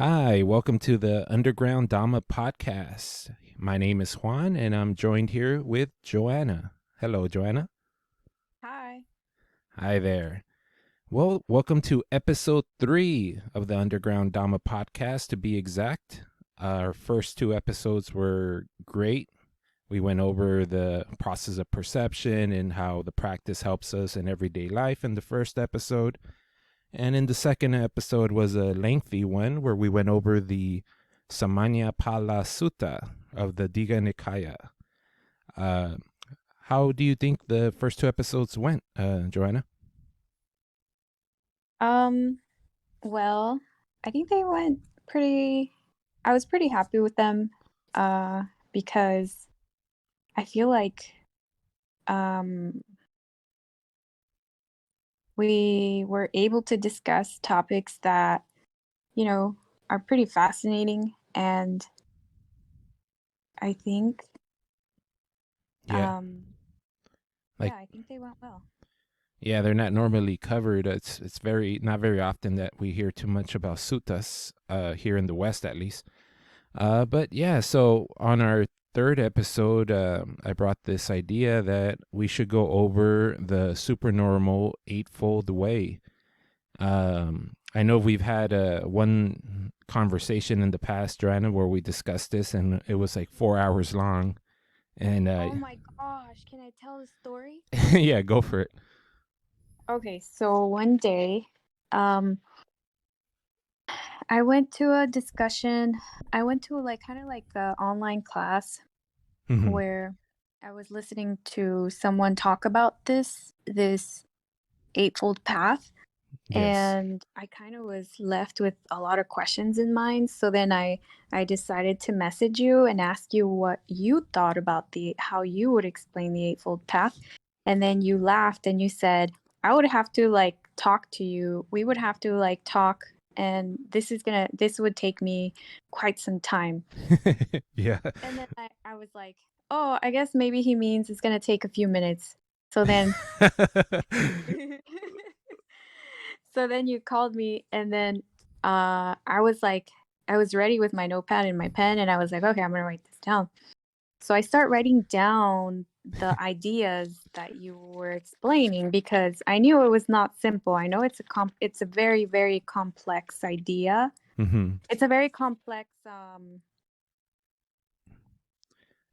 Hi, welcome to the Underground Dhamma Podcast. My name is Juan, and I'm joined here with Joana. Hello, Joana. Hi. Hi there. Well, welcome to episode 3 of the Underground Dhamma Podcast, to be exact. Our first 2 episodes were great. We went over the process of perception and how the practice helps us in everyday life in the first episode. And in the second episode was a lengthy one where we went over the Samanyapala Sutta of the Digha Nikaya. How do you think the first 2 episodes went, Joanna? Well, I think they went I was pretty happy with them, because I feel like, we were able to discuss topics that, are pretty fascinating, and I think, Yeah. I think they went well. Yeah, they're not normally covered. It's not very often that we hear too much about suttas, here in the West at least. But yeah, so on our third episode, I brought this idea that we should go over the Supernormal Eightfold Way. I know we've had one conversation in the past, Joanna, where we discussed this, and it was like 4 hours long. And Oh my gosh, can I tell the story? yeah, go for it. Okay, so one day, I went to a discussion. I went to kind of like an online class where I was listening to someone talk about this Eightfold Path. Yes. And I kind of was left with a lot of questions in mind. So then I decided to message you and ask you what you thought about how you would explain the Eightfold Path. And then you laughed and you said, I would have to talk to you. We would have to talk, and this would take me quite some time. Yeah. And then I was like, oh, I guess maybe he means it's gonna take a few minutes. So then so then you called me, and then I was ready with my notepad and my pen, and I was like, okay, I'm gonna write this down. So I start writing down the ideas that you were explaining, because I knew it was not simple. I know it's a very, very complex idea. It's a very complex I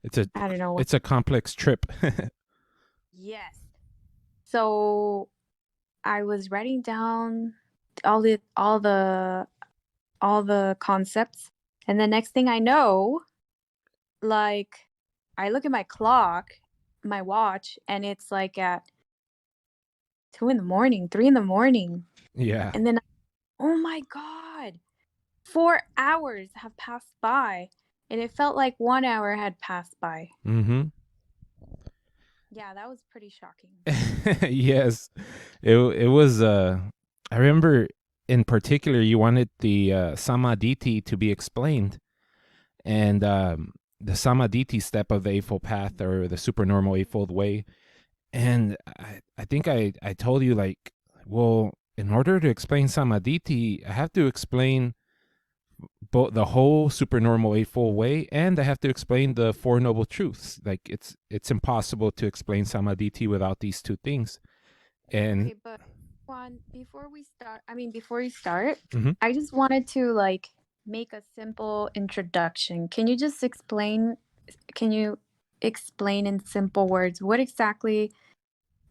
don't know. It's a complex trip. Yes. So I was writing down all the concepts, and the next thing I know, I look at my clock, my watch, and it's like at 2 in the morning, 3 in the morning. Yeah. And then, oh my God, 4 hours have passed by, and it felt like 1 hour had passed by. Yeah, that was pretty shocking. Yes. It was, I remember in particular you wanted the Samma Ditthi to be explained. And the Samma Ditthi step of the Eightfold Path, or the Supernormal Eightfold Way. And I think I told you, like, well, in order to explain Samma Ditthi, I have to explain both the whole Supernormal Eightfold Way, and I have to explain the Four Noble Truths. Like, it's impossible to explain Samma Ditthi without these two things. And Okay, but Juan, before you start, Mhm. I just wanted to make a simple introduction. Can you explain in simple words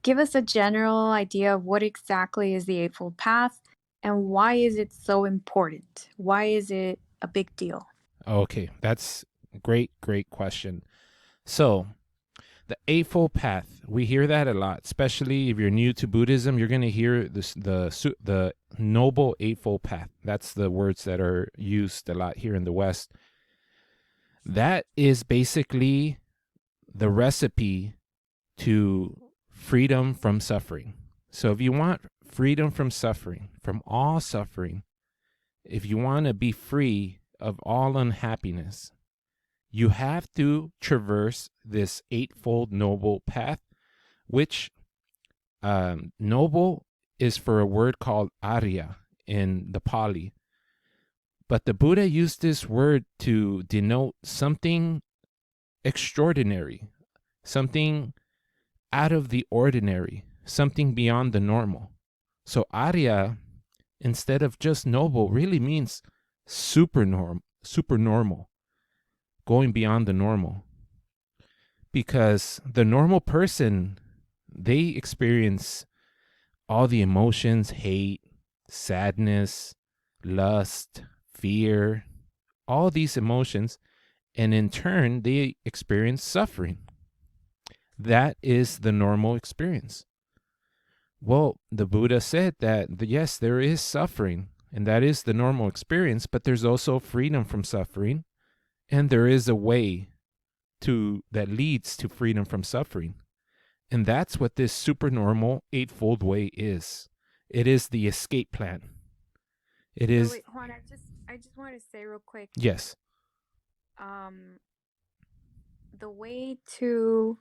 give us a general idea of what exactly is the Eightfold Path, and why is it so important? Why is it a big deal? Okay, that's a great question. So, the Eightfold Path, we hear that a lot, especially if you're new to Buddhism. You're going to hear the Noble Eightfold Path. That's the words that are used a lot here in the West. That is basically the recipe to freedom from suffering. So if you want freedom from suffering, from all suffering, if you want to be free of all unhappiness, you have to traverse this Eightfold Noble Path, which noble is for a word called Ariya in the Pali. But the Buddha used this word to denote something extraordinary, something out of the ordinary, something beyond the normal. So Arya, instead of just noble, really means supernormal, going beyond the normal. Because the normal person, they experience all the emotions, hate, sadness, lust, fear, all these emotions, and in turn, they experience suffering. That is the normal experience. Well, the Buddha said that, yes, there is suffering, and that is the normal experience, but there's also freedom from suffering, and there is a way that leads to freedom from suffering. And that's what this supernormal eightfold way is. It is the escape plan. It is. Wait, Juan, I just want to say real quick. Yes. The way to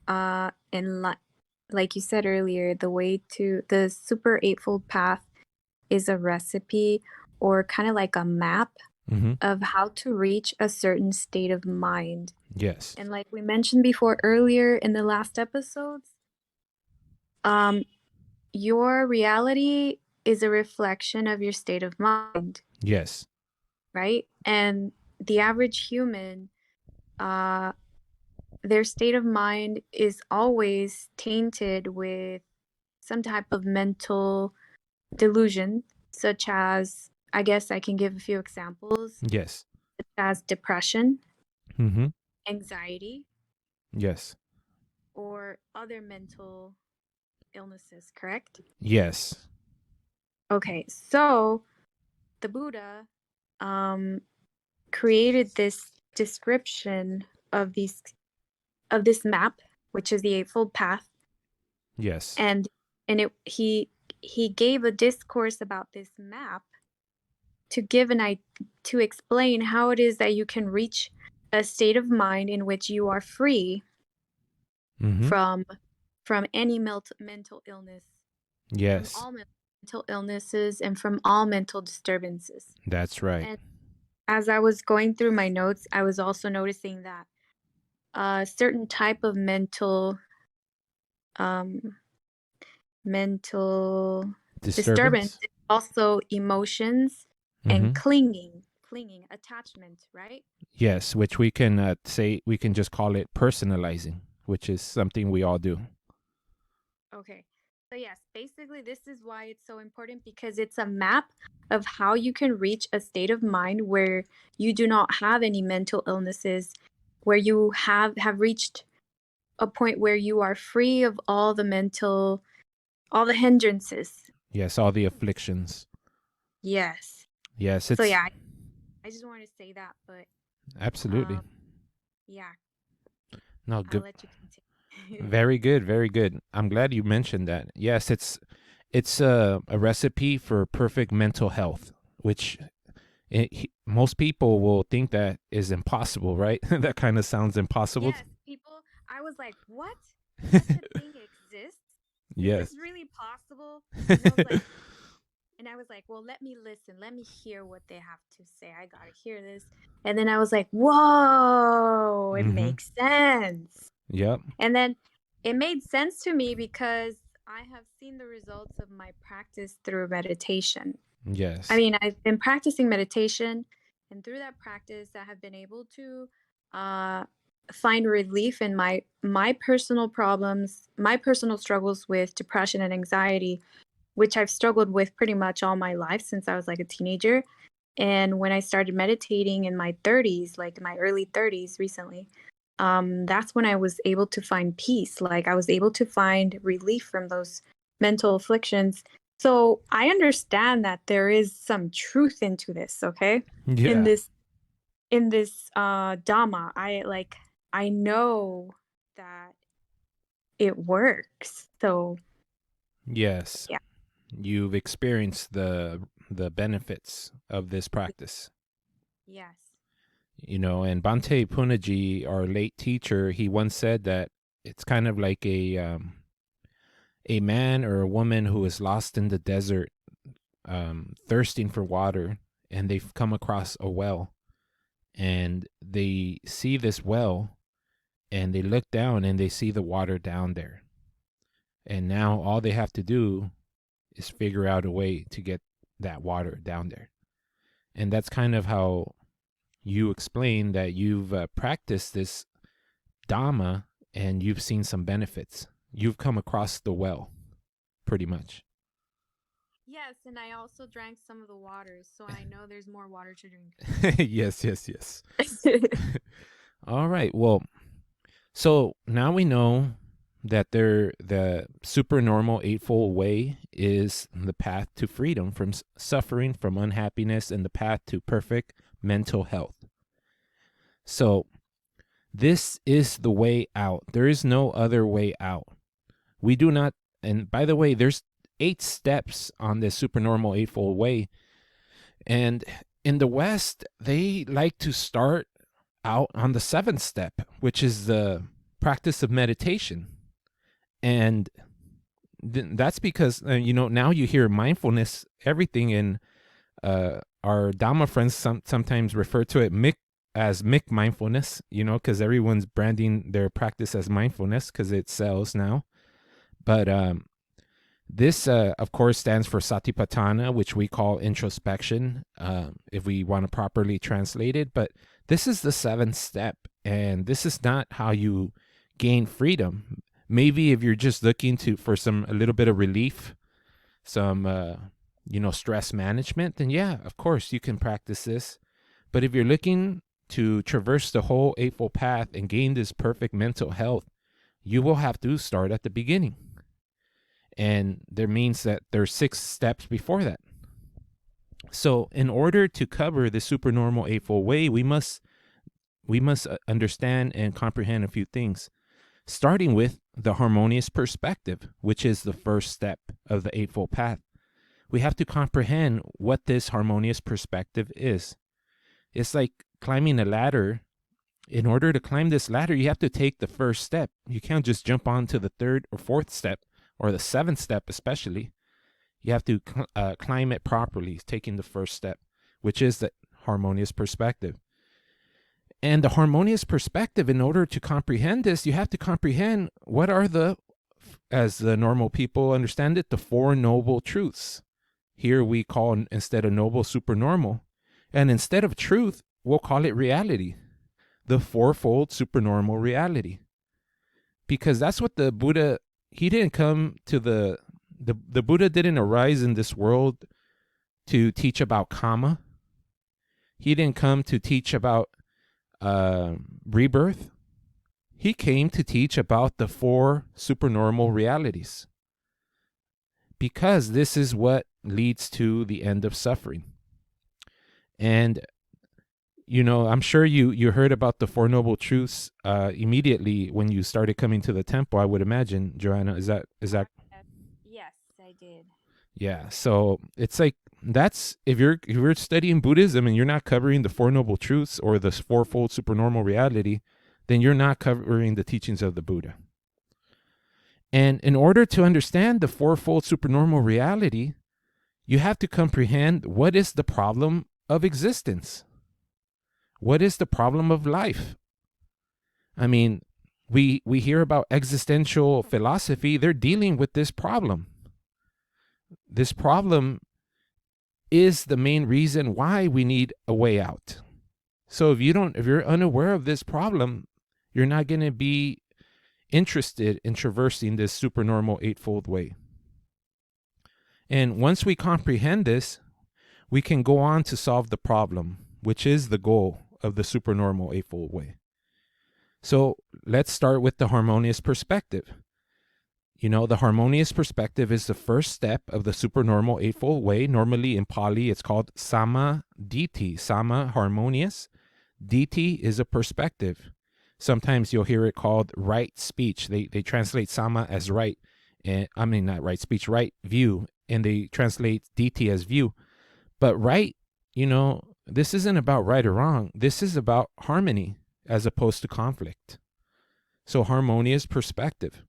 like you said earlier, the way to the Super Eightfold Path is a recipe or kind of like a map of how to reach a certain state of mind. Yes. And like we mentioned before earlier in the last episodes, your reality is a reflection of your state of mind. Yes. Right? And the average human, their state of mind is always tainted with some type of mental delusion, such as, I guess I can give a few examples. Yes. Such as depression, anxiety. Yes. Or other mental illnesses, correct? Yes. Okay, so the Buddha created this description of this map, which is the Eightfold Path. Yes. And he gave a discourse about this map to explain how it is that you can reach a state of mind in which you are free from any mental illness. Yes. From all mental illnesses and from all mental disturbances. That's right. And as I was going through my notes, I was also noticing that a certain type of mental disturbance is also emotions and clinging, attachment, right? Yes, which we can we can just call it personalizing, which is something we all do. Okay. So yes, basically this is why it's so important, because it's a map of how you can reach a state of mind where you do not have any mental illnesses, where you have reached a point where you are free of all the hindrances. Yes, all the afflictions. Yes. Yes. So yeah, I just wanted to say that, but absolutely. Yeah. No, good. I'll let you continue. Very good, very good. I'm glad you mentioned that. Yes, it's a recipe for perfect mental health, which most people will think that is impossible, right? That kind of sounds impossible. Yes, people. I was like, what? Such a thing exists? Yes. Is this really possible? And I was like, well, let me listen. Let me hear what they have to say. I gotta hear this. And then I was like, whoa, it makes sense. Yep. And then it made sense to me because I have seen the results of my practice through meditation. Yes. I mean, I've been practicing meditation, and through that practice, I have been able to find relief in my personal problems, my personal struggles with depression and anxiety, which I've struggled with pretty much all my life since I was like a teenager. And when I started meditating in my 30s, like my early 30s recently, that's when I was able to find peace. Like I was able to find relief from those mental afflictions. So I understand that there is some truth into this, okay? Yeah. In this Dhamma, I know that it works. So yes. Yeah. You've experienced the benefits of this practice. Yes. You know, and Bhante Punaji, our late teacher, he once said that it's kind of like a man or a woman who is lost in the desert, thirsting for water, and they've come across a well, and they see this well, and they look down and they see the water down there. And now all they have to do is figure out a way to get that water down there. And that's kind of how you explain that you've practiced this Dhamma and you've seen some benefits. You've come across the well, pretty much. Yes, and I also drank some of the waters, so I know there's more water to drink. Yes. All right. Well, so now we know that the Supernormal Eightfold Way is the path to freedom from suffering, from unhappiness, and the path to perfect mental health. So this is the way out. There is no other way out. We do not, and by the way, there's 8 steps on this Supernormal Eightfold Way. And in the West, they like to start out on the 7th step, which is the practice of meditation. And that's because, now you hear mindfulness, everything, and our Dhamma friends sometimes refer to it as Mick mindfulness, because everyone's branding their practice as mindfulness because it sells now. But this, of course, stands for Satipatthana, which we call introspection, if we want to properly translate it. But this is the 7th step, and this is not how you gain freedom. Maybe if you're just looking for a little bit of relief, some, stress management, then yeah, of course, you can practice this. But if you're looking to traverse the whole Eightfold Path and gain this perfect mental health, you will have to start at the beginning. And there means that there's 6 steps before that. So in order to cover the Supernormal Eightfold Way, we must understand and comprehend a few things, starting with the Harmonious Perspective, which is the first step of the Eightfold Path. We have to comprehend what this Harmonious Perspective is. It's like climbing a ladder. In order to climb this ladder, you have to take the first step. You can't just jump on to the 3rd or 4th step, or the 7th step especially. You have to climb it properly, taking the first step, which is the Harmonious Perspective. And the Harmonious Perspective, in order to comprehend this, you have to comprehend what are as the normal people understand it, the 4 noble truths. Here we call, instead of noble, supernormal. And instead of truth, we'll call it reality. The 4-fold supernormal reality. Because that's what the Buddha, he didn't come to the Buddha didn't arise in this world to teach about karma. He didn't come to teach about rebirth. He came to teach about the 4 supernormal realities, because this is what leads to the end of suffering. And I'm sure you heard about the 4 noble truths immediately when you started coming to the temple, I would imagine, Joanna. Is that Yes, I did. Yeah, so it's like, that's, if you're studying Buddhism and you're not covering the 4 noble truths or the 4-fold supernormal reality, then you're not covering the teachings of the Buddha. And in order to understand the 4-fold supernormal reality, you have to comprehend what is the problem of existence. What is the problem of life? I mean, we hear about existential philosophy. They're dealing with this problem. This problem is the main reason why we need a way out. So if you're unaware of this problem, you're not going to be interested in traversing this Supernormal Eightfold Way. And once we comprehend this, we can go on to solve the problem, which is the goal of the Supernormal Eightfold Way. So let's start with the Harmonious Perspective. The Harmonious Perspective is the first step of the Supernormal Eightfold Way. Normally in Pali, it's called Samma Ditthi. Samma, harmonious. Ditthi is a perspective. Sometimes you'll hear it called right speech. They translate Samma as right. Not right speech, right view. And they translate Ditthi as view. But right, this isn't about right or wrong. This is about harmony as opposed to conflict. So Harmonious Perspective.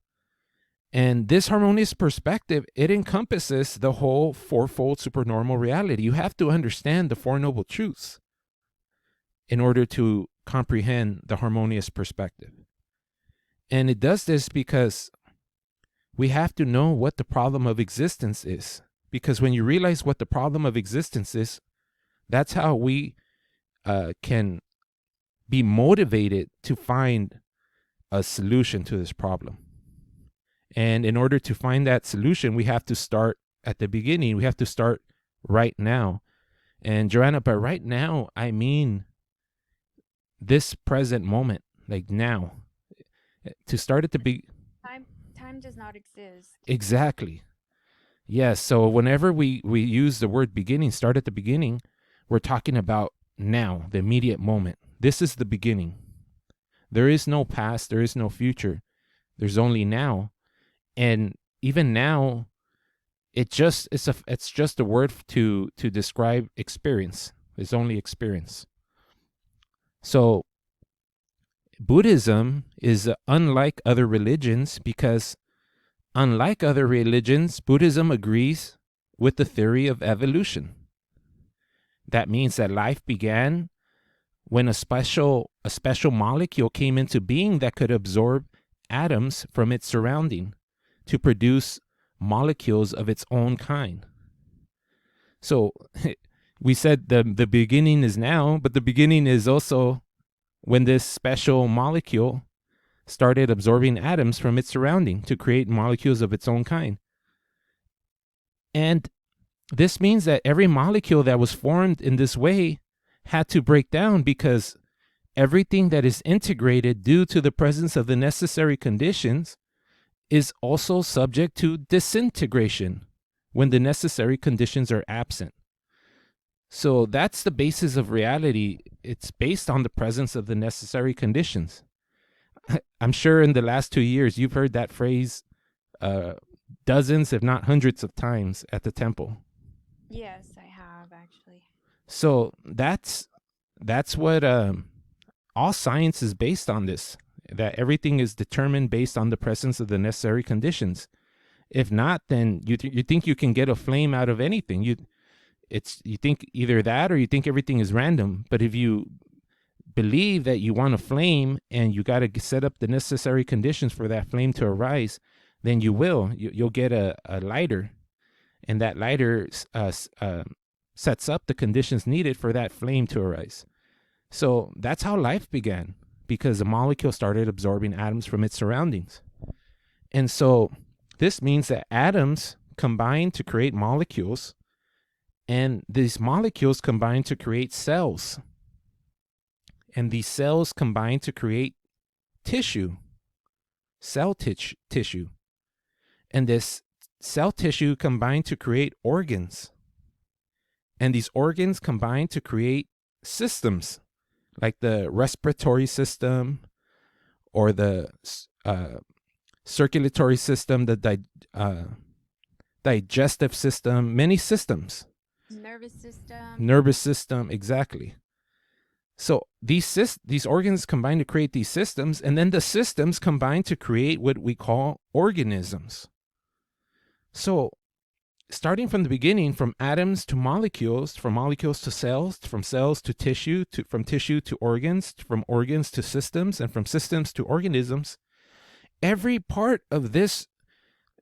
And this harmonious perspective, it encompasses the whole fourfold supernormal reality. You have to understand the Four Noble Truths in order to comprehend the harmonious perspective. And it does this because we have to know what the problem of existence is. Because when you realize what the problem of existence is, that's how we can be motivated to find a solution to this problem. And in order to find that solution, we have to start at the beginning. We have to start right now. And Joanna, by right now, I mean this present moment, like now. To start at the beginning. Time does not exist. Exactly. Yes. So whenever we use the word beginning, start at the beginning, we're talking about now, the immediate moment. This is the beginning. There is no past. There is no future. There's only now. And even now, it's just a word to describe experience. It's only experience. So Buddhism is unlike other religions because unlike other religions, Buddhism agrees with the theory of evolution. That means that life began when a special molecule came into being that could absorb atoms from its surrounding to produce molecules of its own kind. So we said the beginning is now, but the beginning is also when this special molecule started absorbing atoms from its surrounding to create molecules of its own kind. And this means that every molecule that was formed in this way had to break down because everything that is integrated due to the presence of the necessary conditions is also subject to disintegration when the necessary conditions are absent. So that's the basis of reality. It's based on the presence of the necessary conditions. I'm sure in the last 2 years, you've heard that phrase dozens, if not hundreds of times at the temple. Yes, I have actually. So that's what all science is based on this, that everything is determined based on the presence of the necessary conditions. If not, then you think you can get a flame out of anything. You think either that or you think everything is random. But if you believe that you want a flame and you got to set up the necessary conditions for that flame to arise, then you will. You'll get a lighter, and that lighter sets up the conditions needed for that flame to arise. So that's how life began, because a molecule started absorbing atoms from its surroundings. And so this means that atoms combine to create molecules, and these molecules combine to create cells. And these cells combine to create tissue, cell tissue. And this cell tissue combined to create organs. And these organs combine to create systems, like the respiratory system or the circulatory system, the digestive system, many systems. Nervous system, exactly. So these organs combine to create these systems, and then the systems combine to create what we call organisms. So starting from the beginning, from atoms to molecules, from molecules to cells, from cells to tissue, from tissue to organs, from organs to systems, and from systems to organisms, every part of this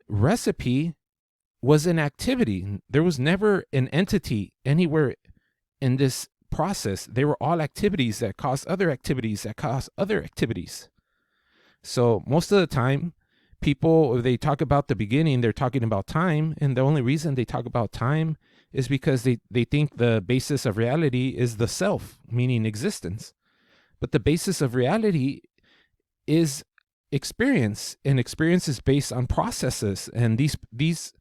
recipe was an activity. There was never an entity anywhere in this process. They were all activities that caused other activities that caused other activities. So most of the time, people, if they talk about the beginning, they're talking about time. And the only reason they talk about time is because they think the basis of reality is the self, meaning existence. But the basis of reality is experience, and experience is based on processes. And these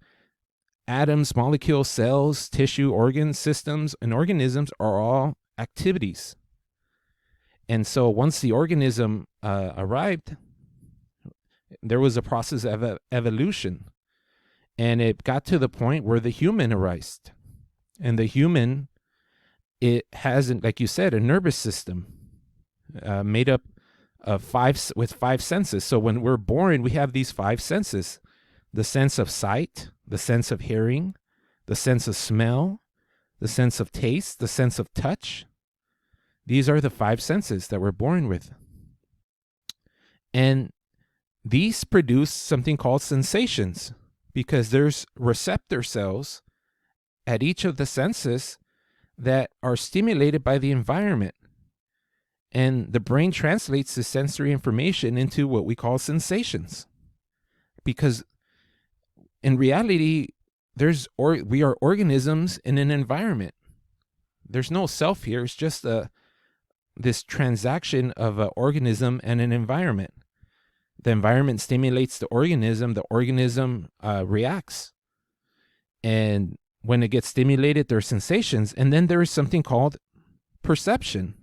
atoms, molecules, cells, tissue, organs, systems, and organisms are all activities. And so once the organism arrived, there was a process of evolution. And it got to the point where the human arose. And the human, it has, like you said, a nervous system made up of five senses. So when we're born, we have these five senses. the sense of sight, the sense of hearing, the sense of smell, the sense of taste, the sense of touch. These are the 5 senses that we're born with. And these produce something called sensations, because there's receptor cells at each of the senses that are stimulated by the environment. And the brain translates the sensory information into what we call sensations. Because in reality, we are organisms in an environment. There's no self here. It's just this transaction of an organism and an environment. The environment stimulates the organism reacts. And when it gets stimulated, there are sensations. And then there is something called perception,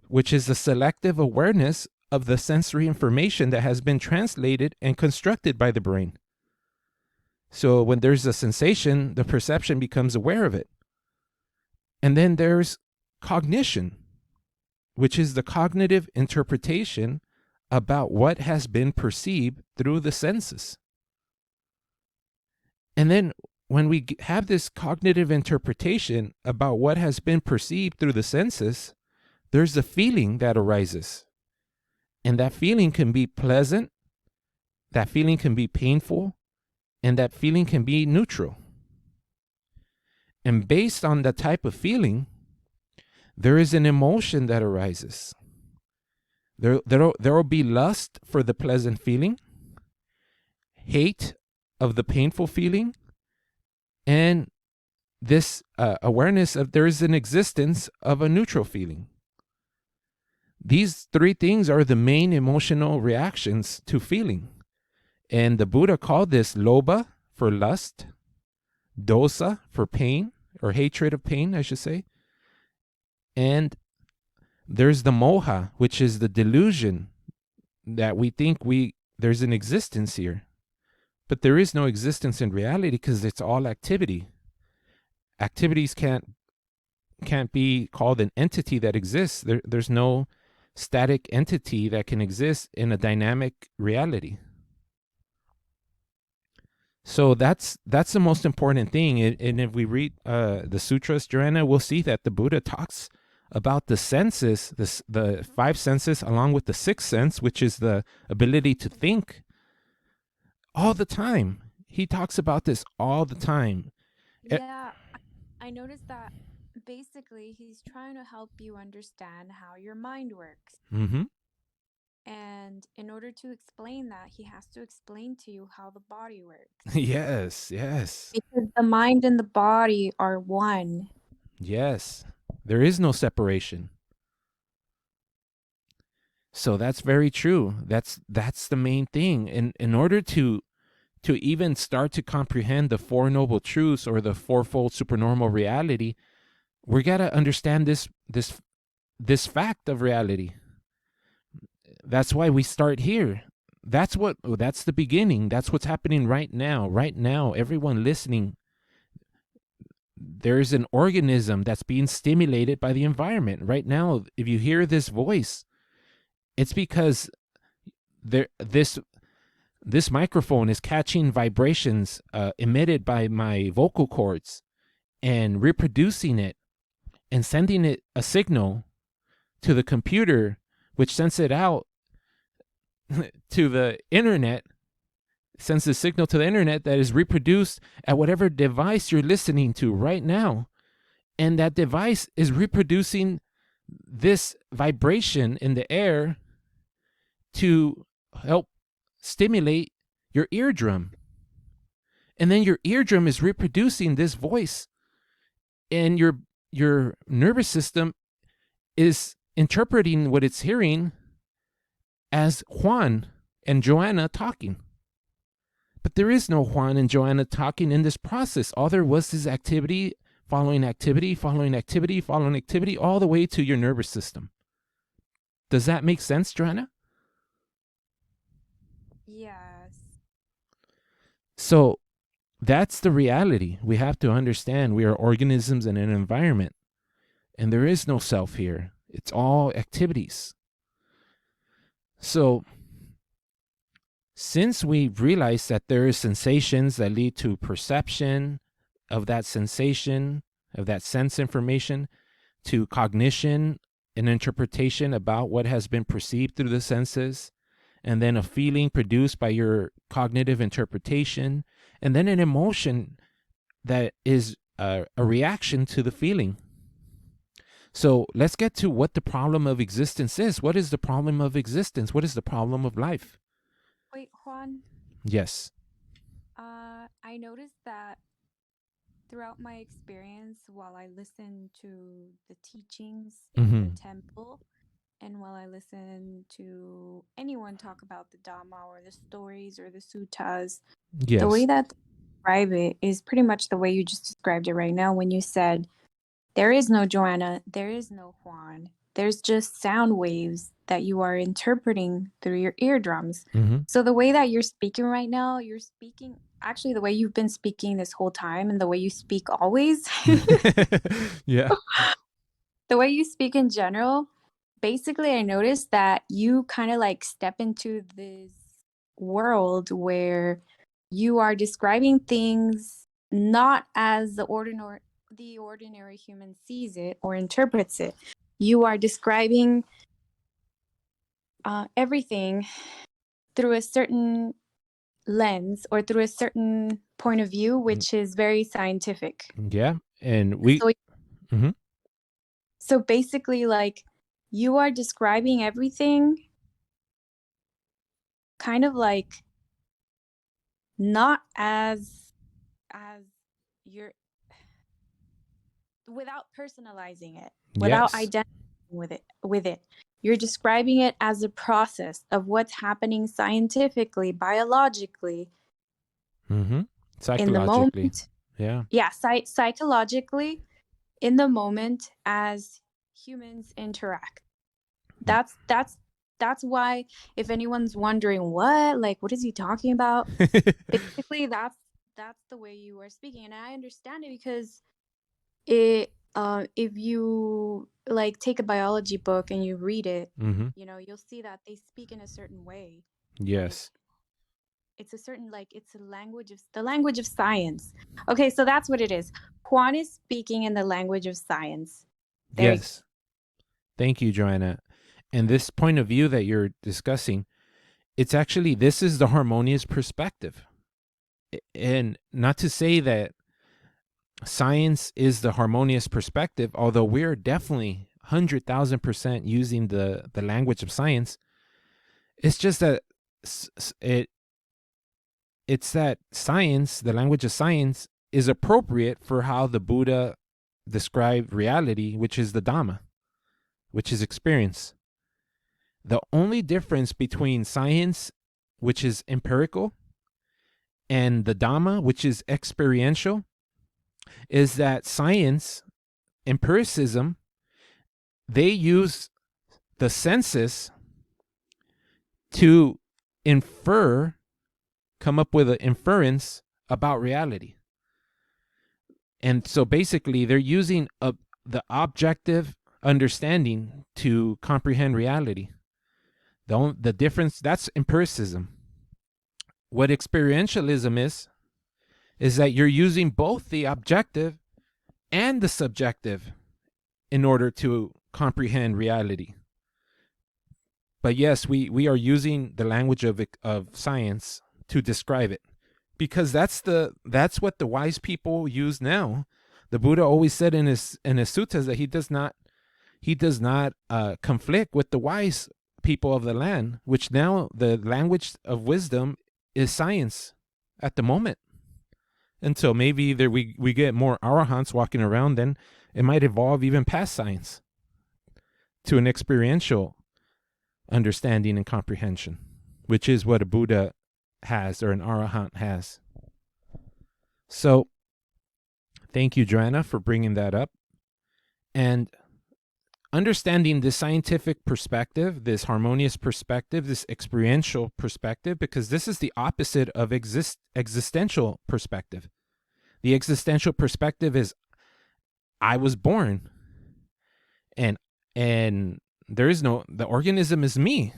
which is the selective awareness of the sensory information that has been translated and constructed by the brain. So when there's a sensation, the perception becomes aware of it. And then there's cognition, which is the cognitive interpretation about what has been perceived through the senses. And then when we have this cognitive interpretation about what has been perceived through the senses, there's a feeling that arises. And that feeling can be pleasant, that feeling can be painful, and that feeling can be neutral. And based on the type of feeling, there is an emotion that arises. There will be lust for the pleasant feeling, hate of the painful feeling, and this awareness of there is an existence of a neutral feeling. These 3 things are the main emotional reactions to feeling. And the Buddha called this lobha for lust, dosa for pain, or hatred of pain, I should say. And there's the moha, which is the delusion that we think there's an existence here. But there is no existence in reality because it's all activity. Activities can't be called an entity that exists. There's no static entity that can exist in a dynamic reality. So that's the most important thing. And if we read the sutras, Joanna, we'll see that the Buddha talks about the senses, the 5 senses, along with the 6th sense, which is the ability to think, all the time. He talks about this all the time. Yeah, I noticed that basically he's trying to help you understand how your mind works. Mm-hmm. And in order to explain that, he has to explain to you how the body works. Yes. Because the mind and the body are one. Yes. There is no separation. So that's very true. That's the main thing. In order to even start to comprehend the 4 noble truths or the 4-fold supernormal reality, we got to understand this fact of reality. That's why we start here. That's the beginning. That's what's happening right now. Right now, everyone listening, there's an organism that's being stimulated by the environment. Right now, if you hear this voice, it's because this microphone is catching vibrations emitted by my vocal cords and reproducing it and sending it a signal to the computer, which sends it out to the internet, sends the signal to the internet that is reproduced at whatever device you're listening to right now. And that device is reproducing this vibration in the air to help stimulate your eardrum. And then your eardrum is reproducing this voice. And your nervous system is interpreting what it's hearing as Juan and Joana talking. But there is no Juan and Joana talking in this process. All there was is activity, following activity, following activity, following activity, all the way to your nervous system. Does that make sense, Joanna? Yes. So that's the reality. We have to understand we are organisms in an environment. And there is no self here. It's all activities. So since we've realized that there are sensations that lead to perception of that sensation, of that sense information, to cognition and interpretation about what has been perceived through the senses, and then a feeling produced by your cognitive interpretation, and then an emotion that is a reaction to the feeling. So let's get to what the problem of existence is. What is the problem of existence? What is the problem of life? Wait, Juan, Yes. I noticed that throughout my experience, while I listen to the teachings in the temple, and while I listen to anyone talk about the Dhamma or the stories or the suttas, Yes. the way that they describe it is pretty much the way you just described it right now when you said, there is no Joana, there is no Juan. There's just sound waves that you are interpreting through your eardrums. So the way that you're speaking right now, you're speaking actually the way you've been speaking this whole time and the way you speak always. Yeah. The way you speak in general, basically I noticed that you kind of like step into this world where you are describing things not as the ordinary human sees it or interprets it. You are describing everything through a certain lens or through a certain point of view, which is very scientific. Yeah. And we... So basically, like, you are describing everything kind of like not as you're, without personalizing it, without identifying with it. You're describing it as a process of what's happening scientifically, biologically, psychologically, in the moment. Yeah, psychologically, in the moment as humans interact. That's why, if anyone's wondering what is he talking about, basically that's the way you are speaking, and I understand it because if you like take a biology book and you read it, you'll see that they speak in a certain way. Yes. It's a certain, it's the language of science. Okay, so that's what it is. Juan is speaking in the language of science. Yes. Thank you, Joanna. And this point of view that you're discussing, this is the harmonious perspective. And not to say that science is the harmonious perspective, although we're definitely 100,000% using the language of science. It's just that it's that science, the language of science, is appropriate for how the Buddha described reality, which is the Dhamma, which is experience. The only difference between science, which is empirical, and the Dhamma, which is experiential, is that science, empiricism, they use the senses to come up with an inference about reality. And so basically they're using the objective understanding to comprehend reality. The difference, that's empiricism. What experientialism is that you're using both the objective and the subjective in order to comprehend reality. But yes, we are using the language of science to describe it, because that's what the wise people use now. The Buddha always said in his suttas that he does not conflict with the wise people of the land, which now the language of wisdom is science at the moment. Until maybe either we get more arahants walking around, then it might evolve even past science to an experiential understanding and comprehension, which is what a Buddha has or an arahant has. So thank you, Joanna, for bringing that up. And understanding this scientific perspective, this harmonious perspective, this experiential perspective, because this is the opposite of existential perspective. The existential perspective is, I was born, and there is no, the organism is me.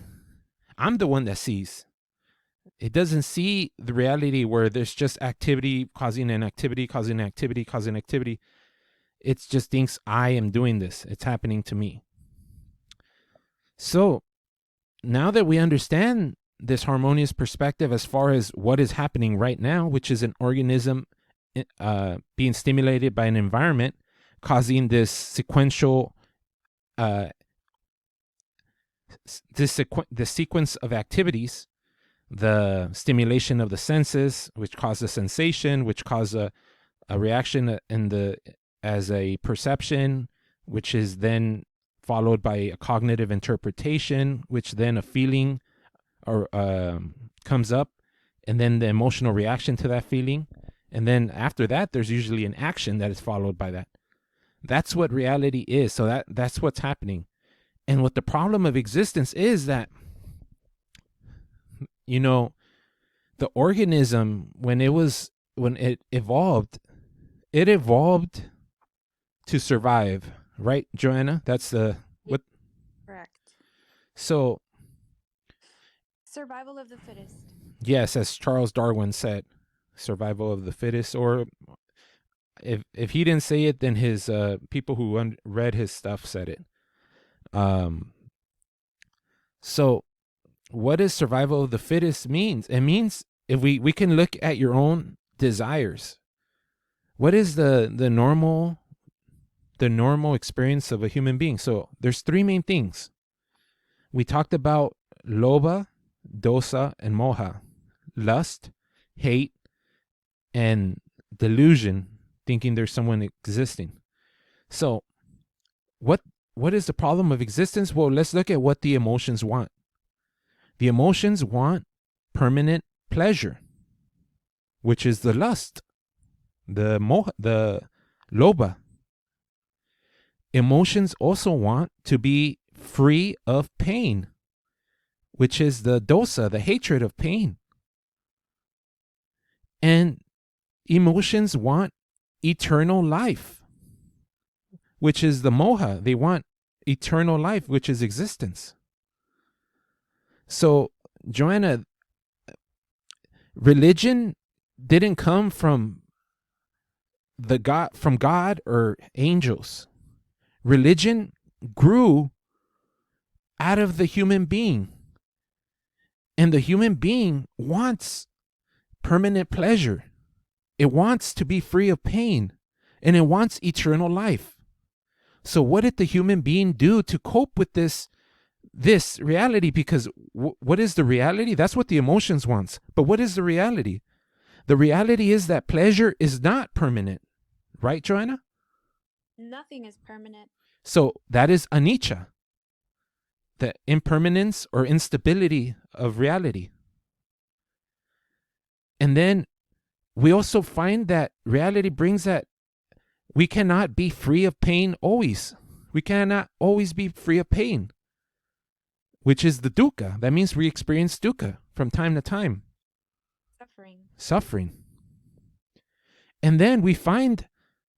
I'm the one that sees. It doesn't see the reality where there's just activity causing an activity, causing activity, causing activity. It just thinks, I am doing this. It's happening to me. So now that we understand this harmonious perspective as far as what is happening right now, which is an organism being stimulated by an environment, causing this sequential, the sequence of activities, the stimulation of the senses, which cause a sensation, which cause a reaction as a perception, which is then followed by a cognitive interpretation, which then a feeling or comes up, and then the emotional reaction to that feeling. And then after that, there's usually an action that is followed by that. That's what reality is. So that's what's happening. And what the problem of existence is that, the organism, when it evolved to survive, right, Joanna? That's what. Correct. So survival of the fittest. Yes, as Charles Darwin said, survival of the fittest. Or if he didn't say it, then his people who read his stuff said it. So what does survival of the fittest means? It means if we can look at your own desires. What is the normal experience of a human being? So there's three main things. We talked about lobha, dosa, and moha. Lust, hate, and delusion, thinking there's someone existing. So what is the problem of existence? Well, let's look at what the emotions want. The emotions want permanent pleasure, which is the lust, the moha, the lobha. Emotions also want to be free of pain, which is the dosa, the hatred of pain. And emotions want eternal life, which is the moha. They want eternal life, which is existence. So, Joanna, religion didn't come from God or angels. Religion grew out of the human being. And the human being wants permanent pleasure. It wants to be free of pain. And it wants eternal life. So what did the human being do to cope with this reality? Because what is the reality? That's what the emotions wants. But what is the reality? The reality is that pleasure is not permanent. Right, Joanna? Nothing is permanent. So that is anicca, the impermanence or instability of reality. And then we also find that reality brings that we cannot be free of pain always. We cannot always be free of pain, which is the dukkha. That means we experience dukkha from time to time. Suffering. And then we find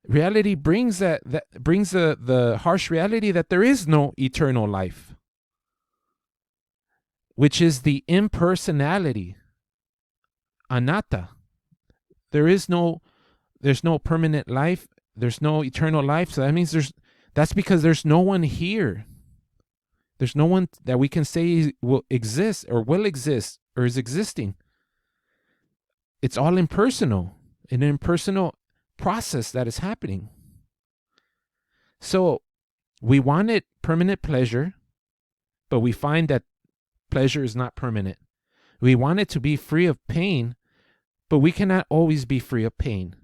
reality brings the harsh reality that there is no eternal life, which is the impersonality, anatta. There's no permanent life. There's no eternal life. So that means that's because there's no one here. There's no one that we can say will exist or will exist or is existing. It's all impersonal, an impersonal process that is happening. So we wanted permanent pleasure, but we find that pleasure is not permanent. We wanted to be free of pain, but we cannot always be free of pain.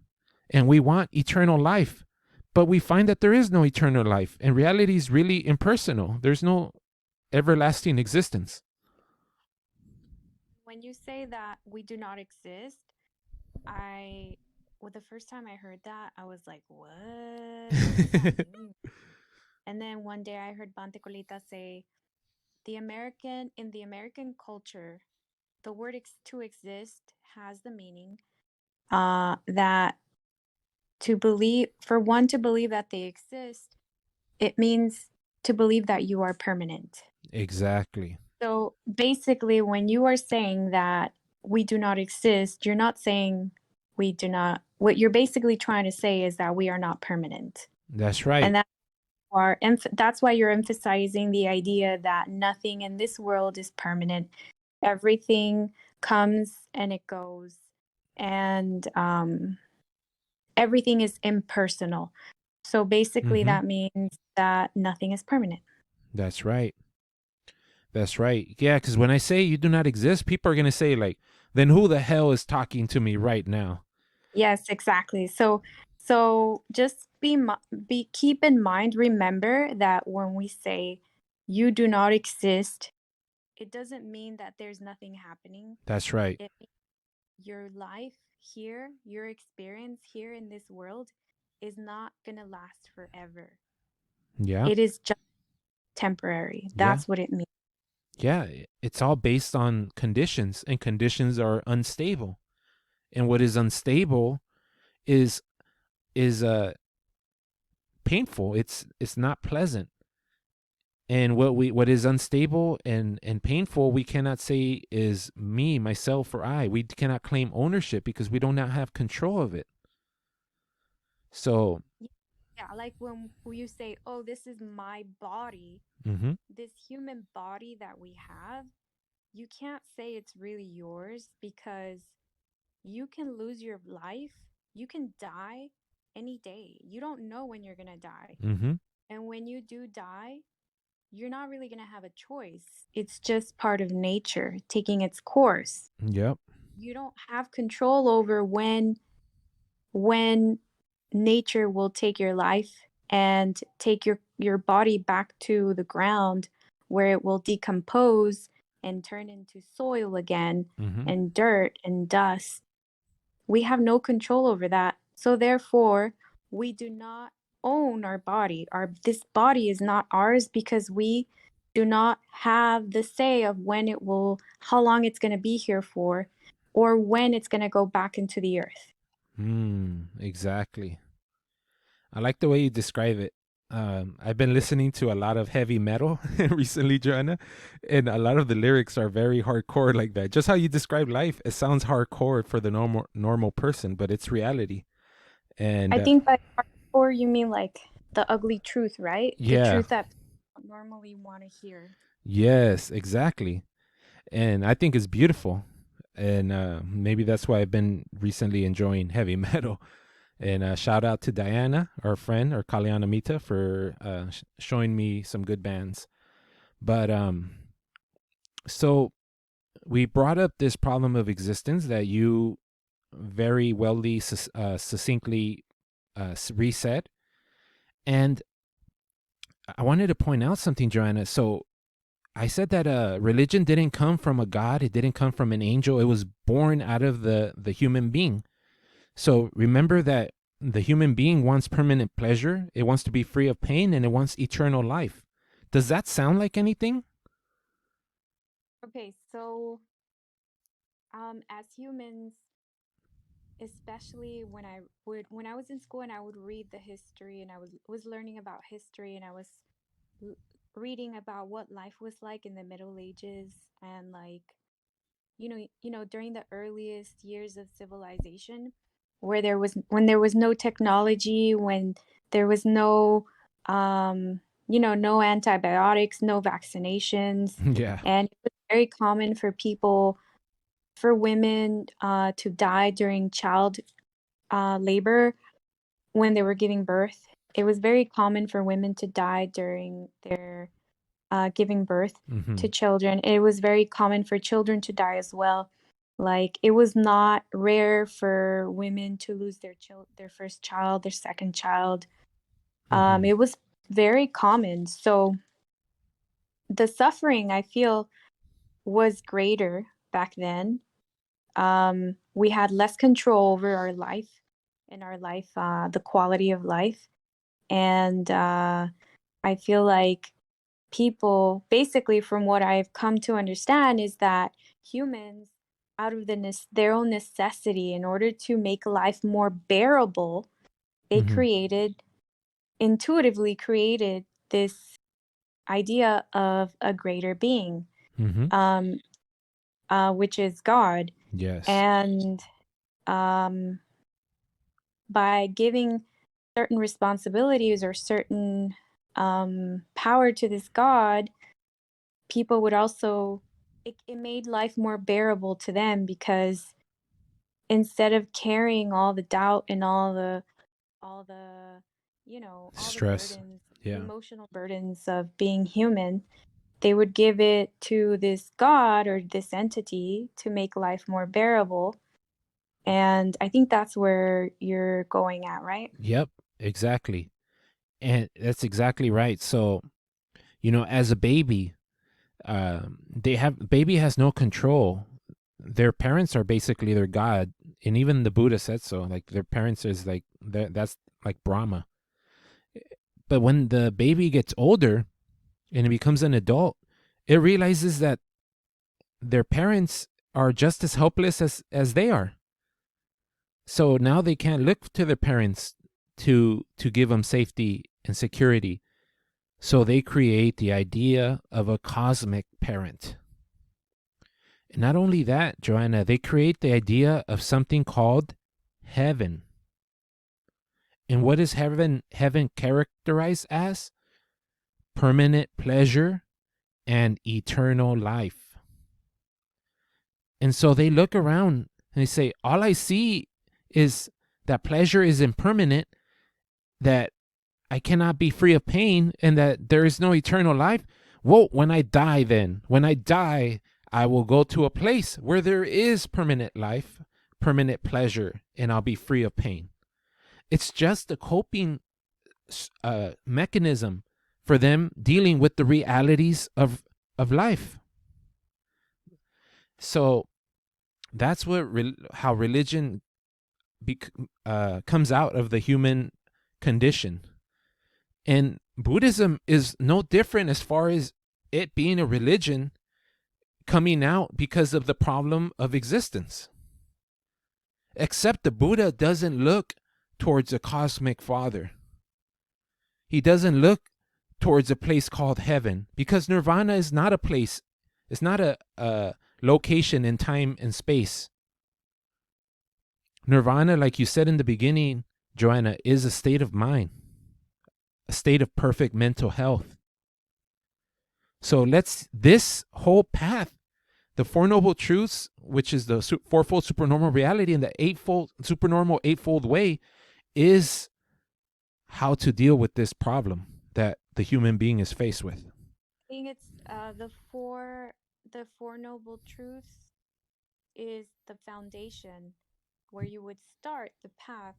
And we want eternal life, but we find that there is no eternal life. And reality is really impersonal. There's no everlasting existence. When you say that we do not exist, the first time I heard that, I was like, what? And then one day I heard Bante Colita say, in the American culture, the word to exist has the meaning that for one to believe that they exist, it means to believe that you are permanent. Exactly. So basically, when you are saying that we do not exist, you're not saying we do not. What you're basically trying to say is that we are not permanent. That's right. And that's why you're emphasizing the idea that nothing in this world is permanent. Everything comes and it goes, and everything is impersonal. So basically, that means that nothing is permanent. That's right. That's right. Yeah, because when I say you do not exist, people are going to say, like, then who the hell is talking to me right now? Yes, exactly. So just keep in mind, remember that when we say you do not exist, it doesn't mean that there's nothing happening. That's right. It means your life here, your experience here in this world is not going to last forever. Yeah. It is just temporary. That's what it means. Yeah, it's all based on conditions, and conditions are unstable. And what is unstable is painful. It's not pleasant. And what is unstable and painful, we cannot say is me, myself, or I. We cannot claim ownership because we do not have control of it. So yeah, like when you say, "Oh, this is my body," this human body that we have, you can't say it's really yours because you can lose your life. You can die any day. You don't know when you're gonna die. And when you do die, you're not really going to have a choice. It's just part of nature taking its course. Yep. You don't have control over when nature will take your life and take your body back to the ground where it will decompose and turn into soil again and dirt and dust. We have no control over that. So therefore, we do not own our body. This body is not ours because we do not have the say of how long it's going to be here for, or when it's going to go back into the earth. Exactly. I like the way you describe it. I've been listening to a lot of heavy metal recently, Joanna, and a lot of the lyrics are very hardcore like that. Just how you describe life, it sounds hardcore for the normal person, but it's reality. And I think by hardcore you mean like the ugly truth, right? Yeah. The truth that people normally want to hear. Yes, exactly. And I think it's beautiful. And maybe that's why I've been recently enjoying heavy metal. And shout out to Diana, our friend, our Kalyana Mita, for showing me some good bands. But so we brought up this problem of existence that you very succinctly reset. And I wanted to point out something, Joanna. So I said that religion didn't come from a god. It didn't come from an angel. It was born out of the human being. So remember that the human being wants permanent pleasure. It wants to be free of pain, and it wants eternal life. Does that sound like anything? Okay, so as humans, especially when I was in school and I would read the history, and I was learning about history, and I was reading about what life was like in the Middle Ages, and like during the earliest years of civilization, when there was no technology, when there was no no antibiotics, no vaccinations. Yeah. And it was very common for women to die during child labor when they were giving birth. It was very common for women to die during their giving birth to children. It was very common for children to die as well. Like, it was not rare for women to lose their first child, their second child. It was very common. So the suffering, I feel, was greater back then. We had less control over our life the quality of life. And I feel like people, basically, from what I've come to understand, is that humans, out of their own necessity, in order to make life more bearable, they intuitively created this idea of a greater being, which is God. Yes. And by giving certain responsibilities or certain power to this God, people would also, it made life more bearable to them, because instead of carrying all the doubt and all the all the Stress. burdens, the Yeah. emotional burdens of being human, they would give it to this God or this entity to make life more bearable. And I think that's where you're going at, right? Yep. Exactly. And that's exactly right. So, as a baby, baby has no control. Their parents are basically their God, and even the Buddha said so. Like their parents is like that's like Brahma. But when the baby gets older and it becomes an adult, it realizes that their parents are just as helpless as they are. So now they can't look to their parents to give them safety and security. So they create the idea of a cosmic parent. And not only that, Joanna, they create the idea of something called heaven. And what is heaven characterized as? Permanent pleasure and eternal life. And so they look around and they say, all I see is that pleasure is impermanent, that I cannot be free of pain, and that there is no eternal life. Well, when I die, I will go to a place where there is permanent life, permanent pleasure, and I'll be free of pain. It's just a coping mechanism for them dealing with the realities of life. So that's how religion comes out of the human condition. And Buddhism is no different as far as it being a religion coming out because of the problem of existence. Except the Buddha doesn't look towards a cosmic father. He doesn't look towards a place called heaven, because nirvana is not a place. It's not a location in time and space. Nirvana, like you said in the beginning, Joanna, is a state of mind, a state of perfect mental health. So this whole path, the Four Noble Truths, which is the Fourfold Supernormal Reality and the Supernormal Eightfold Way, is how to deal with this problem that the human being is faced with. I think it's the Four Noble Truths is the foundation where you would start the path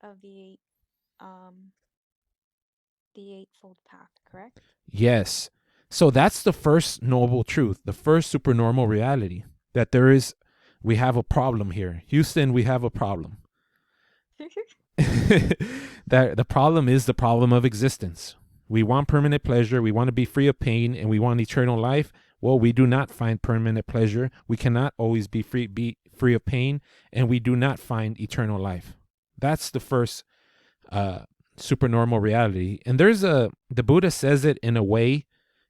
of the Eightfold Path, correct? Yes. So that's the first noble truth, the first supernormal reality, that we have a problem here. Houston, we have a problem. That the problem is the problem of existence. We want permanent pleasure, we want to be free of pain, and we want eternal life. Well, we do not find permanent pleasure. We cannot always be free of pain, and we do not find eternal life. That's the first supernormal reality. And the Buddha says it in a way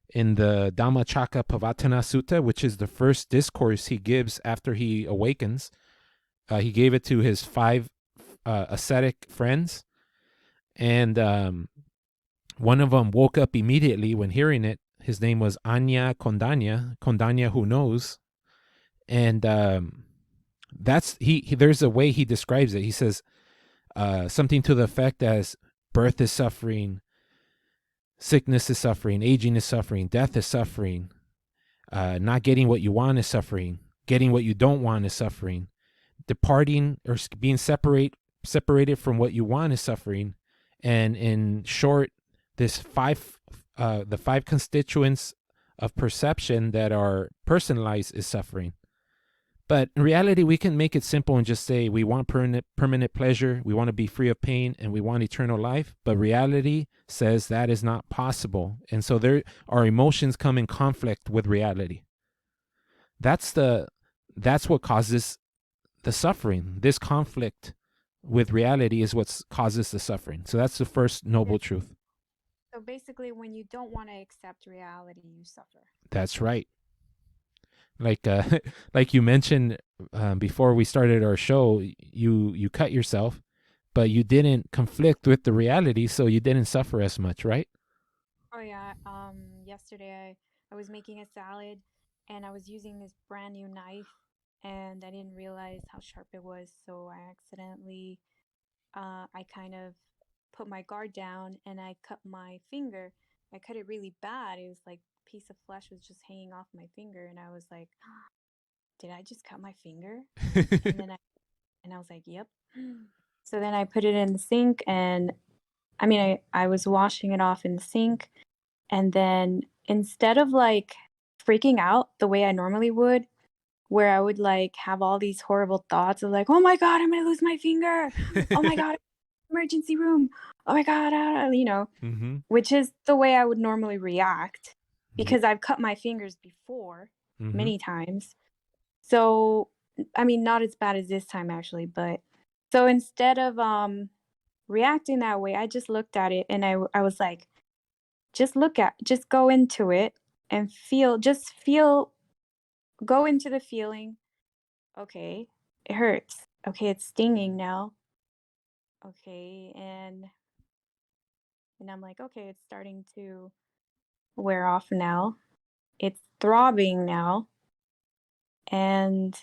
in the Dhammacakkappavattana Sutta, which is the first discourse he gives after he awakens. He gave it to his 5 ascetic friends, and one of them woke up immediately when hearing it. His name was Anya Kondanya who knows. And that's there's a way he describes it. He says something to the effect as birth is suffering, sickness is suffering, aging is suffering, death is suffering, not getting what you want is suffering, getting what you don't want is suffering, departing or being separated from what you want is suffering. And in short, the 5 constituents of perception that are personalized is suffering. But in reality, we can make it simple and just say we want permanent pleasure, we want to be free of pain, and we want eternal life. But reality says that is not possible. And so our emotions come in conflict with reality. That's what causes the suffering. This conflict with reality is what causes the suffering. So that's the first noble truth. So basically, when you don't want to accept reality, you suffer. That's right. Like like you mentioned before we started our show, you cut yourself, but you didn't conflict with the reality, so you didn't suffer as much, right? Oh yeah. Yesterday I was making a salad and I was using this brand new knife and I didn't realize how sharp it was, so I accidentally I kind of put my guard down and I cut my finger. I cut it really bad. It was like a piece of flesh was just hanging off my finger and I was like, did I just cut my finger? And then I was like, yep. So then I put it in the sink and I was washing it off in the sink and then instead of like freaking out the way I normally would, where I would like have all these horrible thoughts of like, oh my God, I'm gonna lose my finger. Oh my God, emergency room. Oh my God, Mm-hmm. which is the way I would normally react because I've cut my fingers before Mm-hmm. many times. So, not as bad as this time actually, but so instead of reacting that way, I just looked at it and I was like, just go into it and go into the feeling. Okay, it hurts. Okay, it's stinging now. Okay, and I'm like, okay, it's starting to wear off now. It's throbbing now. And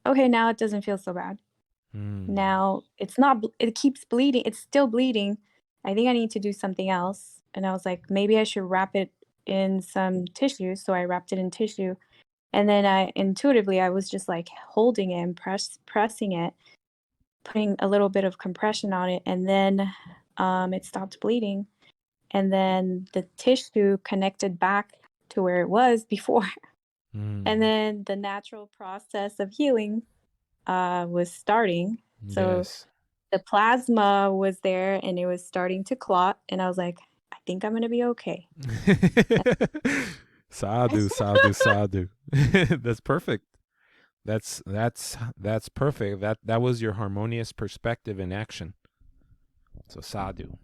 okay, now it doesn't feel so bad. Mm. Now it's not, it keeps bleeding. It's still bleeding. I think I need to do something else. And I was like, maybe I should wrap it in some tissue. So I wrapped it in tissue. And then I was just like holding it and pressing it, putting a little bit of compression on it. And then it stopped bleeding. And then the tissue connected back to where it was before. And Mm. then the natural process of healing was starting. So Yes. the plasma was there and it was starting to clot. And I was like, I think I'm going to be okay. Sadhu, sadhu, sadhu. That's perfect. That's perfect. That was your harmonious perspective in action. So sadhu.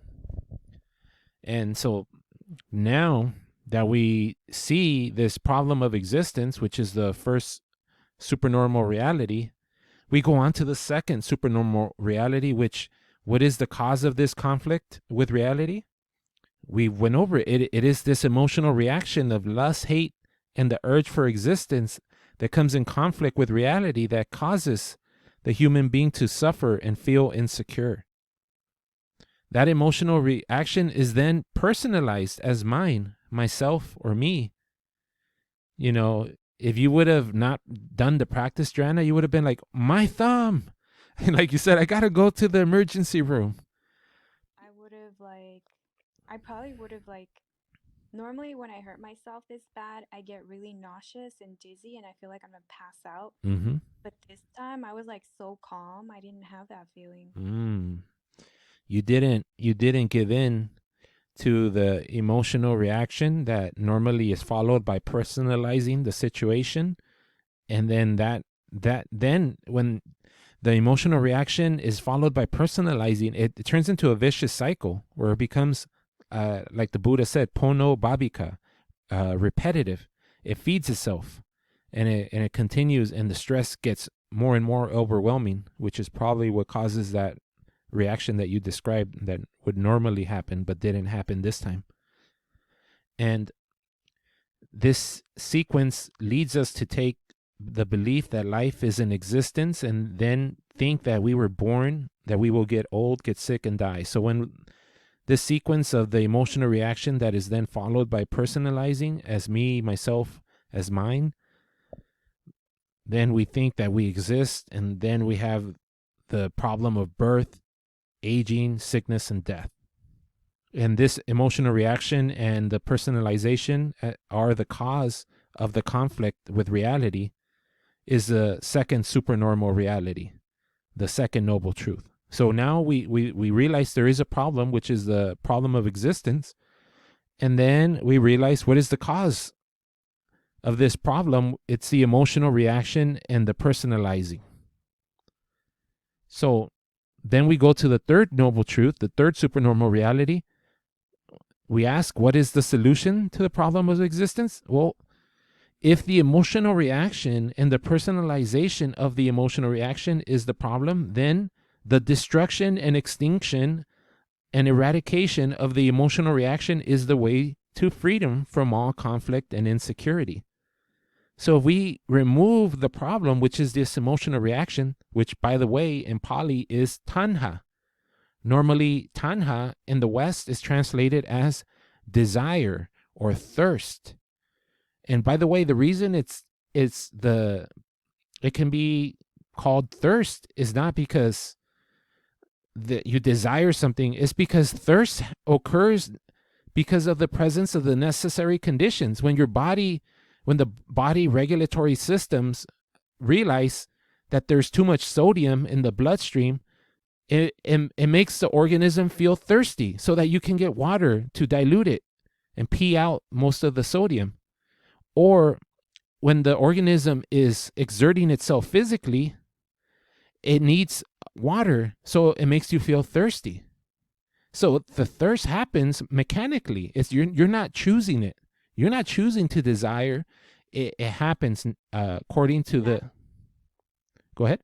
And so now that we see this problem of existence, which is the first supernormal reality, we go on to the second supernormal reality, which what is the cause of this conflict with reality? We went over it. It is this emotional reaction of lust, hate, and the urge for existence that comes in conflict with reality that causes the human being to suffer and feel insecure. That emotional reaction is then personalized as mine, myself, or me. You know, if you would have not done the practice, Joanna, you would have been like, my thumb. And like you said, I got to go to the emergency room. I probably would have normally when I hurt myself this bad, I get really nauseous and dizzy and I feel like I'm going to pass out. Mm-hmm. But this time I was like so calm. I didn't have that feeling. You didn't give in to the emotional reaction that normally is followed by personalizing the situation, and then then when the emotional reaction is followed by personalizing, it turns into a vicious cycle where it becomes like the Buddha said, pono babika, repetitive. It feeds itself, and it continues, and the stress gets more and more overwhelming, which is probably what causes that reaction that you described that would normally happen but didn't happen this time. And this sequence leads us to take the belief that life is in existence and then think that we were born, that we will get old, get sick, and die. So when this sequence of the emotional reaction that is then followed by personalizing as me, myself, as mine, then we think that we exist, and then we have the problem of birth, aging, sickness, and death. And this emotional reaction and the personalization are the cause of the conflict with reality, is the second supernormal reality, the second noble truth. So now we realize there is a problem, which is the problem of existence. And then we realize what is the cause of this problem. It's the emotional reaction and the personalizing. So then we go to the third noble truth, the third supernormal reality. We ask, what is the solution to the problem of existence? Well, If the emotional reaction and the personalization of the emotional reaction is the problem, then the destruction and extinction and eradication of the emotional reaction is the way to freedom from all conflict and insecurity. So if we remove the problem, which is this emotional reaction, which, by the way, in Pali is tanha. Normally, tanha in the West is translated as desire or thirst. And by the way, the reason it can be called thirst is not because that you desire something. It's because thirst occurs because of the presence of the necessary conditions. When the body regulatory systems realize that there's too much sodium in the bloodstream, it makes the organism feel thirsty so that you can get water to dilute it and pee out most of the sodium. Or when the organism is exerting itself physically, it needs water, so it makes you feel thirsty. So the thirst happens mechanically. You're not choosing it. You're not choosing to desire. It happens according to the... Go ahead.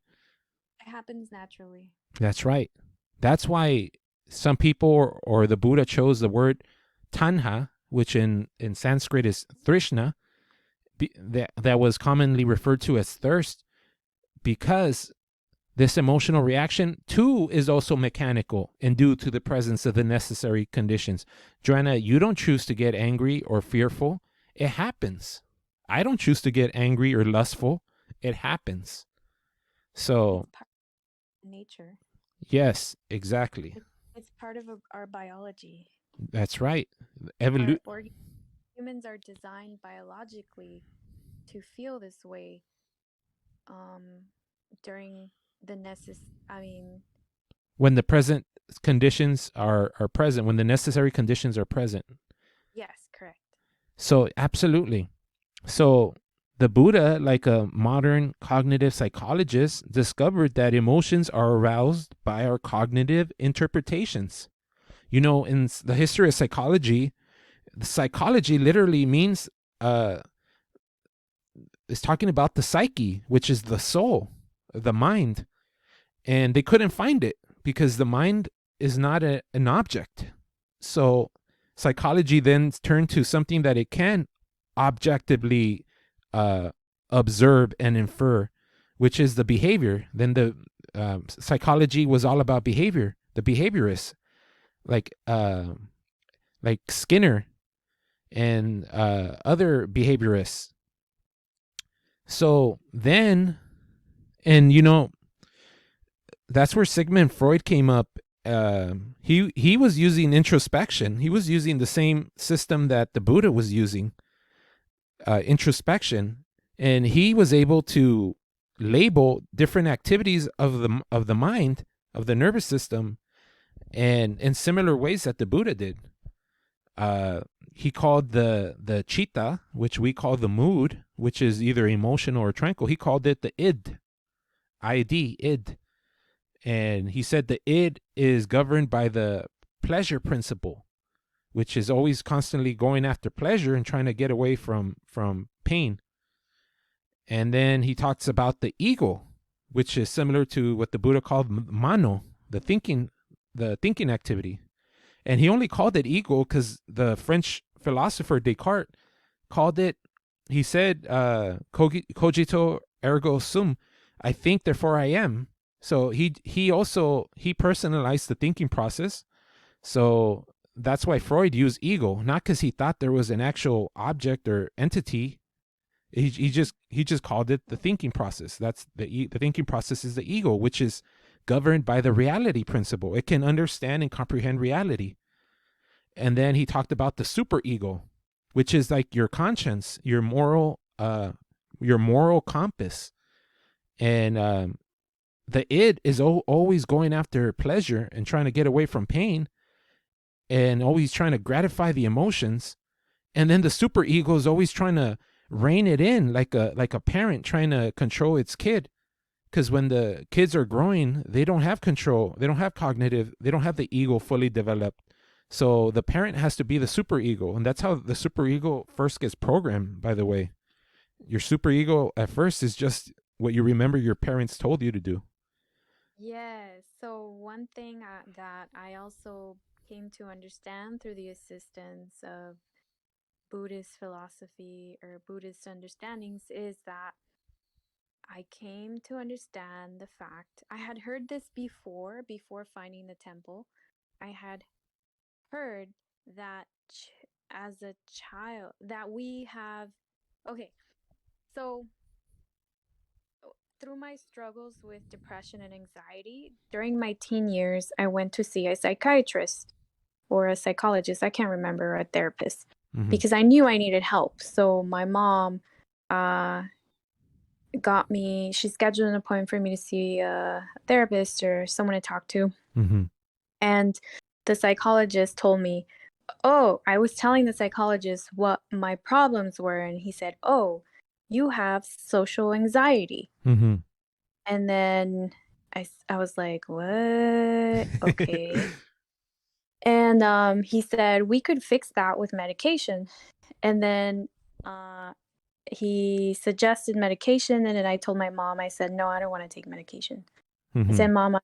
It happens naturally. That's right. That's why some people or the Buddha chose the word tanha, which in Sanskrit is trishna, that was commonly referred to as thirst, because this emotional reaction too is also mechanical and due to the presence of the necessary conditions. Joanna, you don't choose to get angry or fearful. It happens. I don't choose to get angry or lustful. It happens. So, it's part of nature. Yes, exactly. It's part of our biology. That's right. Humans are designed biologically to feel this way during the when the present conditions are present, when the necessary conditions are present. Yes, correct. So absolutely. So the Buddha, like a modern cognitive psychologist, discovered that emotions are aroused by our cognitive interpretations. You know, in the history of psychology, psychology literally means is talking about the psyche, which is the soul, the mind. And they couldn't find it because the mind is not an object. So psychology then turned to something that it can objectively observe and infer, which is the behavior. Then the psychology was all about behavior, the behaviorists, like Skinner and other behaviorists. So then, and you know, that's where Sigmund Freud came up. He was using introspection. He was using the same system that the Buddha was using, introspection, and he was able to label different activities of the mind, of the nervous system, and in similar ways that the Buddha did. He called the chitta, which we call the mood, which is either emotional or tranquil, he called it the id. And he said the id is governed by the pleasure principle, which is always constantly going after pleasure and trying to get away from pain. And then he talks about the ego, which is similar to what the Buddha called mano, the thinking activity. And he only called it ego because the French philosopher Descartes called it, he said, cogito ergo sum, I think, therefore I am. So he personalized the thinking process. So that's why Freud used ego, not because he thought there was an actual object or entity. He just called it the thinking process. That's the thinking process is the ego, which is governed by the reality principle. It can understand and comprehend reality. And then he talked about the superego, which is like your conscience, your moral compass. And the id is always going after pleasure and trying to get away from pain and always trying to gratify the emotions. And then the superego is always trying to rein it in, like a parent trying to control its kid. Because when the kids are growing, they don't have control. They don't have they don't have the ego fully developed. So the parent has to be the superego. And that's how the superego first gets programmed, by the way. Your superego at first is just what you remember your parents told you to do. Yes. So one thing that I also came to understand through the assistance of Buddhist philosophy or Buddhist understandings is that I came to understand the fact I had heard this before finding the temple. I had heard that as a child that we have okay. So through my struggles with depression and anxiety, during my teen years, I went to see a psychiatrist or a psychologist. I can't remember, a therapist, because I knew I needed help. So my mom she scheduled an appointment for me to see a therapist or someone to talk to. And the psychologist told me, I was telling the psychologist what my problems were. And he said, you have social anxiety. And then I was like, what? Okay. And he said we could fix that with medication. And then he suggested medication. And then I told my mom, I said, no, I don't want to take medication. I said, Mom, I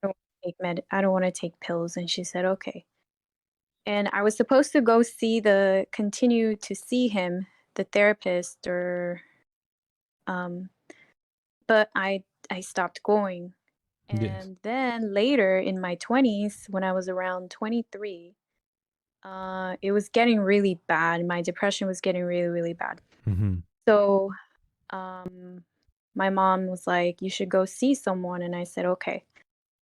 don't want to take pills. And she said, okay. And I was supposed to continue to see him, the therapist, but I stopped going. And then later in my 20s, when I was around 23, it was getting really bad. My depression was getting really, really bad. So my mom was like, you should go see someone. And I said, okay.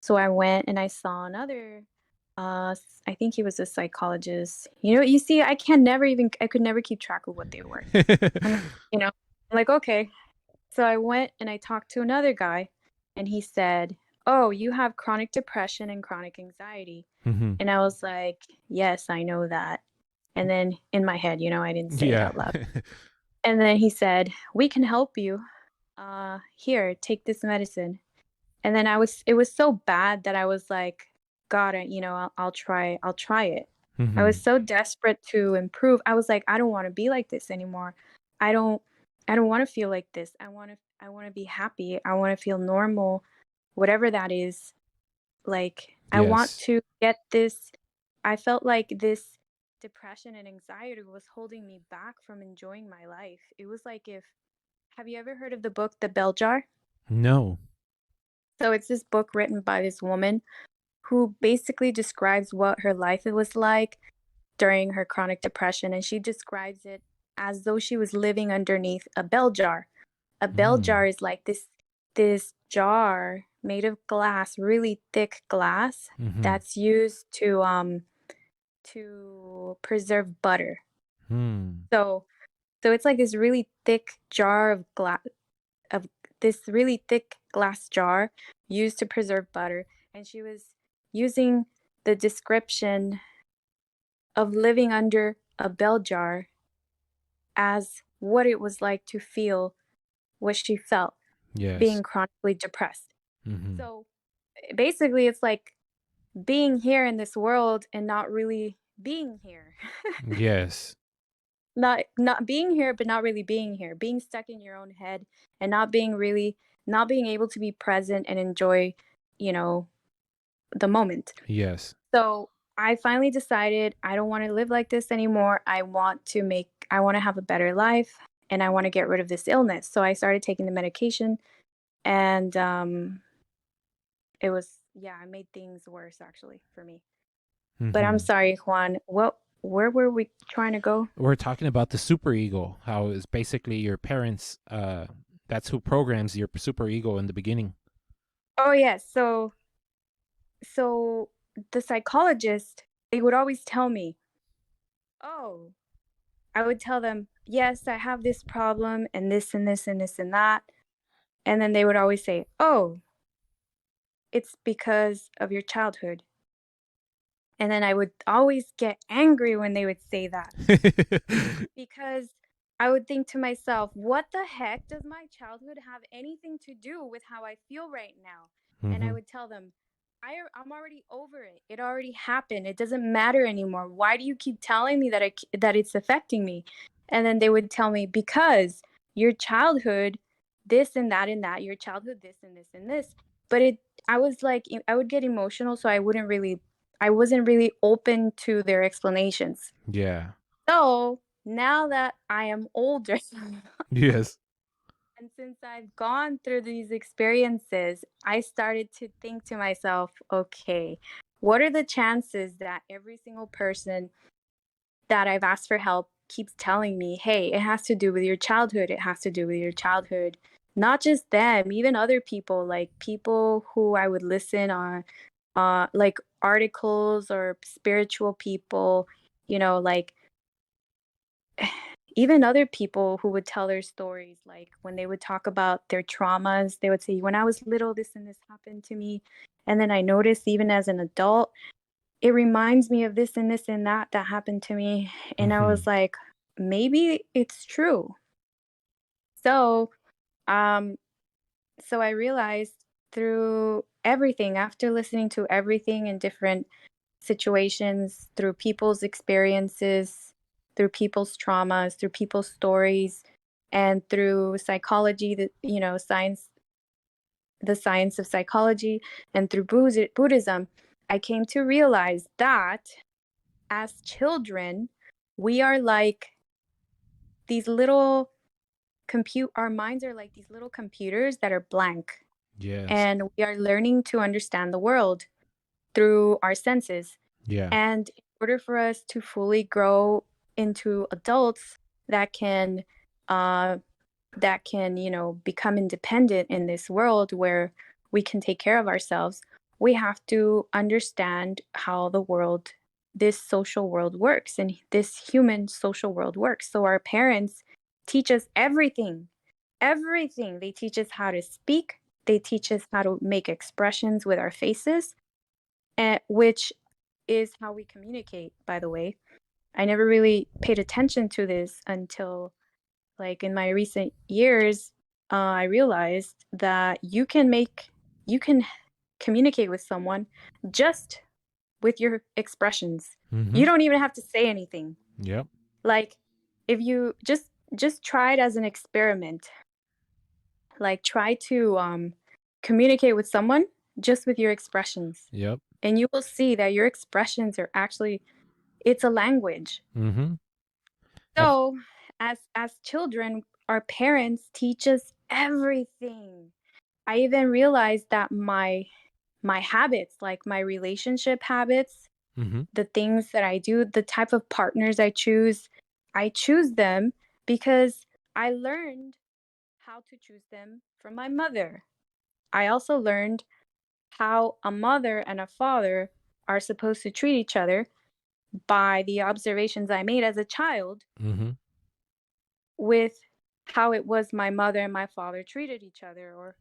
So I went and I saw another, I think he was a psychologist. You see, I could never keep track of what they were. I'm like, okay. So I went and I talked to another guy, and he said, oh, you have chronic depression and chronic anxiety. And I was like, yes, I know that. And then in my head, I didn't say it out loud. And then he said, we can help you. Here, take this medicine. And then it was so bad that I was like, God, I'll try it. I was so desperate to improve. I was like, I don't want to be like this anymore. I don't want to feel like this. I want to be happy. I want to feel normal, whatever that is. Like, I want to get this. I felt like this depression and anxiety was holding me back from enjoying my life. It was like have you ever heard of the book, The Bell Jar? No. So it's this book written by this woman who basically describes what her life was like during her chronic depression. And she describes it as though she was living underneath a bell jar. A bell jar is like this jar made of glass, really thick glass, that's used to preserve butter. So it's like this really thick jar of glass, this really thick glass jar used to preserve butter. And she was using the description of living under a bell jar as what it was like to feel what she felt, being chronically depressed. So basically it's like being here in this world and not really being here. Yes. Not being here, but not really being here, being stuck in your own head and not being able to be present and enjoy, the moment. Yes. So I finally decided I don't want to live like this anymore. I want to have a better life, and I want to get rid of this illness. So I started taking the medication, and I made things worse actually for me. But I'm sorry, Juan, where were we trying to go? We're talking about the superego, how it's basically your parents, that's who programs your superego in the beginning. Oh, yes. So the psychologist, they would always tell me, I would tell them, yes, I have this problem and this and this and this and that. And then they would always say, it's because of your childhood. And then I would always get angry when they would say that. Because I would think to myself, what the heck does my childhood have anything to do with how I feel right now? And I would tell them, I'm already over it. It already happened. It doesn't matter anymore. Why do you keep telling me that it's affecting me? And then they would tell me, because your childhood, this and that and that, your childhood, this and this and this. But I was like, I would get emotional, so I wasn't really open to their explanations. Yeah. So now that I am older, Yes. and since I've gone through these experiences, I started to think to myself, okay, what are the chances that every single person that I've asked for help keeps telling me, hey, it has to do with your childhood. It has to do with your childhood. Not just them, even other people, like people who I would listen on, like articles or spiritual people, like even other people who would tell their stories, like when they would talk about their traumas, they would say, when I was little, this and this happened to me. And then I noticed even as an adult, it reminds me of this and this and that happened to me. And I was like, maybe it's true. So, so I realized through everything, after listening to everything in different situations, through people's experiences, through people's traumas, through people's stories, and through psychology, the science of psychology, and through Buddhism, I came to realize that as children, we are like these little our minds are like these little computers that are blank. Yes. And we are learning to understand the world through our senses. Yeah. And in order for us to fully grow into adults that can become independent in this world where we can take care of ourselves, we have to understand how this social world works and this human social world works. So our parents teach us everything. They teach us how to speak. They teach us how to make expressions with our faces, which is how we communicate, by the way. I never really paid attention to this until, like, in my recent years. I realized that you can communicate with someone just with your expressions. You don't even have to say anything. Yep. Like, if you just try it as an experiment, like try to communicate with someone just with your expressions. Yep. And you will see that your expressions are actually, it's a language. So as children, our parents teach us everything. I even realized that my habits, like my relationship habits, the things that I do, the type of partners I choose them because I learned how to choose them from my mother. I also learned how a mother and a father are supposed to treat each other by the observations I made as a child with how it was my mother and my father treated each other, or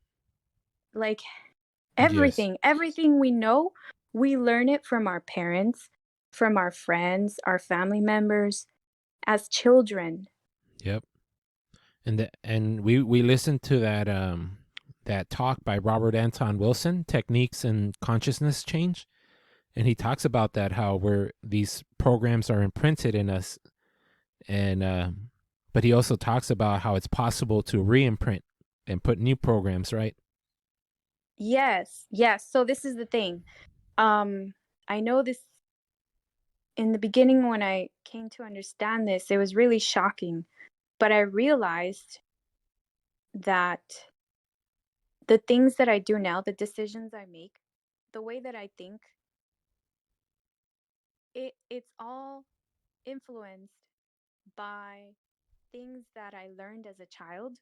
like everything we know, we learn it from our parents, from our friends, our family members as children. Yep. And we listened to that talk by Robert Anton Wilson, Techniques in Consciousness Change, and he talks about that, how these programs are imprinted in us, and but he also talks about how it's possible to re-imprint and put new programs, right? Yes. So this is the thing. I know this, in the beginning when I came to understand this, it was really shocking, but I realized that the things that I do now, the decisions I make, the way that I think, it's all influenced by things that I learned as a child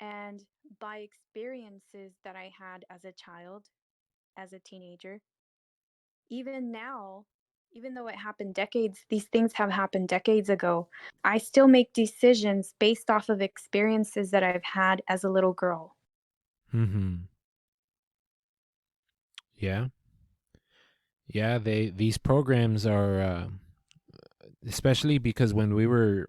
and by experiences that I had as a child, as a teenager. Even now, even though these things have happened decades ago, I still make decisions based off of experiences that I've had as a little girl. Yeah. These programs are, especially because when we were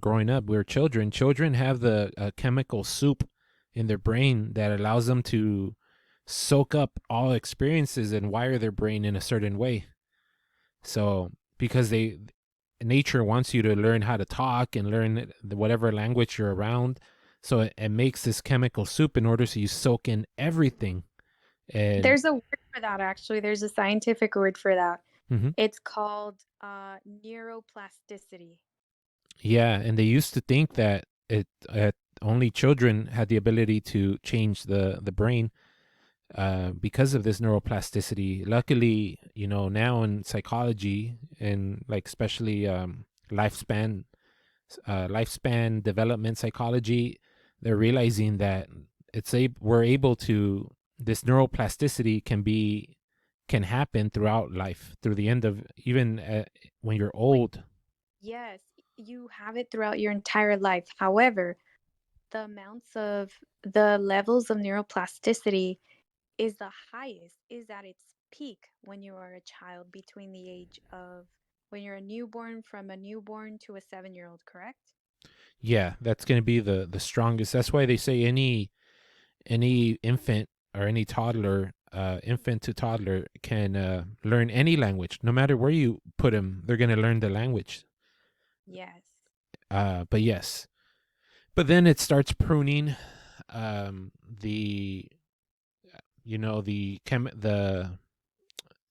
growing up, we were children. Children have the chemical soup in their brain that allows them to soak up all experiences and wire their brain in a certain way. So because nature wants you to learn how to talk and learn whatever language you're around. So it makes this chemical soup in order so you soak in everything. And There's a word for that, actually. There's a scientific word for that. Mhm. It's called neuroplasticity. Yeah, and they used to think that only children had the ability to change the brain because of this neuroplasticity. Luckily, now in psychology and like especially lifespan development psychology, they're realizing that we're able to, this neuroplasticity can happen throughout life, through the end of even when you're old. Yes, you have it throughout your entire life. However, the levels of neuroplasticity is the highest, is at its peak when you are a child, between the age of when you're a newborn, from a newborn to a 7-year-old, correct? Yeah, that's going to be the strongest. That's why they say any infant or any toddler, infant to toddler, can learn any language. No matter where you put them, they're going to learn the language. Yes. But yes. But then it starts pruning the the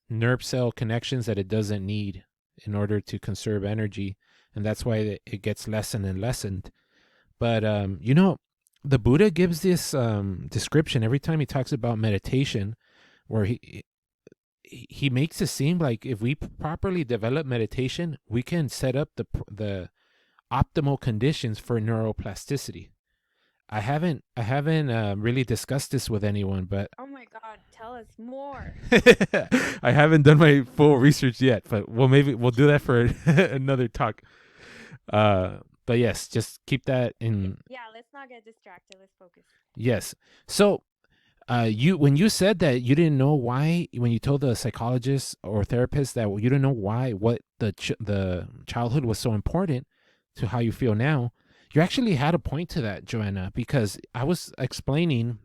nerve cell connections that it doesn't need in order to conserve energy, and that's why it gets lessened and lessened. But the Buddha gives this description every time he talks about meditation, where he makes it seem like if we properly develop meditation, we can set up the optimal conditions for neuroplasticity. I haven't really discussed this with anyone, but Oh my God, tell us more. I haven't done my full research yet. But maybe we'll do that for another talk. But yes, just keep that in. Yeah, let's not get distracted. Let's focus. Yes. So, when you said that you didn't know why, when you told the psychologist or therapist that you didn't know what the childhood was so important to how you feel now, you actually had a point to that, Joanna, because I was explaining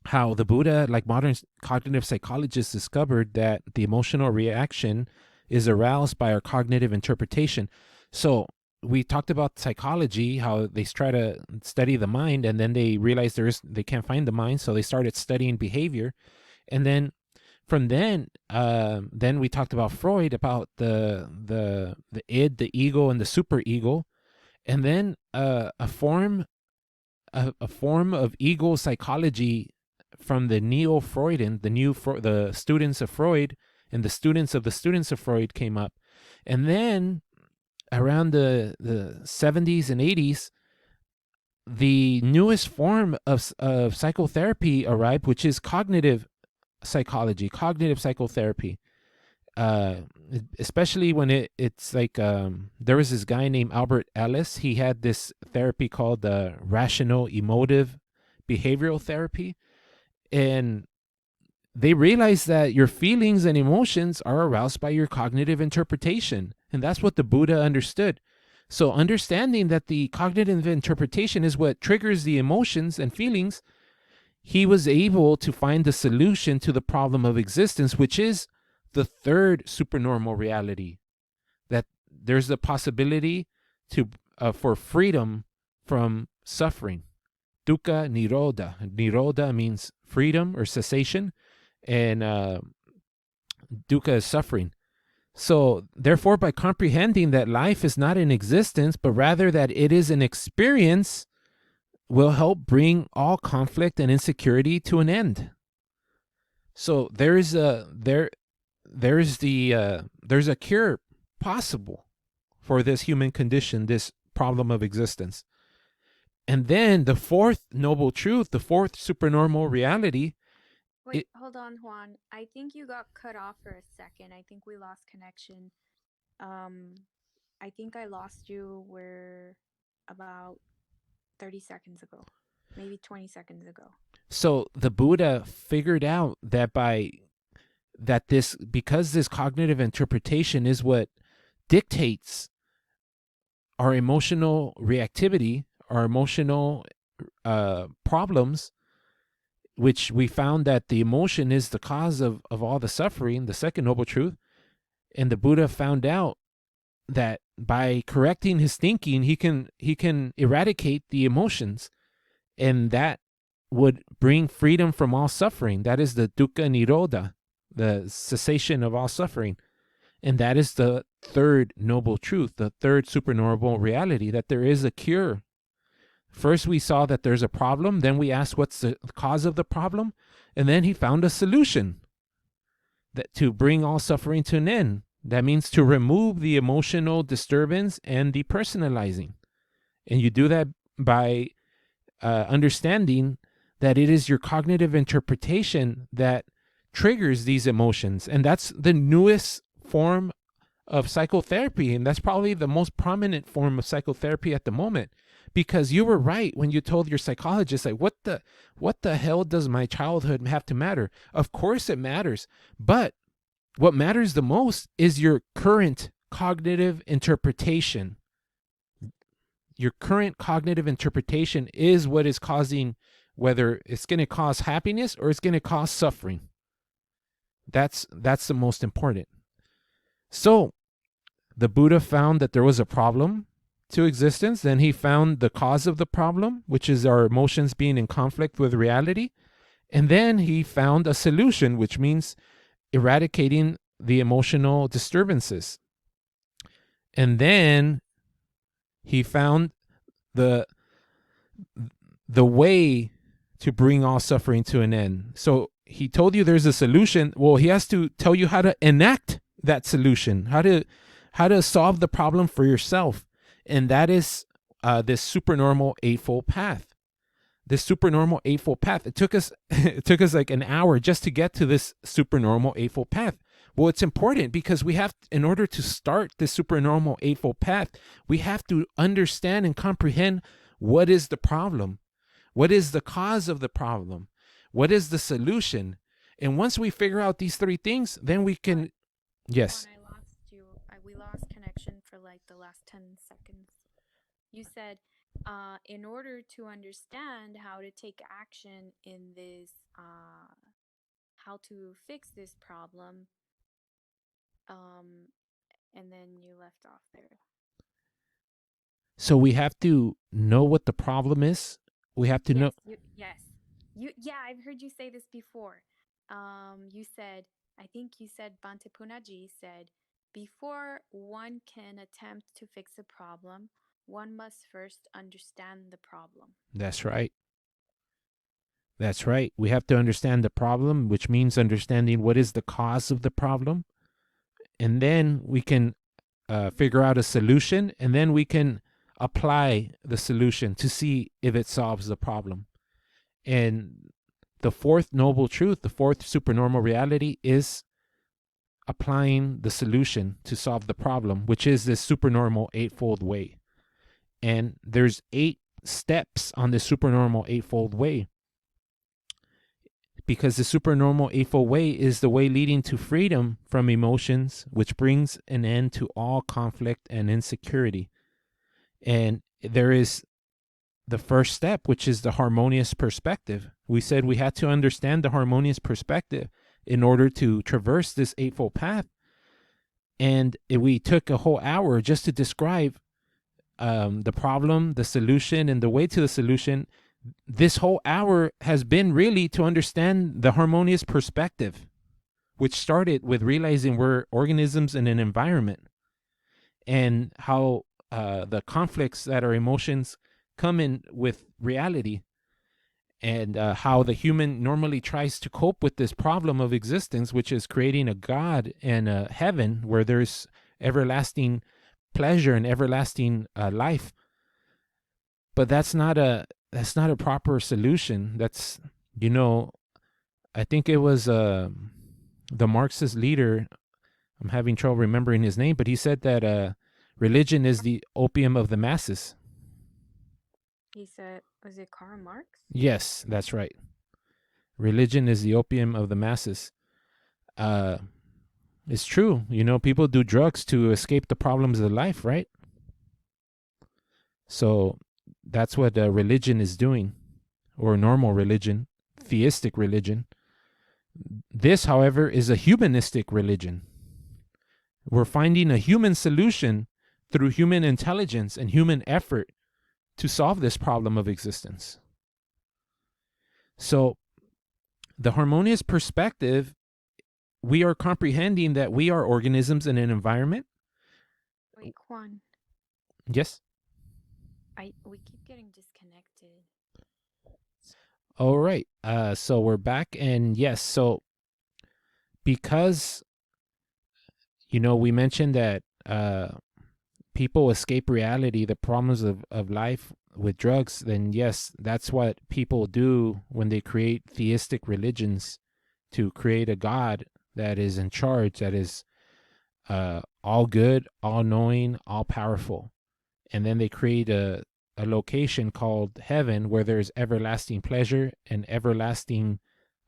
how the Buddha, like modern cognitive psychologists, discovered that the emotional reaction is aroused by our cognitive interpretation. So we talked about psychology, how they try to study the mind, and then they realize they can't find the mind, so they started studying behavior. And then from then we talked about Freud, about the id, the ego, and the superego. And then a form of ego psychology from the neo-Freudian, the students of Freud and the students of Freud came up. And then around the 70s and 80s, the newest form of psychotherapy arrived, which is cognitive psychology, cognitive psychotherapy. Especially when it's like there was this guy named Albert Ellis. He had this therapy called rational emotive behavioral therapy, and they realized that your feelings and emotions are aroused by your cognitive interpretation, and that's what the Buddha understood. So understanding that the cognitive interpretation is what triggers the emotions and feelings, he was able to find the solution to the problem of existence, which is the third supernormal reality, that there's the possibility for freedom from suffering. Dukkha nirodha. Nirodha means freedom or cessation, and dukkha is suffering. So therefore, by comprehending that life is not an existence, but rather that it is an experience, will help bring all conflict and insecurity to an end. So there's a cure possible for this human condition, this problem of existence. And then the fourth noble truth, the fourth supernormal reality. Wait, hold on, Juan. I think you got cut off for a second. I think we lost connection. I think I lost you about 30 seconds ago, maybe 20 seconds ago. So the Buddha figured out that because this cognitive interpretation is what dictates our emotional reactivity, our emotional problems, which we found that the emotion is the cause of all the suffering, the second noble truth. And the Buddha found out that by correcting his thinking, he can eradicate the emotions, and that would bring freedom from all suffering. That is the dukkha nirodha, the cessation of all suffering. And that is the third noble truth, the third supernormal reality, that there is a cure. First, we saw that there's a problem. Then we asked what's the cause of the problem. And then he found a solution that to bring all suffering to an end. That means to remove the emotional disturbance and depersonalizing. And you do that by understanding that it is your cognitive interpretation that triggers these emotions. And that's the newest form of psychotherapy. And that's probably the most prominent form of psychotherapy at the moment. Because you were right when you told your psychologist, like, what the hell does my childhood have to matter? Of course it matters. But what matters the most is your current cognitive interpretation. Your current cognitive interpretation is what is causing, whether it's going to cause happiness or it's going to cause suffering. That's the most important. So the Buddha found that there was a problem to existence. Then he found the cause of the problem, which is our emotions being in conflict with reality. And then he found a solution, which means eradicating the emotional disturbances. And then he found the way to bring all suffering to an end. So he told you there's a solution. Well, he has to tell you how to enact that solution, how to solve the problem for yourself. And that is this Supernormal Eightfold Path. This Supernormal Eightfold Path. It took us like an hour just to get to this Supernormal Eightfold Path. Well, it's important because we have, in order to start the Supernormal Eightfold Path, we have to understand and comprehend what is the problem, what is the cause of the problem, what is the solution. And once we figure out these three things, then we can. Yes. Juan, I lost you. We lost connection for like the last 10 seconds. You said, in order to understand how to take action in this, how to fix this problem, and then you left off there. So we have to know what the problem is. We have to know. Yeah, I've heard you say this before. You said, I think you said, Bhante Punaji said, before one can attempt to fix a problem, one must first understand the problem. That's right. That's right. We have to understand the problem, which means understanding what is the cause of the problem. And then we can figure out a solution, and then we can apply the solution to see if it solves the problem. And the fourth noble truth, the fourth supernormal reality, is applying the solution to solve the problem, which is this Supernormal Eightfold Way. And there's 8 steps on the Supernormal Eightfold Way, because the Supernormal Eightfold Way is the way leading to freedom from emotions, which brings an end to all conflict and insecurity. And there is the first step, which is the Harmonious Perspective. We said we had to understand the Harmonious Perspective in order to traverse this Eightfold Path. And we took a whole hour just to describe the problem, the solution, and the way to the solution. This whole hour has been really to understand the Harmonious Perspective, which started with realizing we're organisms in an environment, and how the conflicts that our emotions come in with reality, and how the human normally tries to cope with this problem of existence, which is creating a God and a heaven where there's everlasting pleasure and everlasting life. But that's not a proper solution. That's, I think it was the Marxist leader, I'm having trouble remembering his name, but he said that religion is the opium of the masses. He said, was it Karl Marx? Yes, that's right. Religion is the opium of the masses. It's true. People do drugs to escape the problems of life, right? So that's what religion is doing, or normal religion, theistic religion. This, however, is a humanistic religion. We're finding a human solution through human intelligence and human effort to solve this problem of existence. So the harmonious perspective, we are comprehending that we are organisms in an environment. Wait, Juan, Yes. we keep getting disconnected. All right. So we're back, and yes. So because we mentioned that people escape reality, the problems of life with drugs, then yes, that's what people do when they create theistic religions, to create a God that is in charge, that is all good, all knowing, all powerful. And then they create a location called heaven where there's everlasting pleasure and everlasting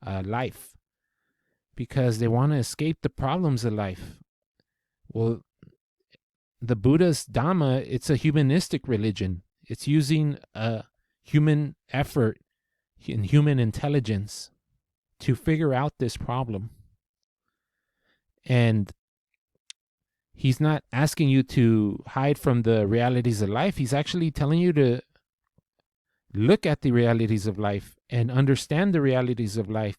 life, because they want to escape the problems of life. Well, the Buddha's Dhamma, it's a humanistic religion. It's using human effort and human intelligence to figure out this problem. And he's not asking you to hide from the realities of life. He's actually telling you to look at the realities of life and understand the realities of life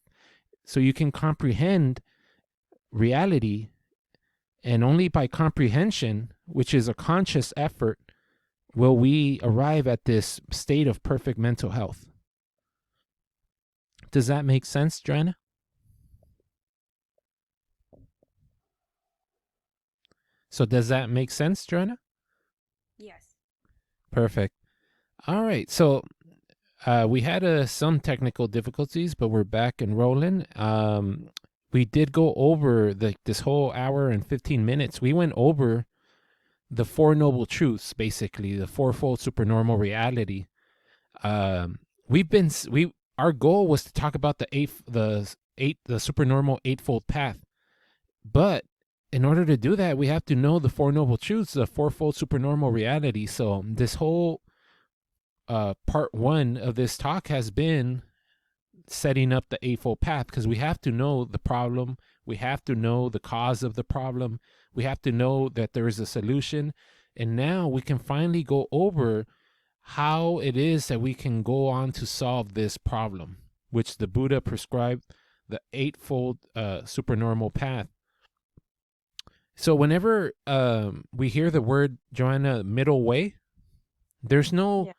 so you can comprehend reality. And only by comprehension, which is a conscious effort, will we arrive at this state of perfect mental health. Does that make sense, Joanna? So does that make sense, Joanna? Yes. Perfect. All right. So we had some technical difficulties, but we're back and rolling. We did go over this whole hour and 15 minutes. We went over the Four Noble Truths, basically the fourfold supernormal reality. Our goal was to talk about the Supernormal Eightfold Path, but in order to do that, we have to know the Four Noble Truths, the fourfold supernormal reality. So this whole part one of this talk has been setting up the Eightfold Path, because we have to know the problem. We have to know the cause of the problem. We have to know that there is a solution. And now we can finally go over how it is that we can go on to solve this problem, which the Buddha prescribed, the Eightfold Supernormal Path. So whenever we hear the word, Joanna, middle way, there's no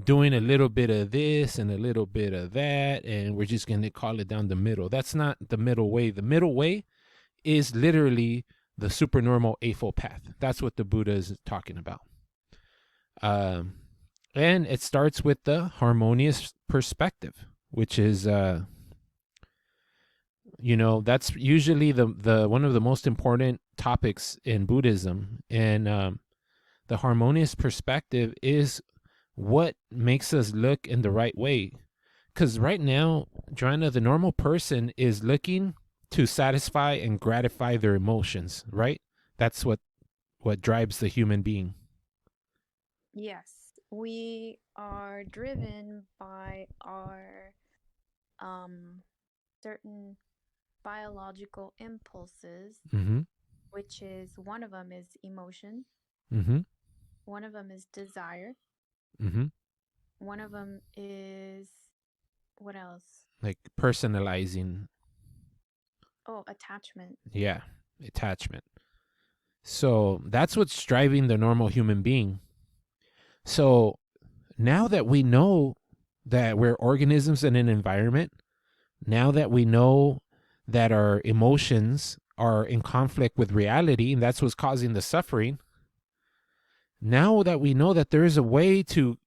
doing a little bit of this and a little bit of that, and we're just going to call it down the middle. That's not the middle way. The middle way is literally the Supernormal Eightfold Path. That's what the Buddha is talking about. And it starts with the Harmonious Perspective, which is that's usually the one of the most important topics in Buddhism. And the Harmonious Perspective is what makes us look in the right way. Because right now, Joanna, the normal person is looking to satisfy and gratify their emotions, right? That's what drives the human being. Yes, we are driven by our certain biological impulses, which is, one of them is emotion, one of them is desire, one of them is, what else? Like personalizing. Oh, attachment. Yeah, attachment. So that's what's driving the normal human being. So now that we know that we're organisms in an environment, now that we know that our emotions are in conflict with reality, and that's what's causing the suffering, now that we know that there is a way to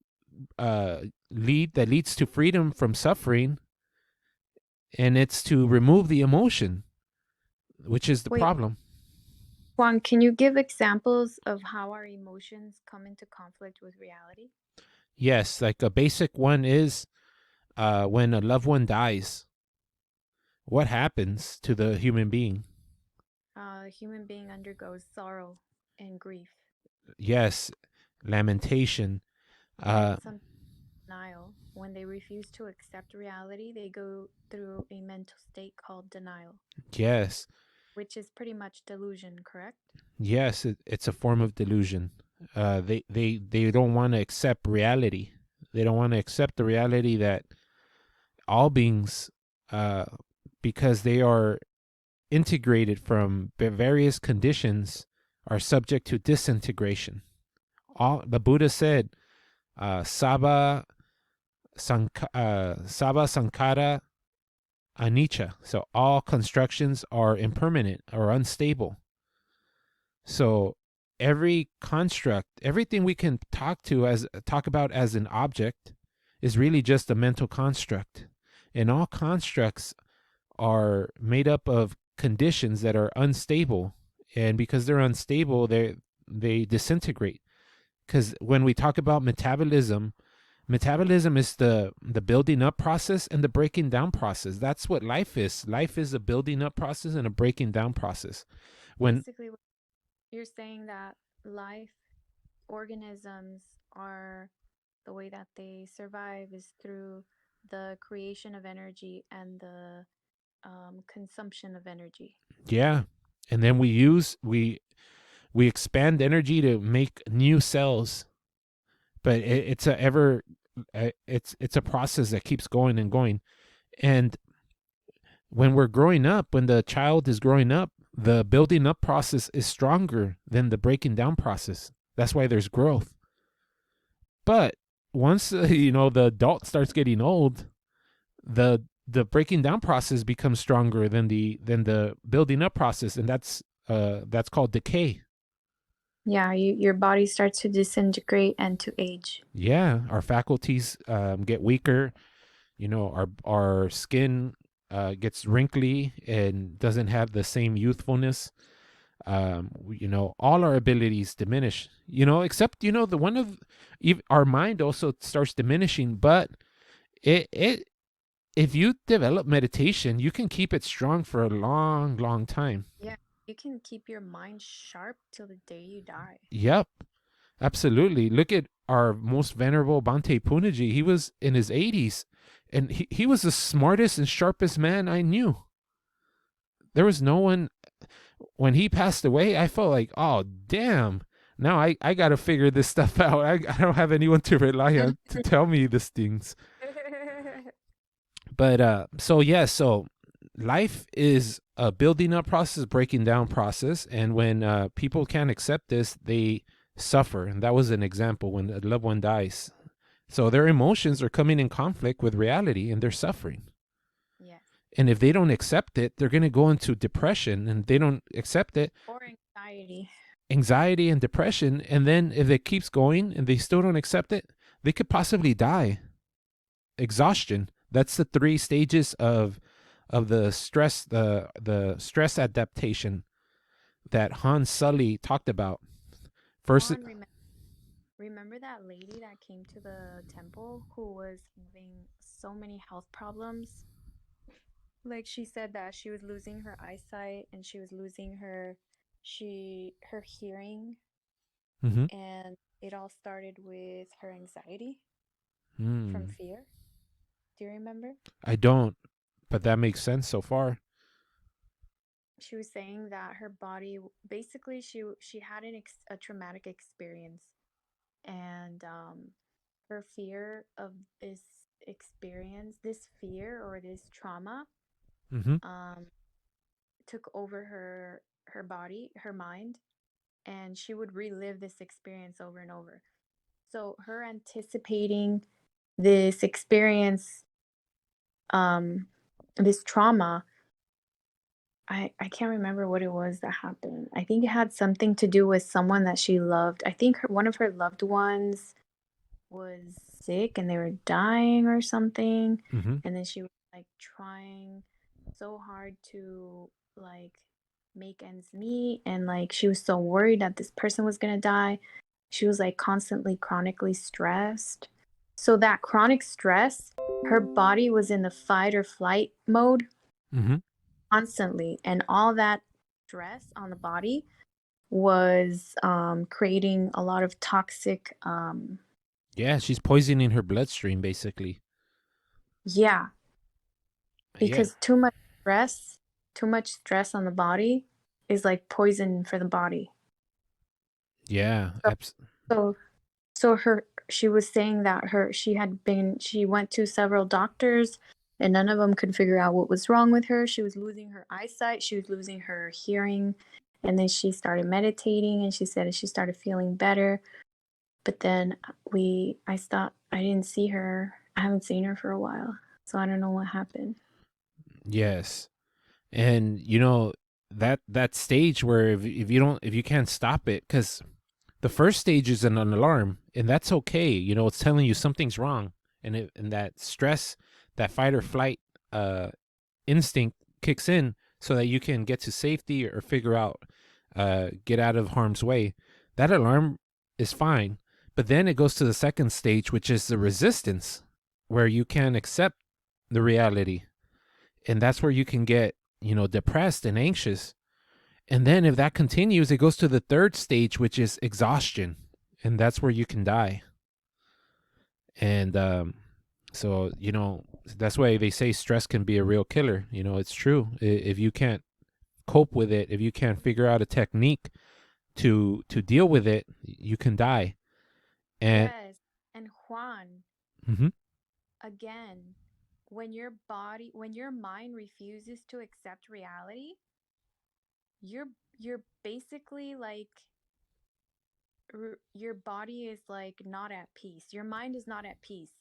leads to freedom from suffering, and it's to remove the emotion, which is the problem. Juan, can you give examples of how our emotions come into conflict with reality? Yes, like a basic one is when a loved one dies, what happens to the human being? The human being undergoes sorrow and grief. Yes, lamentation. Some denial. When they refuse to accept reality, they go through a mental state called denial. Yes. which is pretty much delusion, correct? Yes, it's a form of delusion. They don't want to accept reality. They don't want to accept the reality that all beings, because they are integrated from various conditions, are subject to disintegration. All the Buddha said, "Sabba sankhara anicca." So all constructions are impermanent or unstable. So every construct, everything we can talk about as an object, is really just a mental construct, and all constructs are made up of conditions that are unstable, and because they're unstable, they disintegrate. Because when we talk about metabolism is the building up process and the breaking down process. That's what life is. Life is a building up process and a breaking down process. When Basically, you're saying that life organisms are the way that they survive is through the creation of energy and the consumption of energy. Yeah, and then we expand energy to make new cells, but it's a ever it's a process that keeps going and going. And when we're growing up, when the child is growing up, the building up process is stronger than the breaking down process. That's why there's growth. But once the adult starts getting old, the breaking down process becomes stronger than the building up process, and that's called decay. Yeah, your body starts to disintegrate and to age. Yeah, our faculties get weaker. Our skin gets wrinkly and doesn't have the same youthfulness. All our abilities diminish. Except the one of our mind also starts diminishing. But it if you develop meditation, you can keep it strong for a long, long time. Yeah, you can keep your mind sharp till the day you die. Yep, absolutely. Look at our most venerable Bhante Punaji. He was in his 80s, and he was the smartest and sharpest man I knew. There was no one. When he passed away, I felt like, oh, damn. Now I got to figure this stuff out. I don't have anyone to rely on to tell me these things. But so life is a building up process, breaking down process. And when people can't accept this, they suffer. And that was an example when a loved one dies. So their emotions are coming in conflict with reality and they're suffering. Yes. And if they don't accept it, they're going to go into depression, and they don't accept it. Or anxiety. Anxiety and depression. And then if it keeps going and they still don't accept it, they could possibly die. Exhaustion. That's the 3 stages of the stress, the stress adaptation that Hans Sully talked about. First, remember that lady that came to the temple who was having so many health problems? Like, she said that she was losing her eyesight and she was losing her hearing, mm-hmm. and it all started with her anxiety Mm. from fear. Do you remember? I don't, but that makes sense so far. She was saying that her body, basically, she had a traumatic experience, and her fear of this experience, this fear or this trauma, Mm-hmm. took over her body, her mind, and she would relive this experience over and over. So her anticipating this experience, this trauma, I can't remember what it was that happened. I think it had something to do with someone that she loved. I think one of her loved ones was sick and they were dying or something. Mm-hmm. And then she was like trying so hard to like make ends meet, and like she was so worried that this person was gonna die. She was like constantly chronically stressed. So that chronic stress, her body was in the fight or flight mode. Mm-hmm. Constantly, and all that stress on the body was creating a lot of toxic Yeah, she's poisoning her bloodstream, basically. because too much stress too much stress on the body is like poison for the body. Yeah. So she was saying that she went to several doctors and none of them could figure out what was wrong with her. She was losing her eyesight, she was losing her hearing, and then she started meditating and she said she started feeling better. But then I didn't see her. I haven't seen her for a while, so I don't know what happened. Yes. And that stage where if you can't stop it, because the first stage is an alarm, and that's okay. It's telling you something's wrong, and that stress, that fight or flight instinct kicks in so that you can get to safety or figure out, get out of harm's way. That alarm is fine, but then it goes to the second stage, which is the resistance, where you can't accept the reality, and that's where you can get depressed and anxious. And then if that continues, it goes to the third stage, which is exhaustion. And that's where you can die. And so, that's why they say stress can be a real killer. It's true. If you can't cope with it, if you can't figure out a technique to deal with it, you can die. And yes. And Juan, again, when your mind refuses to accept reality, you're basically like, your body is like not at peace. Your mind is not at peace.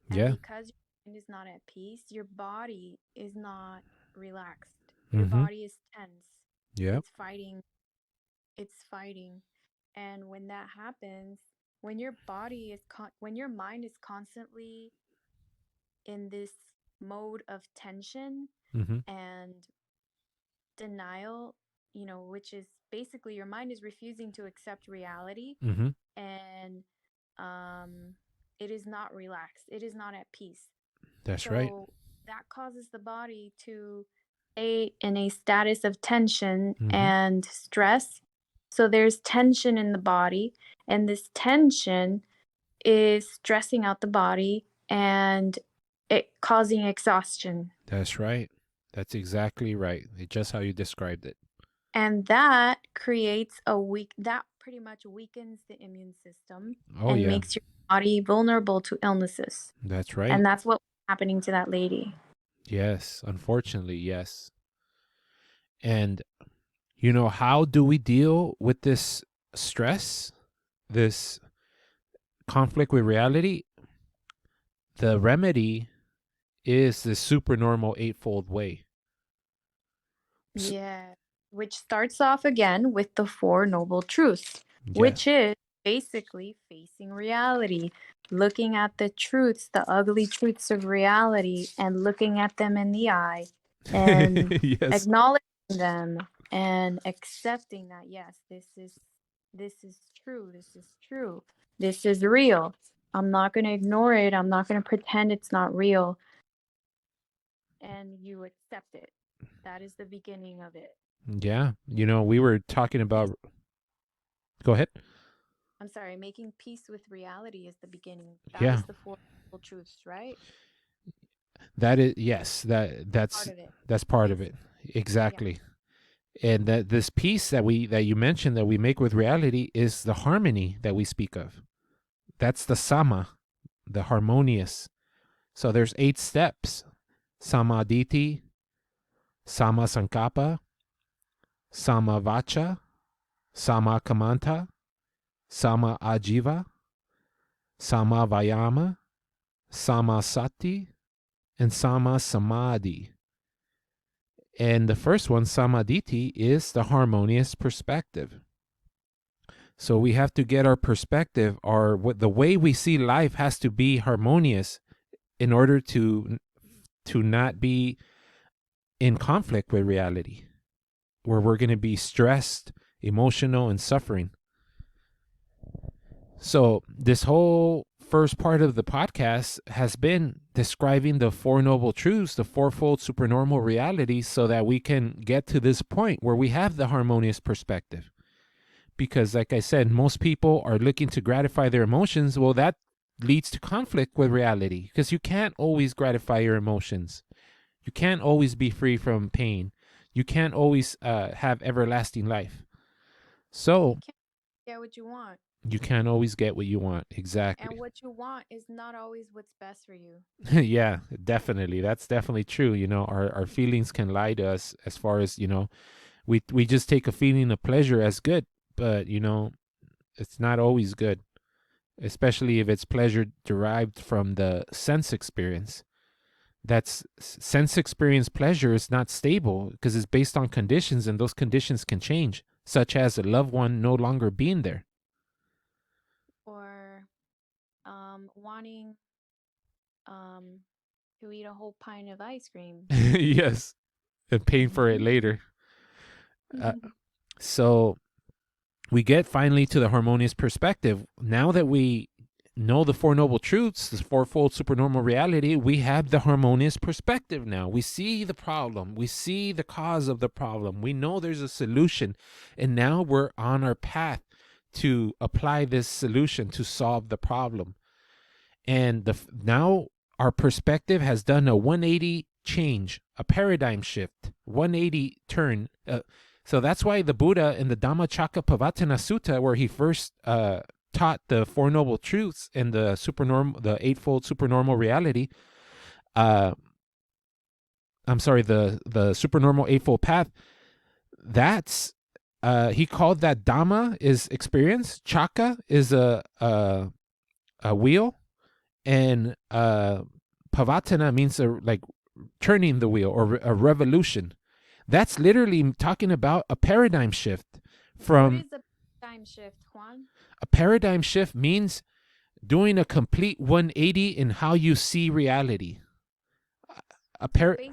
And because your mind is not at peace, your body is not relaxed. Your body is tense. Yeah. It's fighting. And when that happens, when your mind is constantly in this mode of tension and denial, which is basically your mind is refusing to accept reality, and it is not relaxed. It is not at peace. That's right. So that causes the body to stay in a status of tension and stress. So there's tension in the body, and this tension is stressing out the body and it causing exhaustion. That's right. That's exactly right. It's just how you described it. And that creates that pretty much weakens the immune system and makes your body vulnerable to illnesses. That's right. And that's what's happening to that lady. Yes, unfortunately, yes. And how do we deal with this stress, this conflict with reality? The remedy is the Supernormal Eightfold Way. Yeah, which starts off again with the Four Noble Truths, which is basically facing reality, looking at the truths, the ugly truths of reality, and looking at them in the eye and acknowledging them and accepting that, yes, this is true, this is real. I'm not going to ignore it. I'm not going to pretend it's not real. And you accept it. That is the beginning of it. Yeah. We were talking about... Go ahead. I'm sorry. Making peace with reality is the beginning. That is the Four Noble Truths, right? That is, yes. That's part of it. Exactly. Yeah. And that this peace that you mentioned that we make with reality is the harmony that we speak of. That's the Samma, the harmonious. So there's 8 steps. Samma Ditthi, Samma Sankappa, Samma Vacha, Samma Kamanta, Samma Ajiva, Samma Vayama, Samma Sati, and Samma Samadhi. And the first one, Samma Ditthi, is the harmonious perspective. So we have to get our perspective, the way we see life has to be harmonious in order to not be in conflict with reality, where we're going to be stressed, emotional, and suffering. So this whole first part of the podcast has been describing the Four Noble Truths, the fourfold supernormal realities, so that we can get to this point where we have the harmonious perspective. Because like I said, most people are looking to gratify their emotions. Well, that leads to conflict with reality, because you can't always gratify your emotions. You can't always be free from pain. You can't always have everlasting life. So You can't get what you want. you can't always get what you want. Exactly. And what you want is not always what's best for you. Yeah, definitely. That's definitely true. Our feelings can lie to us as far as, we just take a feeling of pleasure as good, but, it's not always good, especially if it's pleasure derived from the sense experience. That's sense experience pleasure is not stable because it's based on conditions, and those conditions can change, such as a loved one no longer being there. Or wanting to eat a whole pint of ice cream. Yes, and paying for it later. So we get finally to the harmonious perspective. Now that we know the Four Noble Truths, the fourfold supernormal reality, we have the harmonious perspective now. We see the problem. We see the cause of the problem. We know there's a solution. And now we're on our path to apply this solution to solve the problem. And now our perspective has done a 180 change, a paradigm shift, 180 turn. So that's why the Buddha in the Dhammacakkappavattana Sutta, where he first taught the Four Noble Truths and the Eightfold Supernormal Reality, the Supernormal Eightfold Path, that's, he called that Dhamma is experience, Chakka is a wheel, and Pavattana means like turning the wheel or a revolution. That's literally talking about a paradigm shift from... What is a paradigm shift, Juan? A paradigm shift means doing a complete 180 in how you see reality. Basically,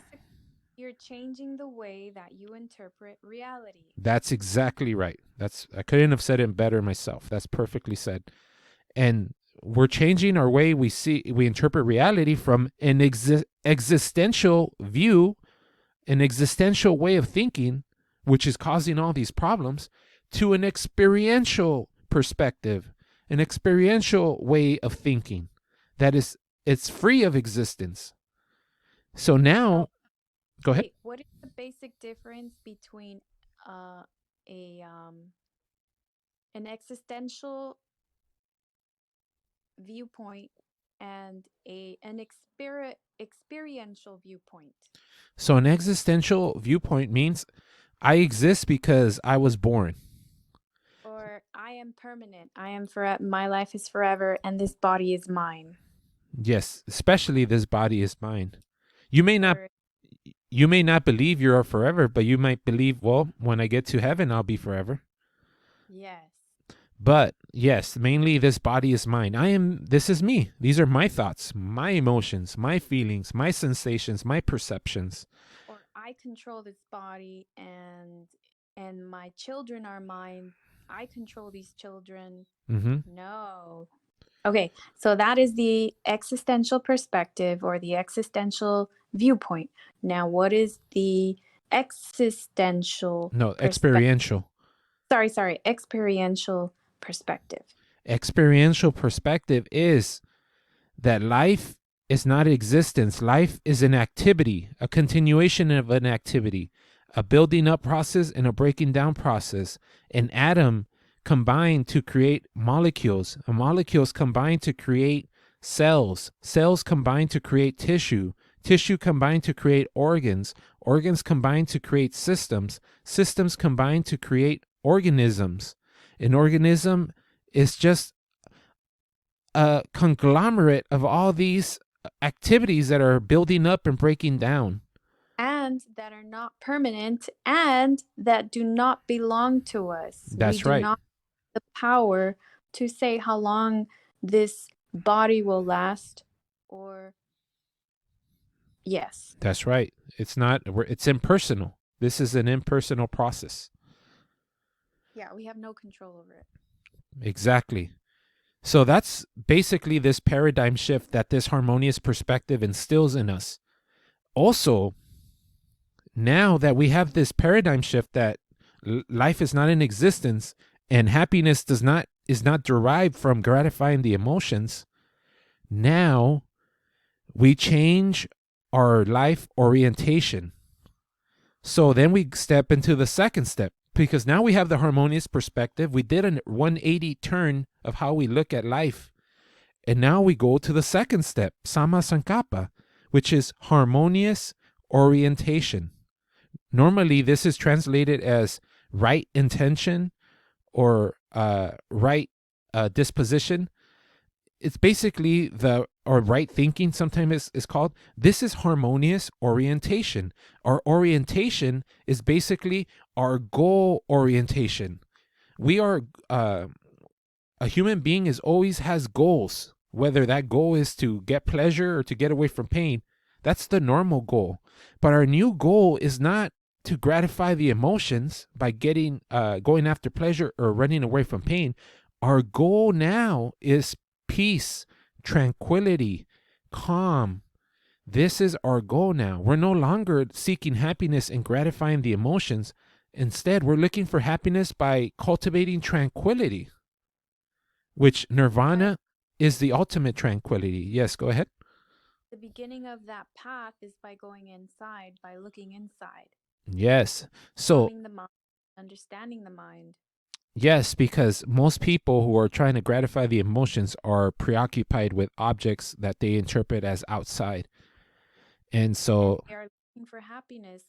you're changing the way that you interpret reality. That's exactly right. I couldn't have said it better myself. That's perfectly said. And we're changing our way we interpret reality from an existential view, an existential way of thinking, which is causing all these problems, to an experiential perspective, an experiential way of thinking it's free of existence. So now, go ahead. What is the basic difference between an existential viewpoint and an experiential viewpoint? So an existential viewpoint means I exist because I was born. Or I am permanent. My life is forever, and this body is mine. Yes, especially this body is mine. You may not believe you are forever, but you might believe, well, when I get to heaven, I'll be forever. Yes. But yes, mainly this body is mine. This is me. These are my thoughts, my emotions, my feelings, my sensations, my perceptions. Or I control this body and my children are mine. I control these children. Mm-hmm. No. Okay, so that is the existential perspective or the existential viewpoint. Now, what is the experiential? Sorry, experiential perspective. Experiential perspective is that life is not existence. Life is an activity, a continuation of an activity, a building up process and a breaking down process. An atom combined to create molecules, and molecules combine to create cells, cells combine to create tissue, tissue combine to create organs, organs combine to create systems, systems combine to create organisms. An organism is just a conglomerate of all these activities that are building up and breaking down. And that are not permanent and that do not belong to us. That's right. We do not have the power to say how long this body will last or... Yes. That's right. It's impersonal. This is an impersonal process. Yeah, we have no control over it. Exactly. So that's basically this paradigm shift that this harmonious perspective instills in us. Also, now that we have this paradigm shift that life is not in existence and happiness is not derived from gratifying the emotions, now we change our life orientation. So then we step into the second step, because now we have the harmonious perspective. We did a 180 turn of how we look at life. And now we go to the second step, Samma Sankappa, which is harmonious orientation. Normally, this is translated as right intention or right disposition. It's basically or right thinking sometimes is called. This is harmonious orientation. Our orientation is basically our goal orientation. We are, a human being always has goals, whether that goal is to get pleasure or to get away from pain. That's the normal goal. But our new goal is not to gratify the emotions by going after pleasure or running away from pain. Our goal now is peace, tranquility, calm. This is our goal now. We're no longer seeking happiness and gratifying the emotions. Instead, we're looking for happiness by cultivating tranquility, which nirvana is the ultimate tranquility. Yes, go ahead. The beginning of that path is by going inside, by looking inside. Yes. So, Calming the mind, understanding the mind. yes, because most people who are trying to gratify the emotions are preoccupied with objects that they interpret as outside. And so they are looking for happiness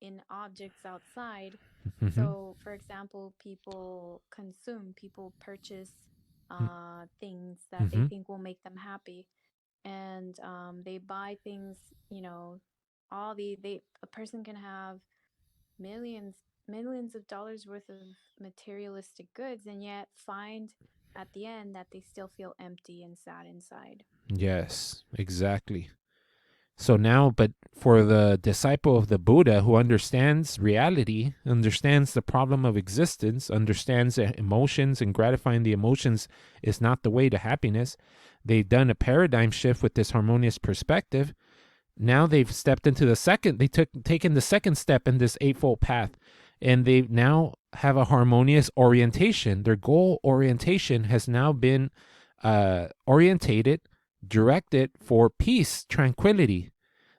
in objects outside. mm-hmm. So, for example, people purchase things that mm-hmm. they think will make them happy, and they buy things. A person can have millions of dollars worth of materialistic goods, and yet find at the end that they still feel empty and sad inside. Yes, exactly. So now, but for the disciple of the Buddha who understands reality, understands the problem of existence, understands that emotions and gratifying the emotions is not the way to happiness, they've done a paradigm shift with this harmonious perspective. Now they've stepped into taken the second step in this eightfold path, and they now have a harmonious orientation. Their goal orientation has now been orientated, directed for peace, tranquility.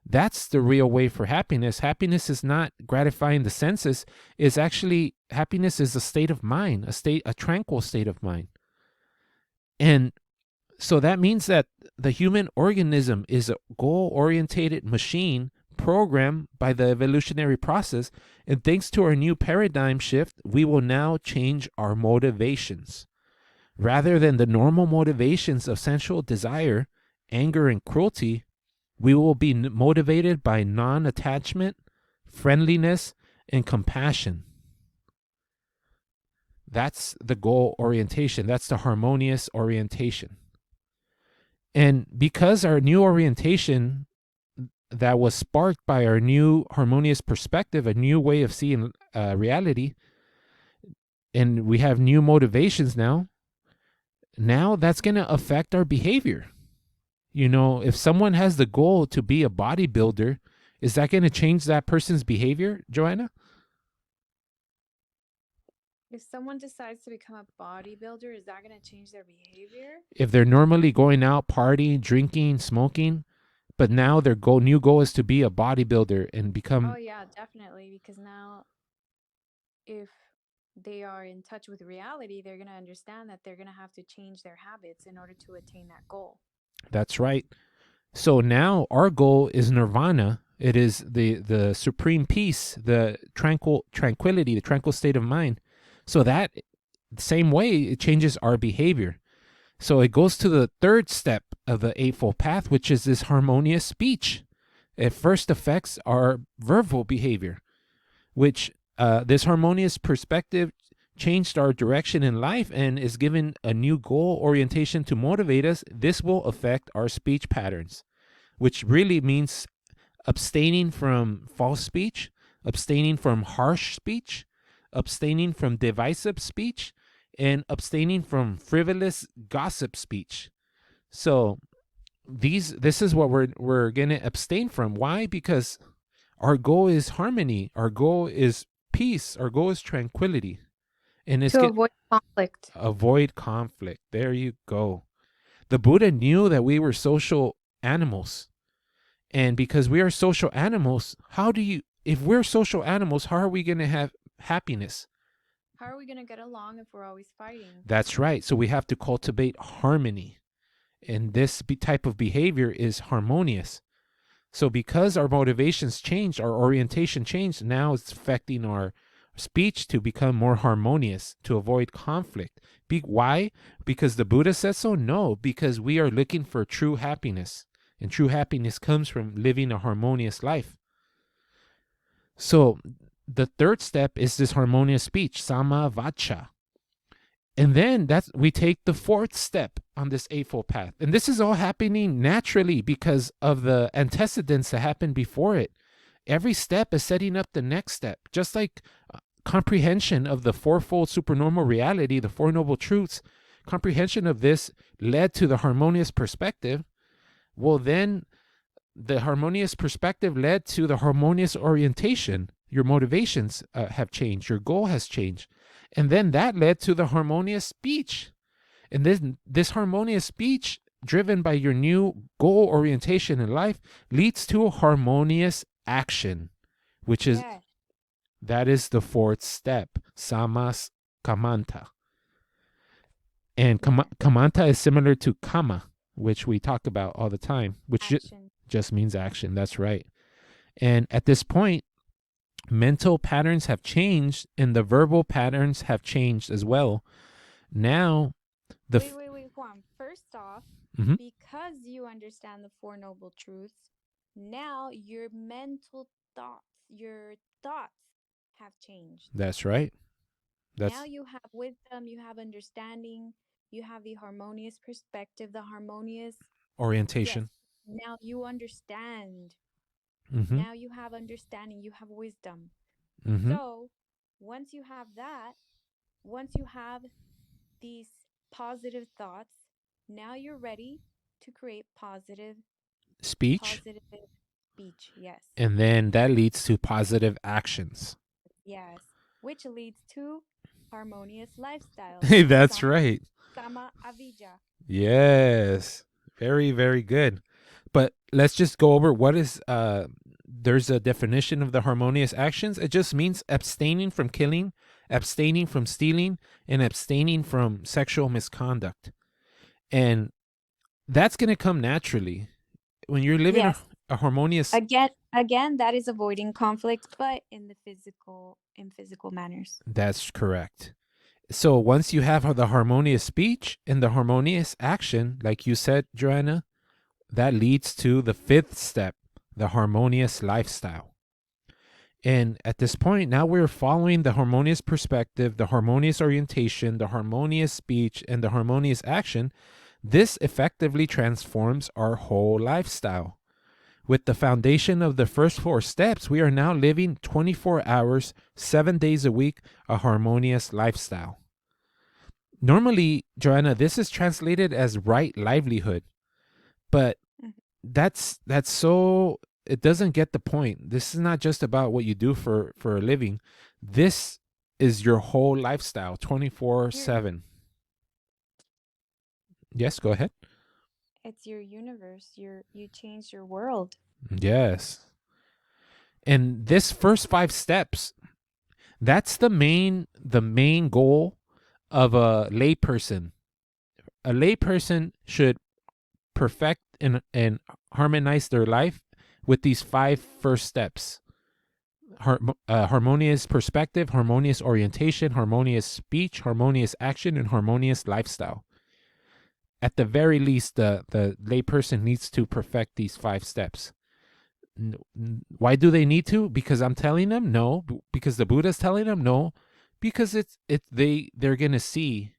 That's the real way for happiness. Happiness is not gratifying the senses. Happiness is a state of mind, a tranquil state of mind. And so that means that the human organism is a goal-orientated machine programmed by the evolutionary process. And thanks to our new paradigm shift, we will now change our motivations. Rather than the normal motivations of sensual desire, anger, and cruelty, we will be motivated by non-attachment, friendliness, and compassion. That's the goal orientation. That's the harmonious orientation. And because our new orientation that was sparked by our new harmonious perspective, a new way of seeing reality, and we have new motivations now that's going to affect our behavior. If someone has the goal to be a bodybuilder, is that going to change that person's behavior, Joanna? If someone decides to become a bodybuilder, is that going to change their behavior? If they're normally going out, partying, drinking, smoking, but now their new goal is to be a bodybuilder and become... Oh, yeah, definitely. Because now, if they are in touch with reality, they're going to understand that they're going to have to change their habits in order to attain that goal. That's right. So now our goal is nirvana. It is the supreme peace, the tranquility, the tranquil state of mind. So that same way, it changes our behavior. So it goes to the third step of the Eightfold Path, which is this harmonious speech. It first affects our verbal behavior, which this harmonious perspective changed our direction in life and is given a new goal orientation to motivate us. This will affect our speech patterns, which really means abstaining from false speech, abstaining from harsh speech, abstaining from divisive speech, and abstaining from frivolous gossip speech. So this is what we're going to abstain from. Why? Because our goal is harmony. Our goal is peace. Our goal is tranquility. And it's to avoid conflict. Avoid conflict. There you go. The Buddha knew that we were social animals. And because we are social animals, if we're social animals, how are we going to have happiness? How are we going to get along if we're always fighting? That's right. So we have to cultivate harmony. And this type of behavior is harmonious. So because our motivations changed, our orientation changed, now it's affecting our speech to become more harmonious, to avoid conflict. Why? Because the Buddha said so? No, because we are looking for true happiness. And true happiness comes from living a harmonious life. So the third step is this harmonious speech, Samma Vacha. And then we take the fourth step on this Eightfold Path. And this is all happening naturally because of the antecedents that happened before it. Every step is setting up the next step. Just like comprehension of the fourfold supernormal reality, the Four Noble Truths, comprehension of this led to the harmonious perspective. Well, then the harmonious perspective led to the harmonious orientation. Your motivations have changed. Your goal has changed. And then that led to the harmonious speech. And this harmonious speech, driven by your new goal orientation in life, leads to harmonious action, which is, that is the fourth step, Sammas Kamanta. And Kamanta is similar to Kama, which we talk about all the time, which just means action. That's right. And at this point, mental patterns have changed and the verbal patterns have changed as well. Now, wait, Juan. First off, because you understand the Four Noble Truths, now your mental thoughts, your thoughts have changed. That's right. Now you have wisdom, you have understanding, you have the harmonious perspective, the harmonious orientation. Yes. Now you understand. Now you have understanding, you have wisdom. So once you have that, once you have these positive thoughts, now you're ready to create positive speech. Yes. And then that leads to positive actions. Yes. Which leads to harmonious lifestyle. That's right. Samma Avijja. Yes. Very, very good. But let's just go over what is, there's a definition of the harmonious actions. It just means abstaining from killing, abstaining from stealing, and abstaining from sexual misconduct. And that's going to come naturally. When you're living a harmonious... Again, that is avoiding conflict, but in physical manners. That's correct. So once you have the harmonious speech and the harmonious action, like you said, Joana, that leads to the fifth step, the harmonious lifestyle. And at this point, now we're following the harmonious perspective, the harmonious orientation, the harmonious speech, and the harmonious action. This effectively transforms our whole lifestyle. With the foundation of the first four steps, we are now living 24 hours, 7 days a week, a harmonious lifestyle. Normally, Joana, this is translated as right livelihood, but that's so, it doesn't get the point. This is not just about what you do for a living. This is your whole lifestyle, 24/7. Yes, go ahead. It's your universe. You change your world. Yes. And this first 5 steps, that's the main goal of a layperson. A layperson should perfect and harmonize their life with these 5 first steps. Harmonious perspective, harmonious orientation, harmonious speech, harmonious action, and harmonious lifestyle. At the very least, the layperson needs to perfect these 5 steps. Why do they need to? Because I'm telling them? No. Because the Buddha's telling them? No. Because they're going to see,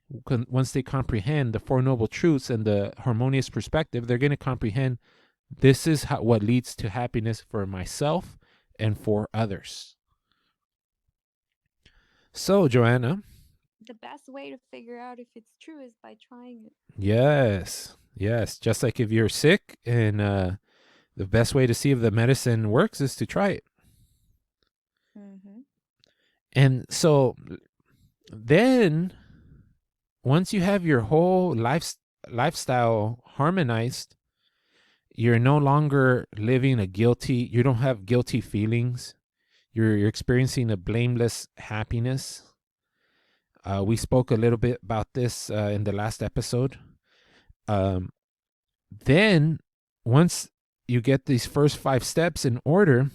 once they comprehend the Four Noble Truths and the harmonious perspective, they're going to comprehend this is what leads to happiness for myself and for others. So, Joana, the best way to figure out if it's true is by trying it. Yes. Just like if you're sick, and the best way to see if the medicine works is to try it. And so then, once you have your whole lifestyle harmonized, You're no longer living you don't have guilty feelings. You're experiencing a blameless happiness. We spoke a little bit about this in the last episode. Then, once you get these first 5 steps in order,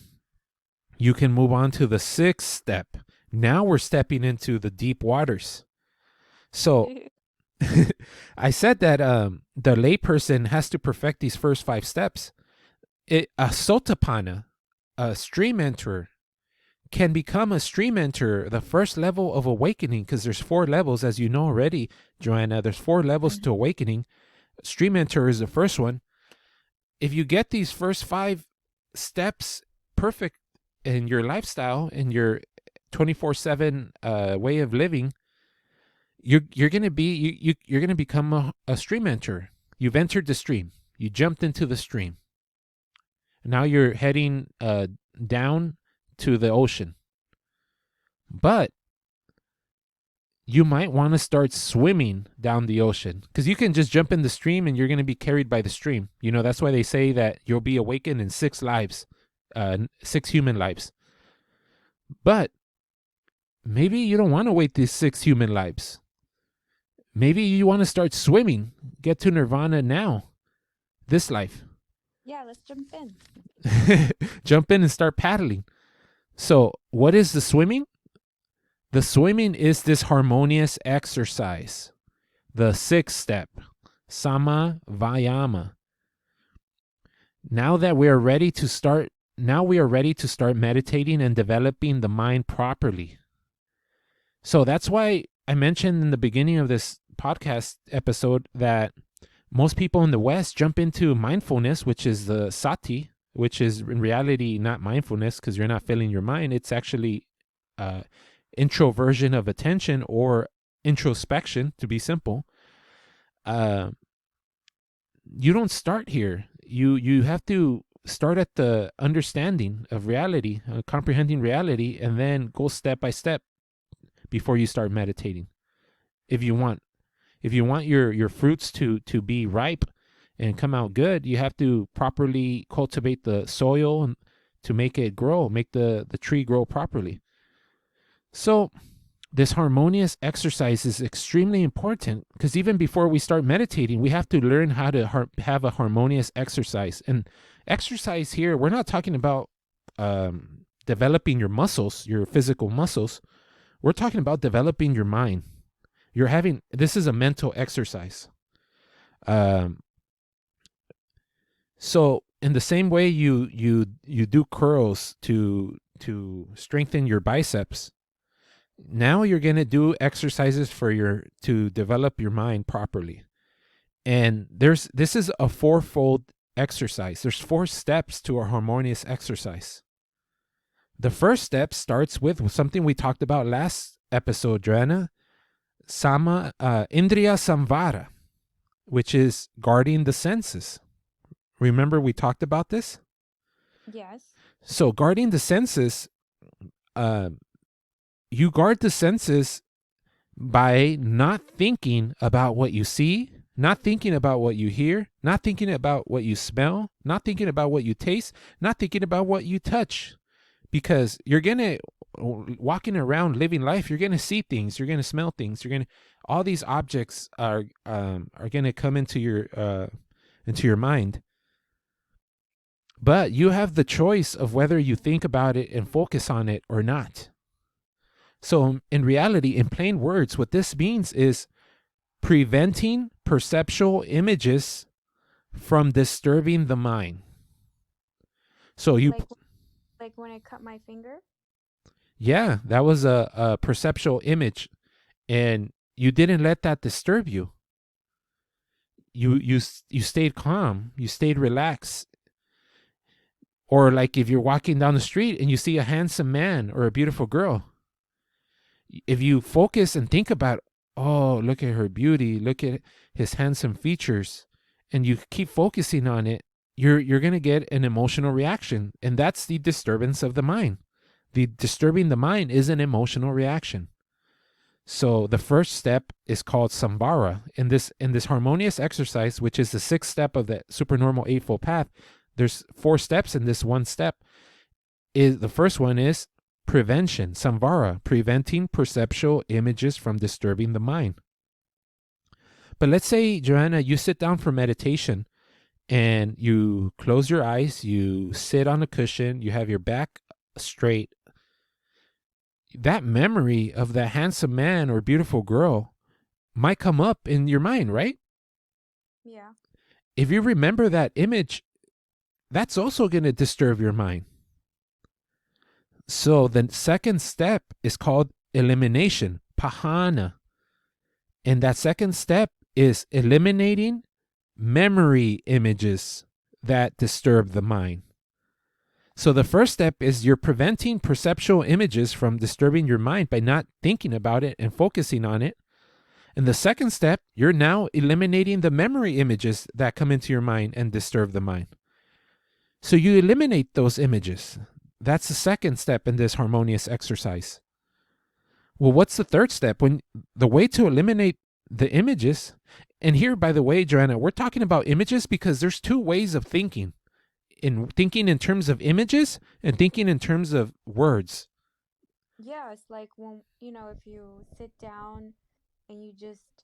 you can move on to the 6th step. Now we're stepping into the deep waters. So I said that the layperson has to perfect these first 5 steps. A sotapanna, a stream enterer, can become a stream enterer, the first level of awakening, because there's 4 levels, as you know already, Joanna. There's 4 levels to awakening. Stream enterer is the first one. If you get these first 5 steps perfect in your lifestyle, in your 24/7 way of living, you're gonna become a stream enterer. You've entered the stream. You jumped into the stream. Now you're heading down to the ocean. But you might want to start swimming down the ocean, because you can just jump in the stream and you're going to be carried by the stream. You know, that's why they say that you'll be awakened in 6 lives, 6 human lives. But maybe you don't want to wait these 6 human lives. Maybe you want to start swimming, get to nirvana now, this life. Yeah, let's jump in. Jump in and start paddling. So what is the swimming? The swimming is this harmonious exercise. The 6th step, Samma Vayama. Now we are ready to start meditating and developing the mind properly. So that's why I mentioned in the beginning of this podcast episode that most people in the West jump into mindfulness, which is the sati, which is in reality not mindfulness, because you're not filling your mind. It's actually introversion of attention, or introspection, to be simple. You don't start here. You have to start at the understanding of reality, comprehending reality, and then go step by step before you start meditating. If you want your fruits to be ripe and come out good, you have to properly cultivate the soil and to make it grow, make the tree grow properly. So this harmonious exercise is extremely important, because even before we start meditating, we have to learn how to have a harmonious exercise. And exercise here, we're not talking about developing your muscles, your physical muscles. We're talking about developing your mind. This is a mental exercise. So in the same way you do curls to strengthen your biceps, now you're going to do exercises to develop your mind properly. And this is a 4-fold exercise. There's 4 steps to a harmonious exercise. The first step starts with something we talked about last episode, Joanna, Indriya Samvara, which is guarding the senses. Remember we talked about this? Yes. So guarding the senses, you guard the senses by not thinking about what you see, not thinking about what you hear, not thinking about what you smell, not thinking about what you taste, not thinking about what you touch. Because you're going to, walking around living life, you're going to see things, you're going to smell things, all these objects are going to come into your mind. But you have the choice of whether you think about it and focus on it or not. So in reality, in plain words, what this means is preventing perceptual images from disturbing the mind. So like when I cut my finger? Yeah, that was a perceptual image, and you didn't let that disturb you. You stayed calm, you stayed relaxed. Or like if you're walking down the street and you see a handsome man or a beautiful girl, if you focus and think about, oh, look at her beauty, look at his handsome features, and you keep focusing on it, you're going to get an emotional reaction. And that's the disturbance of the mind. The disturbing the mind is an emotional reaction. So the first step is called Samvara. In this harmonious exercise, which is the sixth step of the Supernormal Eightfold Path, there's 4 steps in this one step. The first one is prevention, Samvara, preventing perceptual images from disturbing the mind. But let's say, Joanna, you sit down for meditation and you close your eyes, you sit on a cushion, you have your back straight. That memory of that handsome man or beautiful girl might come up in your mind, right? Yeah. If you remember that image, that's also going to disturb your mind. So the second step is called elimination, Bhavana. And that second step is eliminating memory images that disturb the mind. So the first step is you're preventing perceptual images from disturbing your mind by not thinking about it and focusing on it. And the second step, you're now eliminating the memory images that come into your mind and disturb the mind. So you eliminate those images. That's the second step in this harmonious exercise. Well, what's the third step? When the way to eliminate the images, and here, by the way, Joanna, we're talking about images because there's 2 ways of thinking. In thinking in terms of images and thinking in terms of words. Yeah, it's like when, if you sit down and you just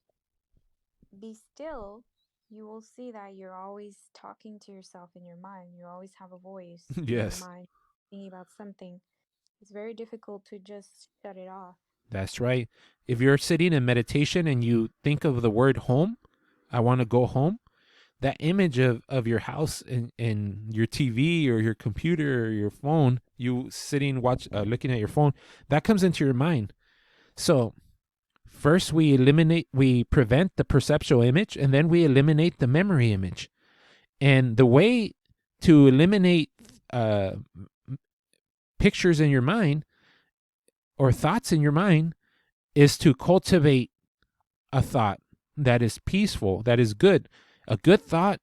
be still, you will see that you're always talking to yourself in your mind. You always have a voice in your Yes, mind thinking about something. It's very difficult to just shut it off. that's right. If you're sitting in meditation and you think of the word home, I want to go home, that image of your house and your TV or your computer or your phone, you sitting looking at your phone, that comes into your mind. So first we prevent the perceptual image, and then we eliminate the memory image. And the way to eliminate pictures in your mind or thoughts in your mind is to cultivate a thought that is peaceful, that is good. A good thought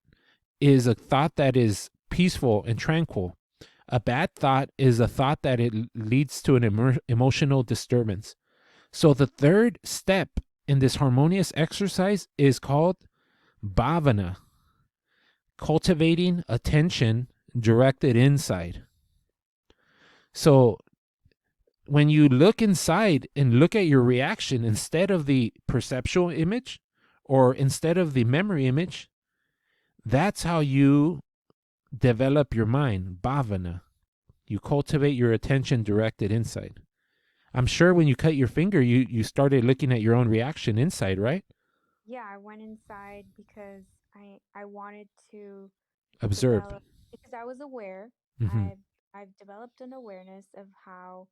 is a thought that is peaceful and tranquil. A bad thought is a thought that it leads to an emotional disturbance. So the third step in this harmonious exercise is called Bhavana, cultivating attention directed inside. So when you look inside and look at your reaction instead of the perceptual image or instead of the memory image, that's how you develop your mind, Bhavana. You cultivate your attention directed inside. I'm sure when you cut your finger, you started looking at your own reaction inside, right? Yeah, I went inside because I wanted to Observe. develop, because I was aware. Mm-hmm. I've developed an awareness of how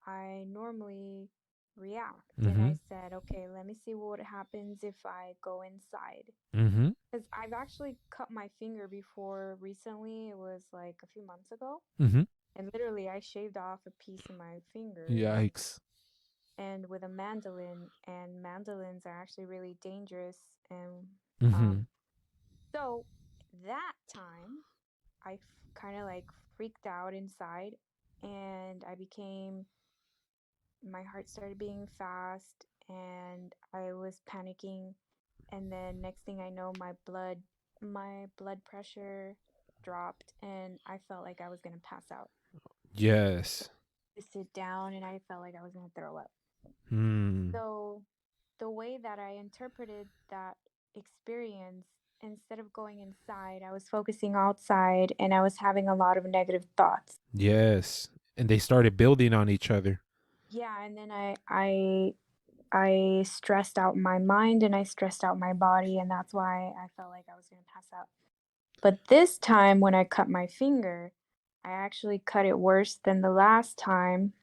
I normally react. And Mm-hmm. I said, okay, let me see what happens if I go inside. Mm-hmm. Because I've actually cut my finger before recently. It was like a few months ago. Mm-hmm. And literally, I shaved off a piece of my finger Yikes. and with a mandolin. And mandolins are actually really dangerous. And Mm-hmm. um, so that time, I kind of like freaked out inside and my heart started beating fast and I was panicking. And then next thing I know, my blood pressure dropped and I felt like I was going to pass out. Yes. To sit down and I felt like I was going to throw up. Hmm. So the way that I interpreted that experience, instead of going inside, I was focusing outside and I was having a lot of negative thoughts. Yes. And they started building on each other. Yeah, and then I stressed out my mind and I stressed out my body, and that's why I felt like I was going to pass out. But this time when I cut my finger, I actually cut it worse than the last time.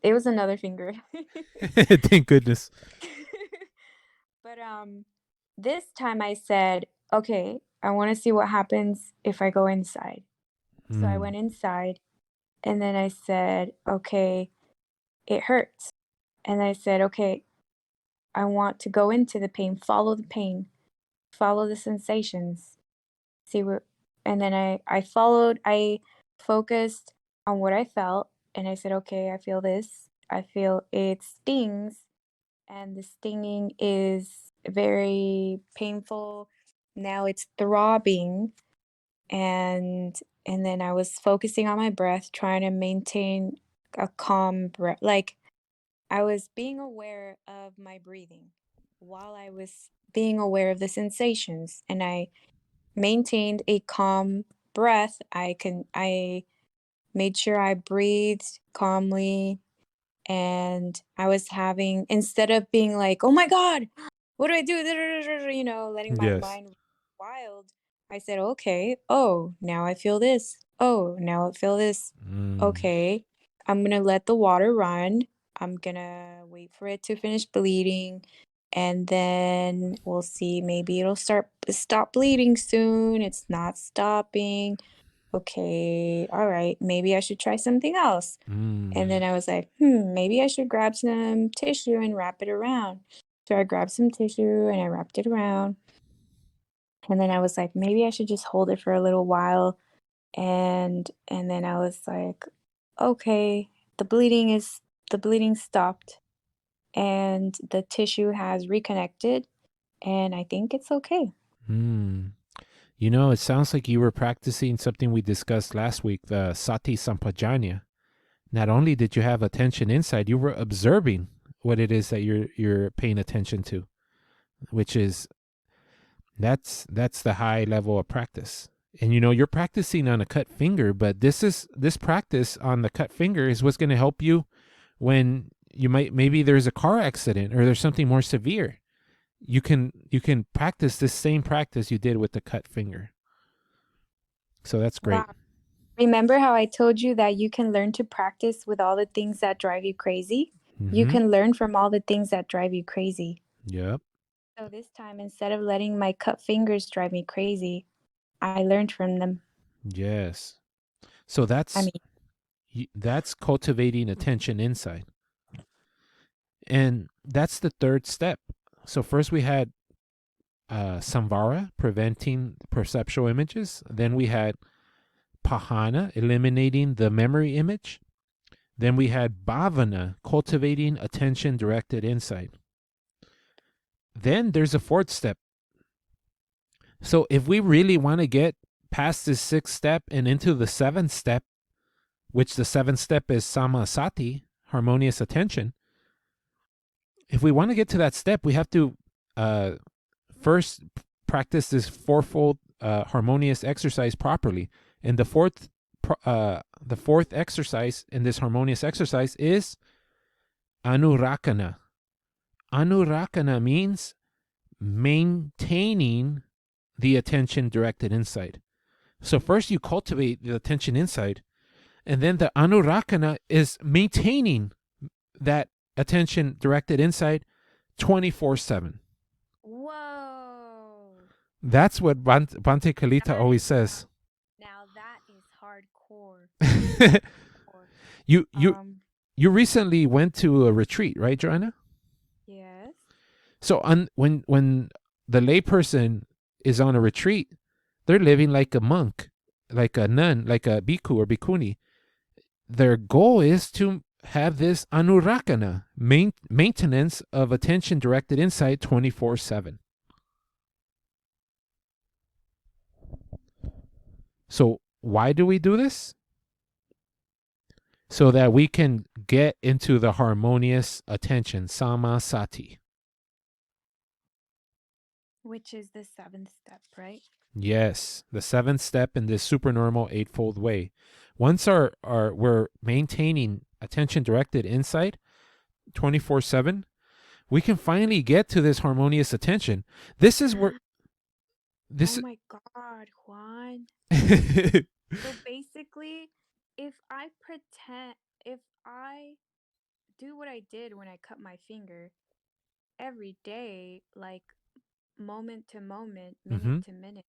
It was another finger. Thank goodness. But this time I said, "Okay, I want to see what happens if I go inside." So I Hmm. went inside and then I said, "Okay, it hurts." And I said, "Okay, I want to go into the pain, follow the pain, follow the sensations, see what." And then I focused on what I felt and I said, "Okay, I feel this." I feel it stings, and the stinging is very painful. Now it's throbbing, and then I was focusing on my breath, trying to maintain a calm breath. Like I was being aware of my breathing while I was being aware of the sensations, and I maintained a calm breath. I made sure I breathed calmly, and I was having, instead of being like, oh my God, what do I do? You know, letting my Yes. mind wild, I said, okay, oh, now I feel this. Oh, now I feel this. Okay, I'm gonna let the water run. I'm gonna wait for it to finish bleeding, and then we'll see. Maybe it'll stop bleeding soon. It's not stopping. Okay, all right, maybe I should try something else. And then I was like, maybe I should grab some tissue and wrap it around. So I grabbed some tissue and I wrapped it around. And then I was like, maybe I should just hold it for a little while. And then I was like, okay, the bleeding stopped and the tissue has reconnected, and I think it's okay. You know, it sounds like you were practicing something we discussed last week, the sati sampajanya. Not only did you have attention inside, you were observing what it is that you're paying attention to, which is that's the high level of practice. And you know, you're practicing on a cut finger, but this practice on the cut finger is what's going to help you when maybe there's a car accident or there's something more severe. You can practice this same practice you did with the cut finger. So that's great. Wow. Remember how I told you that you can learn to practice with all the things that drive you crazy? You can learn from all the things that drive you crazy. Yep. So this time, instead of letting my cut fingers drive me crazy, I learned from them. Yes. So that's cultivating attention inside. And that's the third step. So first we had samvara, preventing perceptual images. Then we had pahana, eliminating the memory image. Then we had bhavana, cultivating attention directed insight. Then there's a fourth step. So if we really want to get past this sixth step and into the seventh step, which the seventh step is samma sati, harmonious attention, if we want to get to that step, we have to first practice this fourfold harmonious exercise properly. And the fourth exercise in this harmonious exercise is anurakana. Anurakana means maintaining the attention directed inside. So first you cultivate the attention inside, and then the anurakana is maintaining that attention directed inside 24/7. Whoa. That's what Bhante Kalita always says. Now that is hardcore. You recently went to a retreat, right, Joanna? Yes. So when the layperson is on a retreat, they're living like a monk, like a nun, like a bhikkhu or bhikkhuni. Their goal is to have this anurakana, maintenance of attention directed insight 24/7. So why do we do this? So that we can get into the harmonious attention, samma sati. Which is the seventh step, right? Yes, the seventh step in this supernormal eightfold way. Once we're maintaining attention directed insight 24/7, we can finally get to this harmonious attention. This is where Oh my God, Juan. So basically, if I do what I did when I cut my finger every day, like moment to moment, minute to minute,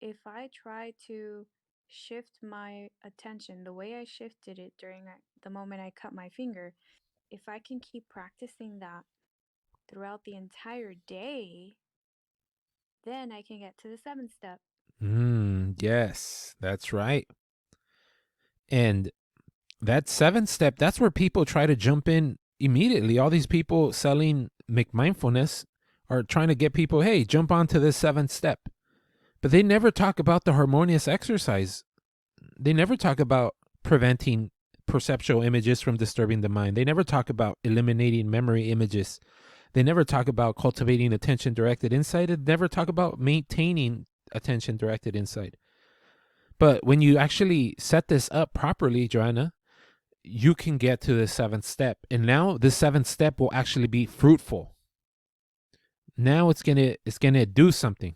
if I try to shift my attention the way I shifted it during the moment I cut my finger, if I can keep practicing that throughout the entire day, then I can get to the seventh step. Yes, that's right. And that 7-step, that's where people try to jump in immediately. All these people selling McMindfulness are trying to get people, hey, jump onto this 7th step. But they never talk about the harmonious exercise. They never talk about preventing perceptual images from disturbing the mind. They never talk about eliminating memory images. They never talk about cultivating attention-directed insight. They never talk about maintaining attention-directed insight. But when you actually set this up properly, Joanna, you can get to the 7th step. And now the 7th step will actually be fruitful. Now it's gonna do something.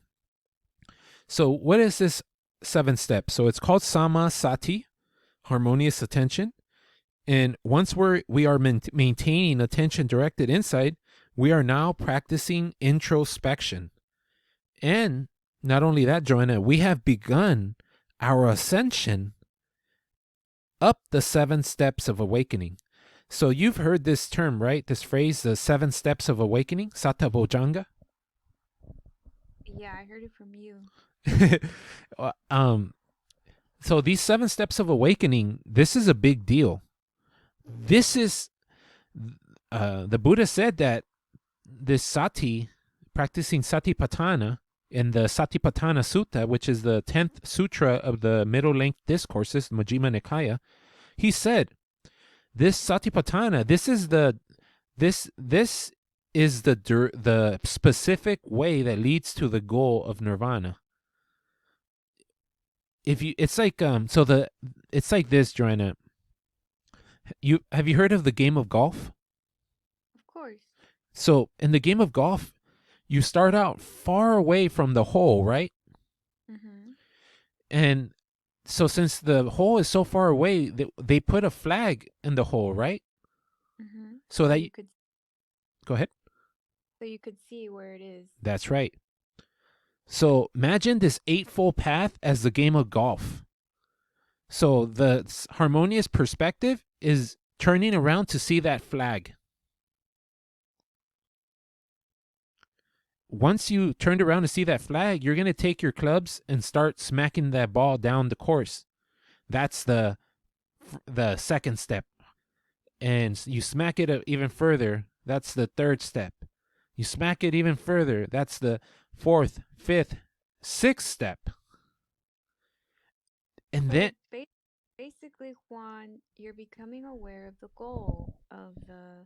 So what is this 7th step? So it's called Samma Sati, harmonious attention. And once we are maintaining attention-directed insight, we are now practicing introspection. And not only that, Joanna, we have begun our ascension up the 7 steps of awakening. So you've heard this term, right? This phrase, the 7 steps of awakening, Satabojjhanga. Yeah, I heard it from you. So these 7 steps of awakening, this is a big deal. This is, the Buddha said that this sati, practicing satipatthana in the Satipatthana Sutta, which is the 10th sutra of the middle-length discourses, Majjhima Nikaya, he said, this satipatthana, this is the specific way that leads to the goal of nirvana. It's like this, Joanna. Have you heard of the game of golf? Of course. So in the game of golf, you start out far away from the hole, right? Mm-hmm. And so since the hole is so far away, they put a flag in the hole, right? Mm-hmm. So that you could go ahead. So you could see where it is. That's right. So imagine this Eightfold Path as the game of golf. So the harmonious perspective is turning around to see that flag. Once you turned around to see that flag, you're going to take your clubs and start smacking that ball down the course. That's the 2nd step. And you smack it even further. That's the 3rd step. You smack it even further. That's the 4th, 5th, 6th step. And So then basically, Juan, you're becoming aware of the goal of the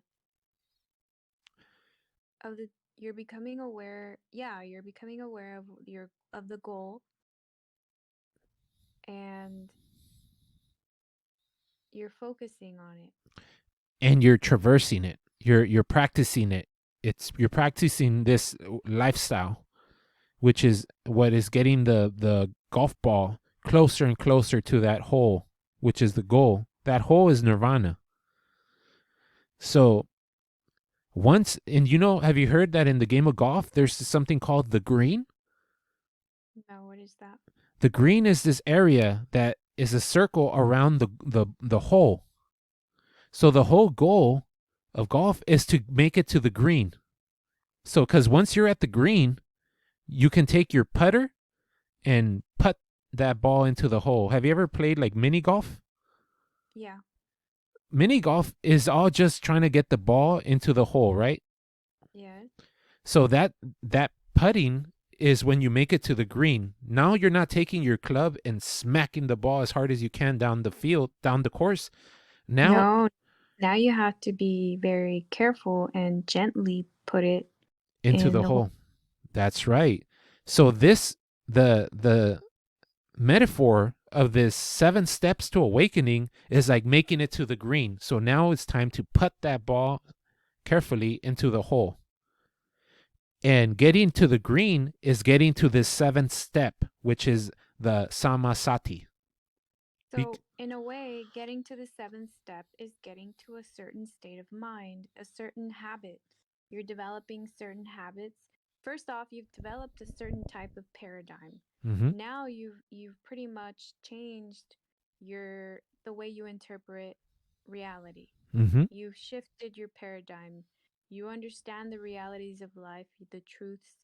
you're becoming aware of the goal, and you're focusing on it. And you're traversing it. You're practicing it. You're practicing this lifestyle, which is what is getting the golf ball closer and closer to that hole, which is the goal. That hole is nirvana. So and have you heard that in the game of golf, there's something called the green? No, what is that? The green is this area that is a circle around the hole. So the whole goal of golf is to make it to the green. So because once you're at the green, you can take your putter and putt that ball into the hole. Have you ever played like mini golf? Yeah. Mini golf is all just trying to get the ball into the hole, right? Yeah. So that putting is when you make it to the green. Now you're not taking your club and smacking the ball as hard as you can down the field, down the course. No, now you have to be very careful and gently put it into the hole. That's right. So the metaphor of this 7 steps to awakening is like making it to the green. So now it's time to put that ball carefully into the hole. And getting to the green is getting to this 7th step, which is the Samma Sati. So in a way, getting to the 7th step is getting to a certain state of mind, a certain habit. You're developing certain habits. First off, you've developed a certain type of paradigm. Mm-hmm. Now you've pretty much changed the way you interpret reality. Mm-hmm. You've shifted your paradigm. You understand the realities of life, the truths.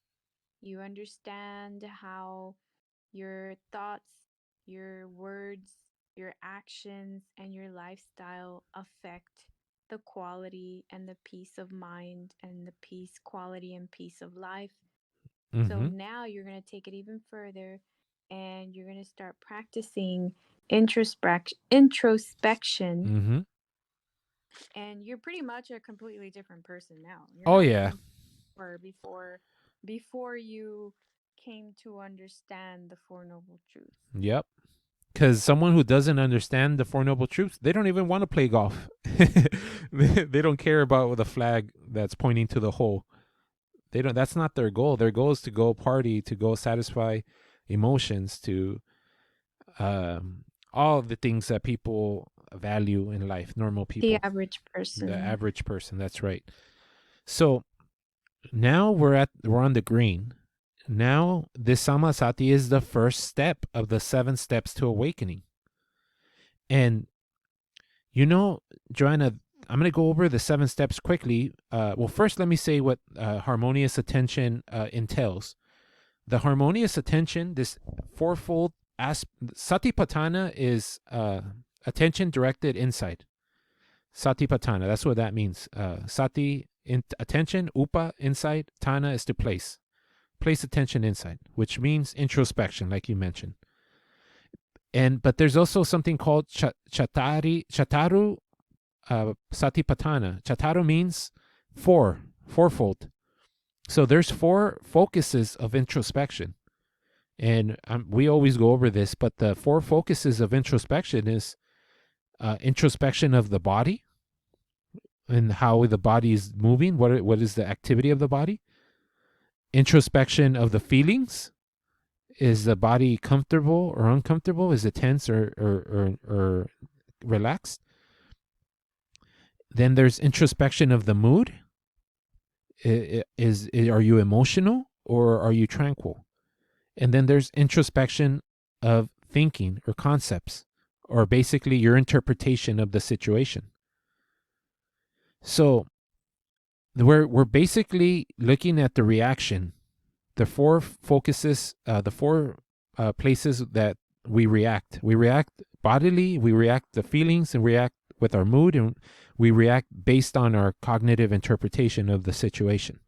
You understand how your thoughts, your words, your actions and your lifestyle affect the quality and the peace of mind and the peace, quality, and peace of life. So Mm-hmm. now you're going to take it even further and you're going to start practicing introspection. Mm-hmm. And you're pretty much a completely different person now. You're Oh not the yeah. same before you came to understand the Four Noble Truths. Yep. Because someone who doesn't understand the Four Noble Truths, they don't even want to play golf. They don't care about the flag that's pointing to the hole. They don't. That's not their goal. Their goal is to go party, to go satisfy emotions, to all the things that people value in life. Normal The people, average the person. average person. That's right. So now we're on the green. Now this Samma Sati is the first step of the 7 steps to awakening. And Joanna, I'm going to go over the 7 steps quickly. Well, first, let me say what harmonious attention entails. The harmonious attention, this fourfold satipatthana is attention directed inside. Satipatthana, that's what that means. Sati, attention, upa, inside, tana is to place. Place attention inside, which means introspection, like you mentioned. But there's also something called chataru satipatthana. Chataru means fourfold. So there's 4 focuses of introspection. And we always go over this, but the 4 focuses of introspection is introspection of the body and how the body is moving. What is the activity of the body? Introspection of the feelings. Is the body comfortable or uncomfortable? Is it tense or relaxed? Then there's introspection of the mood. Are you emotional or are you tranquil? And then there's introspection of thinking or concepts, or basically your interpretation of the situation. So we're basically looking at the reaction, the 4 focuses, the 4 places that we react. We react bodily, we react the feelings, and react with our mood, and we react based on our cognitive interpretation of the situation.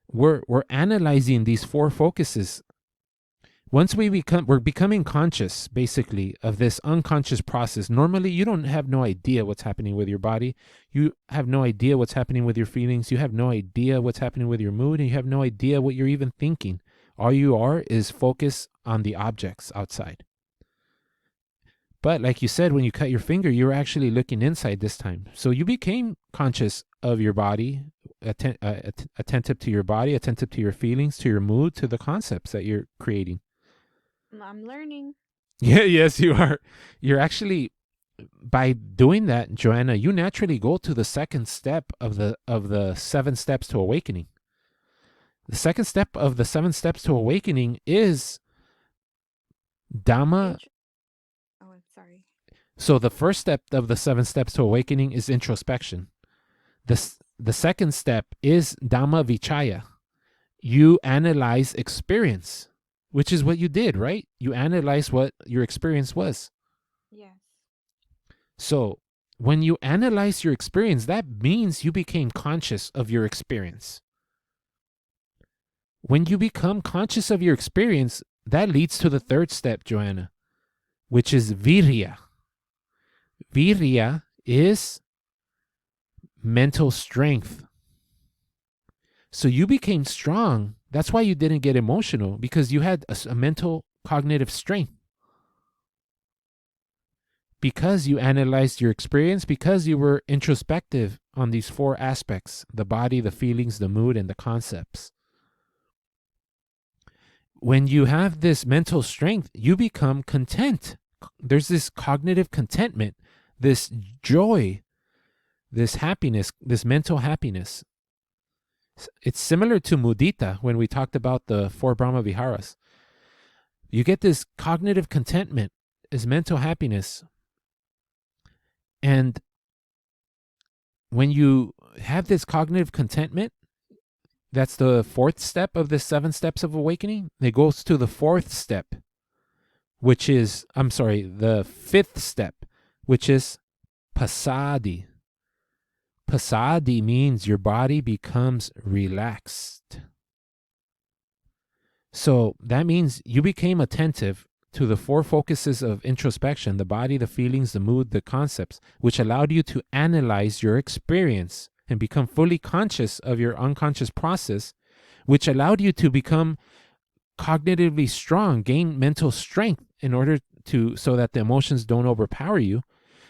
We're analyzing these 4 focuses. Once we're becoming conscious, basically, of this unconscious process. Normally, you don't have no idea what's happening with your body. You have no idea what's happening with your feelings. You have no idea what's happening with your mood, and you have no idea what you're even thinking. All you are is focus on the objects outside. But like you said, when you cut your finger, you were actually looking inside this time. So you became conscious of your body, attentive to your body, attentive to your feelings, to your mood, to the concepts that you're creating. I'm learning. Yeah, yes, you are. You're actually, by doing that, Joanna, you naturally go to the second step of the 7 steps to awakening. The second step of the 7 steps to awakening is Dhamma. Oh, I'm sorry. So the first step of the 7 steps to awakening is introspection. The second step is Dhamma Vichaya. You analyze experience, which is what you did, right? You analyze what your experience was. Yes. So when you analyze your experience, that means you became conscious of your experience. When you become conscious of your experience, that leads to the third step, Joanna, which is virya. Virya is mental strength. So you became strong. That's why you didn't get emotional, because you had a mental cognitive strength. Because you analyzed your experience, because you were introspective on these 4 aspects, the body, the feelings, the mood, and the concepts. When you have this mental strength, you become content. There's this cognitive contentment, this joy, this happiness, this mental happiness. It's similar to mudita when we talked about the 4 Brahma Viharas. You get this cognitive contentment, this mental happiness. And when you have this cognitive contentment, that's the 4th step of the 7 steps of awakening. It goes to the 4th step, which is, the fifth step, which is passaddhi. Passaddhi means your body becomes relaxed. So that means you became attentive to the four focuses of introspection: the body, the feelings, the mood, the concepts, which allowed you to analyze your experience and become fully conscious of your unconscious process, which allowed you to become cognitively strong, gain mental strength in order to, so that the emotions don't overpower you.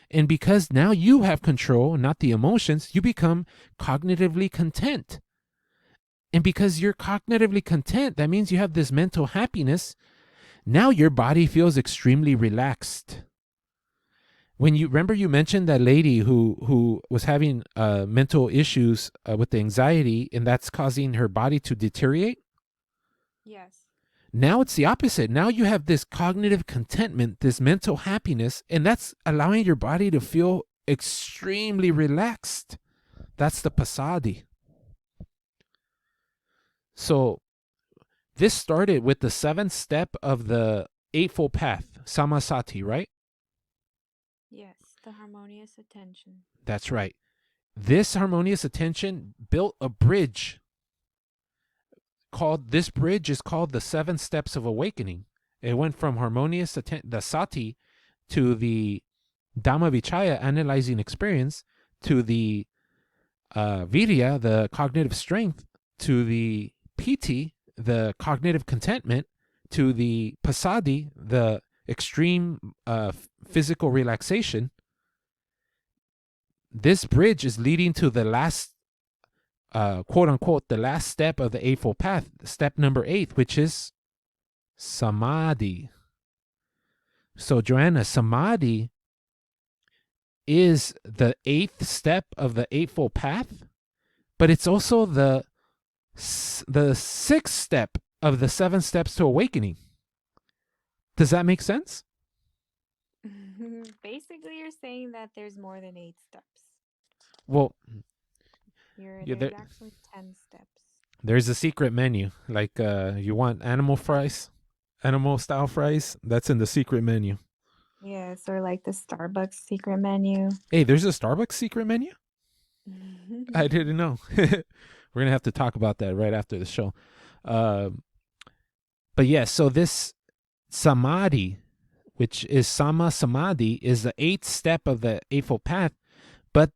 And because now you have control, not the emotions, you become cognitively content. And because you're cognitively content, that means you have this mental happiness. Now your body feels extremely relaxed. When you remember, you mentioned that lady who was having mental issues with the anxiety, and that's causing her body to deteriorate. Yes. Now it's the opposite. Now you have this cognitive contentment, this mental happiness, and that's allowing your body to feel extremely relaxed. That's the passaddhi. So this started with the seventh step of the Eightfold Path, Samma Ditthi, right? Yes, the harmonious attention. That's right. This harmonious attention built a bridge. This bridge is called the seven steps of awakening. It went from the sati, to the Dhamma Vichaya, analyzing experience, to the virya, the cognitive strength, to the piti, the cognitive contentment, to the passaddhi, the extreme physical relaxation. This bridge is leading to the last, quote unquote, the last step of the Eightfold Path, step number 8, which is samadhi. So, Joanna, samadhi is the 8th step of the Eightfold Path, but it's also the 6th step of the 7 steps to awakening. Does that make sense? Basically, you're saying that there's more than 8 steps. Well, there's actually 10 steps. There's a secret menu. Like, you want animal style fries? That's in the secret menu. Yes, or like the Starbucks secret menu. Hey, there's a Starbucks secret menu? I didn't know. We're going to have to talk about that right after the show. But yeah, so this samadhi, which is Samma Samadhi, is the 8th step of the Eightfold Path. But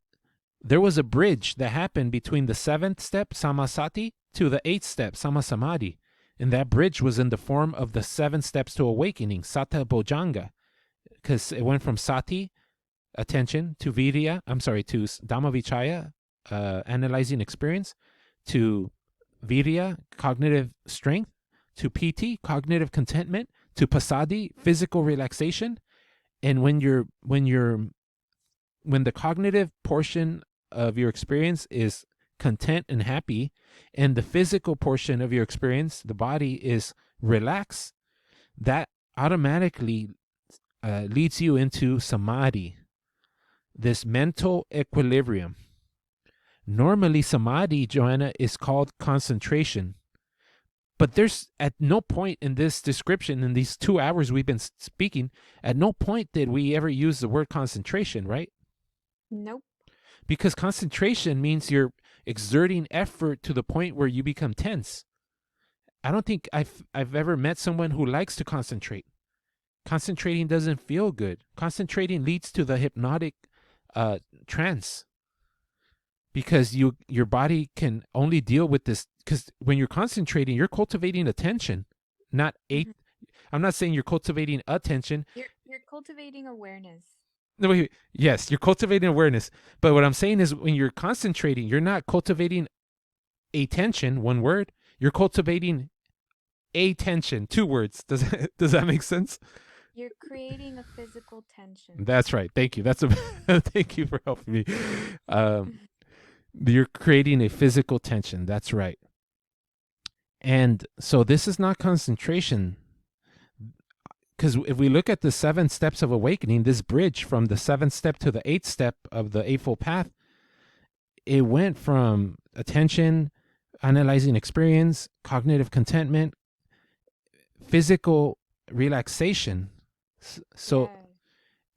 there was a bridge that happened between the 7th step, Samma Sati, to the 8th step, Samma Samadhi. And that bridge was in the form of the 7 steps to awakening, Sata Bojjhanga. Because it went from sati, attention, to virya, to Dhamma Vichaya, analyzing experience, to virya, cognitive strength, to piti, cognitive contentment, to passaddhi, physical relaxation. And when the cognitive portion of your experience is content and happy, and the physical portion of your experience, the body, is relaxed, that automatically leads you into samadhi, this mental equilibrium. Normally, samadhi, Joanna, is called concentration. But there's at no point in this description, in these 2 hours we've been speaking, at no point did we ever use the word concentration, right? Nope. Because concentration means you're exerting effort to the point where you become tense. I don't think I've ever met someone who likes to concentrate. Concentrating doesn't feel good. Concentrating leads to the hypnotic trance, because your body can only deal with this. Because when you're concentrating, you're cultivating attention, not I'm not saying you're cultivating attention. You're cultivating awareness. No, wait, yes, you're cultivating awareness. But what I'm saying is, when you're concentrating, you're not cultivating attention, one word. You're cultivating attention, 2 words. Does that make sense? You're creating a physical tension. That's right. Thank you. Thank you for helping me. You're creating a physical tension. That's right. And so this is not concentration. Because if we look at the 7 steps of awakening, this bridge from the 7th step to the 8th step of the Eightfold Path, it went from attention, analyzing experience, cognitive contentment, physical relaxation, So, Yes.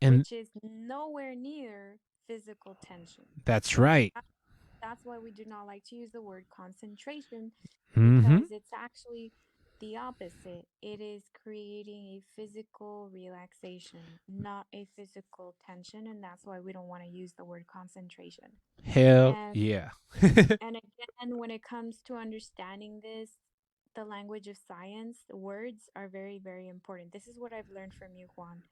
and Which is nowhere near physical tension. that's right. That's why we do not like to use the word concentration, Mm-hmm. because it's actually the opposite. It is creating a physical relaxation, not a physical tension. And that's why we don't want to use the word concentration. Hell And yeah. and again, when it comes to understanding this, the language of science, the words are very, very important. This is what I've learned from you, Juan.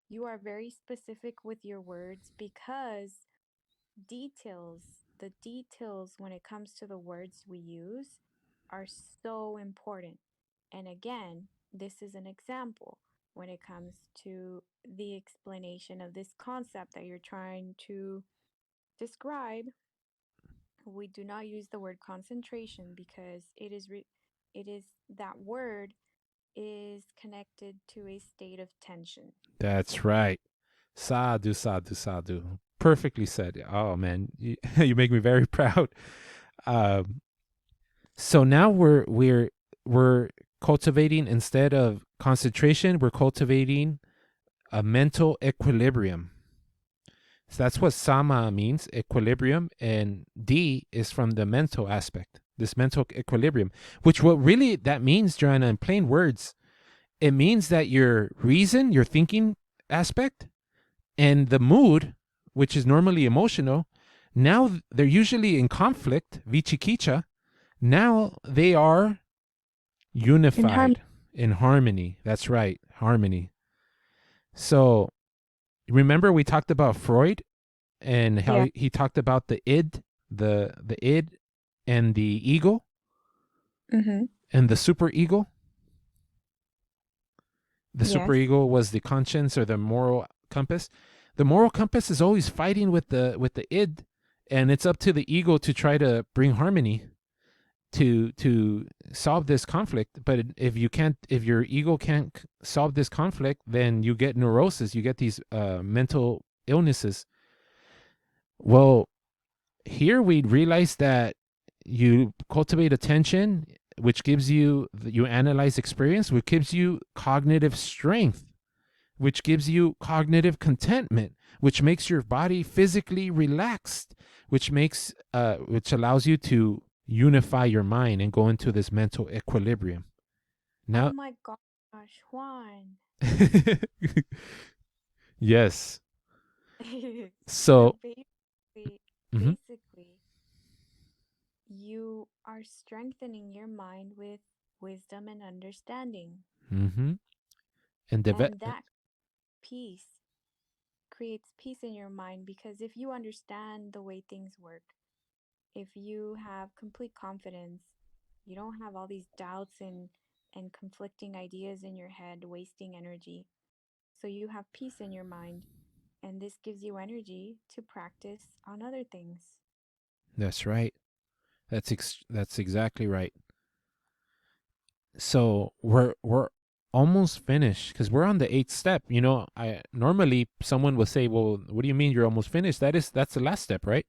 You are very specific with your words because the details when it comes to the words we use are so important. And again, this is an example when it comes to the explanation of this concept that you're trying to describe. We do not use the word concentration because it is that word is connected to a state of tension. That's right. Sadhu, sadhu, sadhu. Perfectly said. Oh man, you make me very proud. Um, so now we're cultivating, instead of concentration, we're cultivating a mental equilibrium. So that's what Samma means, equilibrium, and D is from the mental aspect, this mental equilibrium, which what really that means, Joanna, in plain words, it means that your reason, your thinking aspect, and the mood, which is normally emotional, now they're usually in conflict, vichikicha. Now they are unified in harmony. That's right, harmony. So remember we talked about Freud and how Yeah. he talked about the id and the ego Mm-hmm. and the superego. The Yes. superego was the conscience or the moral compass. The moral compass is always fighting with the id, and it's up to the ego to try to bring harmony to solve this conflict. But if your ego can't solve this conflict, then you get neurosis, you get these mental illnesses. Well, here we realize that you cultivate attention, which gives you analyze experience, which gives you cognitive strength, which gives you cognitive contentment, which makes your body physically relaxed, which allows you to unify your mind and go into this mental equilibrium. Oh Now, my gosh, Juan. yes. So So, mhm, basically, you are strengthening your mind with wisdom and understanding. mhm, and And that peace creates peace in your mind, because if you understand the way things work, if you have complete confidence, you don't have all these doubts and conflicting ideas in your head wasting energy. So you have peace in your mind, and this gives you energy to practice on other things. that's right. That's exactly right. So we're almost finished because we're on the eighth step. I normally someone will say, "Well, what do you mean you're almost finished?" That's the last step, right?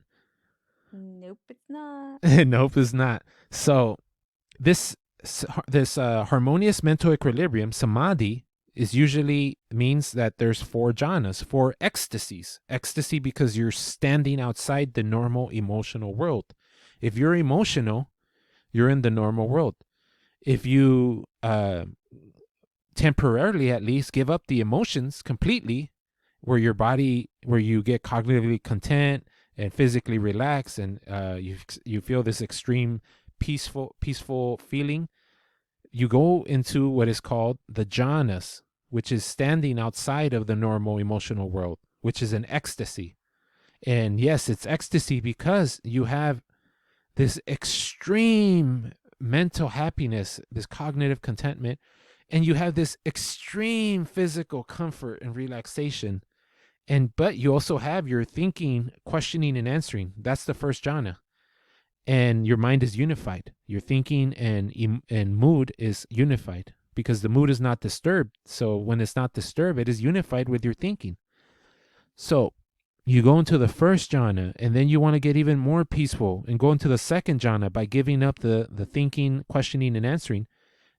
Nope, it's not. Nope, it's not. So this this harmonious mental equilibrium, samadhi, is usually means that there's four jhanas, four ecstasies. Ecstasy because you're standing outside the normal emotional world. If you're emotional, you're in the normal world. If you temporarily at least give up the emotions completely, where you get cognitively content and physically relaxed, and you feel this extreme peaceful feeling, you go into what is called the jhanas, which is standing outside of the normal emotional world, which is an ecstasy. And yes, it's ecstasy because you have this extreme mental happiness, this cognitive contentment, and you have this extreme physical comfort and relaxation. But you also have your thinking, questioning, and answering. That's the first jhana. And your mind is unified. Your thinking and mood is unified because the mood is not disturbed. So when it's not disturbed, it is unified with your thinking. So you go into the first jhana, and then you want to get even more peaceful and go into the second jhana by giving up the thinking, questioning, and answering.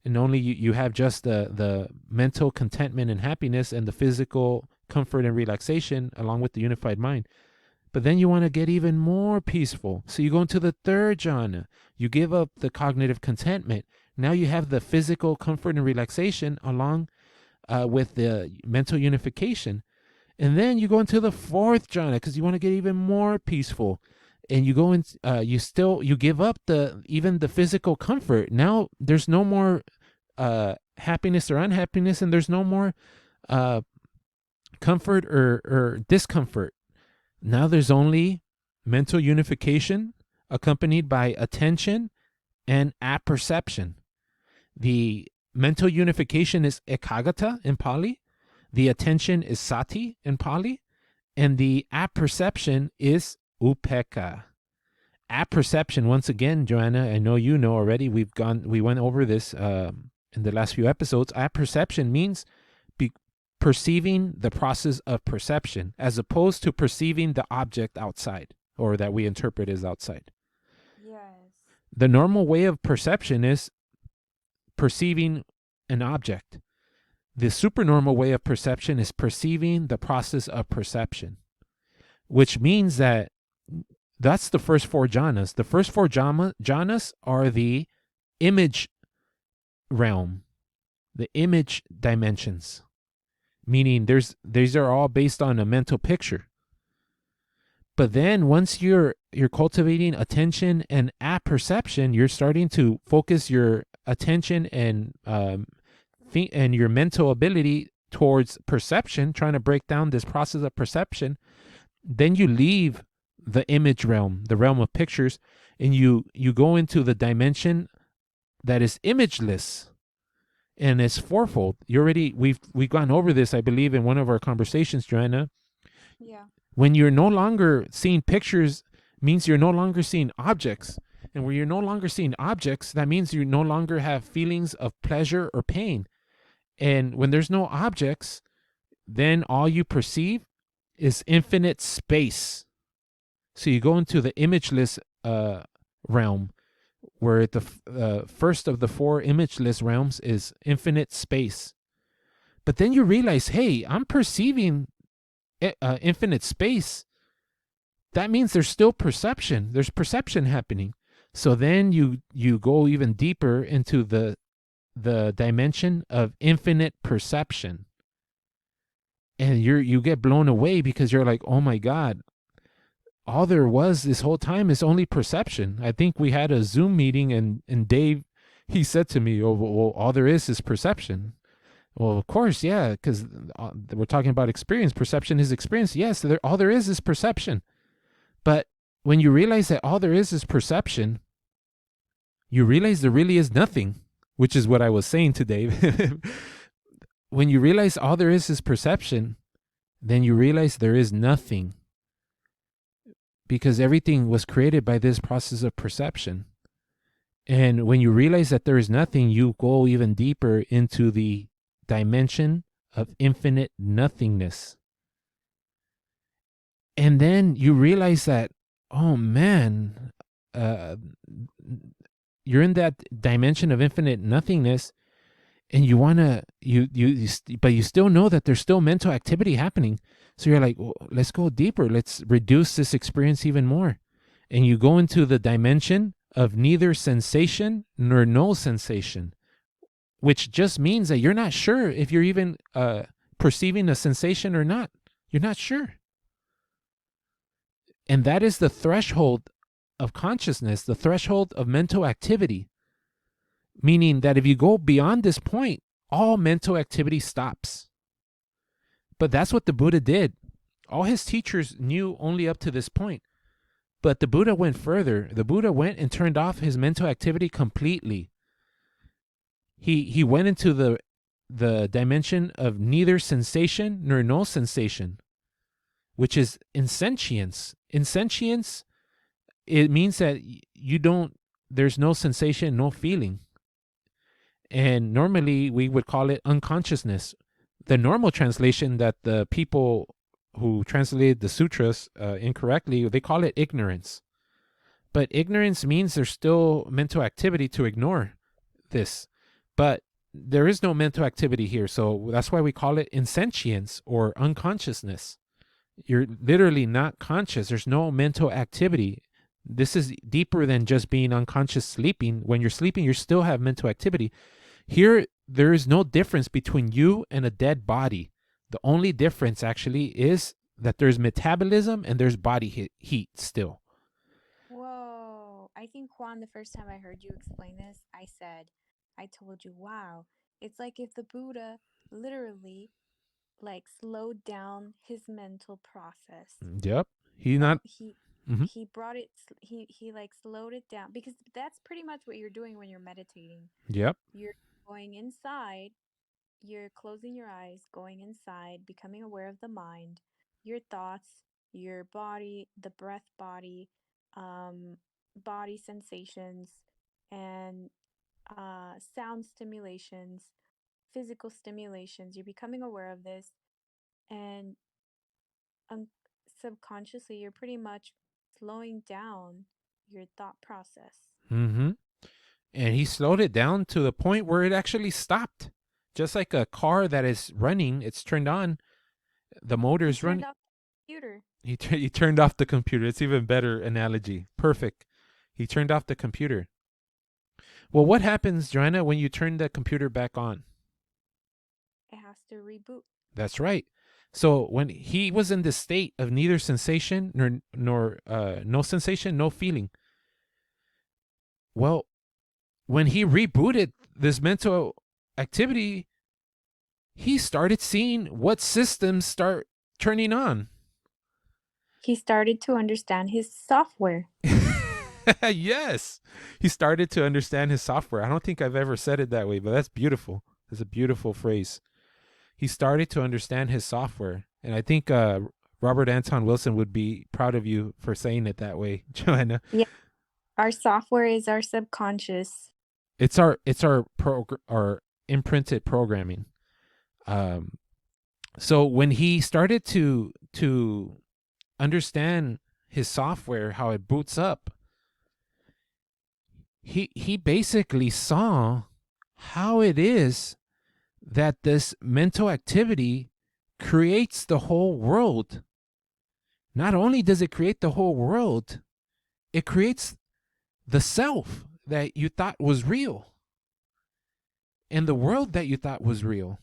and only you have just the mental contentment and happiness and the physical comfort and relaxation along with the unified mind. But then you want to get even more peaceful. So you go into the third jhana. You give up the cognitive contentment. Now you have the physical comfort and relaxation along with the mental unification. And then you go into the fourth jhana because you want to get even more peaceful. And you go in, you give up even the physical comfort. Now there's no more happiness or unhappiness, and there's no more comfort or discomfort. Now there's only mental unification accompanied by attention and apperception. The mental unification is ekaggata in Pali. The attention is sati in Pali. And the apperception is upekkha. Apperception, once again, Joanna, I know you know already. We went over this in the last few episodes. Apperception means perceiving the process of perception as opposed to perceiving the object outside or that we interpret as outside. Yes. The normal way of perception is perceiving an object. The supernormal way of perception is perceiving the process of perception, which means that that's the first four jhanas. The first four jhanas are the image realm, the image dimensions, meaning these are all based on a mental picture. But then once you're cultivating attention and apperception, you're starting to focus your attention and your mental ability towards perception, trying to break down this process of perception. Then you leave the image realm, the realm of pictures, and you go into the dimension that is imageless, and it's fourfold. We've gone over this, I believe, in one of our conversations, Joanna. Yeah. When you're no longer seeing pictures, means you're no longer seeing objects. And when you're no longer seeing objects, that means you no longer have feelings of pleasure or pain. And when there's no objects, then all you perceive is infinite space. So you go into the imageless realm, where the first of the four imageless realms is infinite space. But then you realize, hey, I'm perceiving infinite space. That means there's still perception. There's perception happening. So then you go even deeper into the dimension of infinite perception. And you get blown away because you're like, oh my God, all there was this whole time is only perception. I think we had a Zoom meeting and Dave, he said to me, oh, well, all there is perception. Well, of course, yeah, because we're talking about experience. Perception is experience. Yes, all there is perception. But when you realize that all there is perception, you realize there really is nothing, which is what I was saying to Dave. When you realize all there is perception, then you realize there is nothing, because everything was created by this process of perception. And when you realize that there is nothing, you go even deeper into the dimension of infinite nothingness. And then you realize that, oh man, you're in that dimension of infinite nothingness, and you want to, but you still know that there's still mental activity happening. So you're like, well, let's go deeper. Let's reduce this experience even more. And you go into the dimension of neither sensation nor no sensation, which just means that you're not sure if you're even perceiving a sensation or not. You're not sure. And that is the threshold of consciousness, the threshold of mental activity. Meaning that if you go beyond this point, all mental activity stops. But that's what the Buddha did. All his teachers knew only up to this point. But the Buddha went further. The Buddha went and turned off his mental activity completely. He went into the dimension of neither sensation nor no sensation, which is insentience. Insentience, it means that there's no sensation, no feeling. And normally we would call it unconsciousness. The normal translation that the people who translated the sutras incorrectly, they call it ignorance. But ignorance means there's still mental activity to ignore this. But there is no mental activity here. So that's why we call it insentience or unconsciousness. You're literally not conscious. There's no mental activity. This is deeper than just being unconscious sleeping. When you're sleeping, you still have mental activity. Here, there is no difference between you and a dead body. The only difference actually is that there's metabolism and there's body heat still. Whoa. I think, Juan, the first time I heard you explain this, I told you, wow, it's like if the Buddha literally like slowed down his mental process. Yep. He not. Mhm. He brought it, he like slowed it down, because that's pretty much what you're doing when you're meditating. Yep. You're going inside, you're closing your eyes, going inside, becoming aware of the mind, your thoughts, your body, the breath body, body sensations, and sound stimulations, physical stimulations. You're becoming aware of this, and subconsciously, you're pretty much slowing down your thought process. Mm-hmm. And he slowed it down to the point where it actually stopped. Just like a car that is running, it's turned on, the motor is running. Turned off the computer. He turned off the computer. It's even better analogy. Perfect. He turned off the computer. Well, what happens, Joanna, when you turn the computer back on? It has to reboot. That's right. So when he was in this state of neither sensation nor no sensation, no feeling. Well, when he rebooted this mental activity, he started seeing what systems start turning on. He started to understand his software. Yes. He started to understand his software. I don't think I've ever said it that way, but that's beautiful. It's a beautiful phrase. He started to understand his software. And I think Robert Anton Wilson would be proud of you for saying it that way, Joanna. Yeah. Our software is our subconscious. It's our imprinted programming. So when he started to understand his software, how it boots up, he basically saw how it is that this mental activity creates the whole world. Not only does it create the whole world, it creates the self that you thought was real and the world that you thought was real.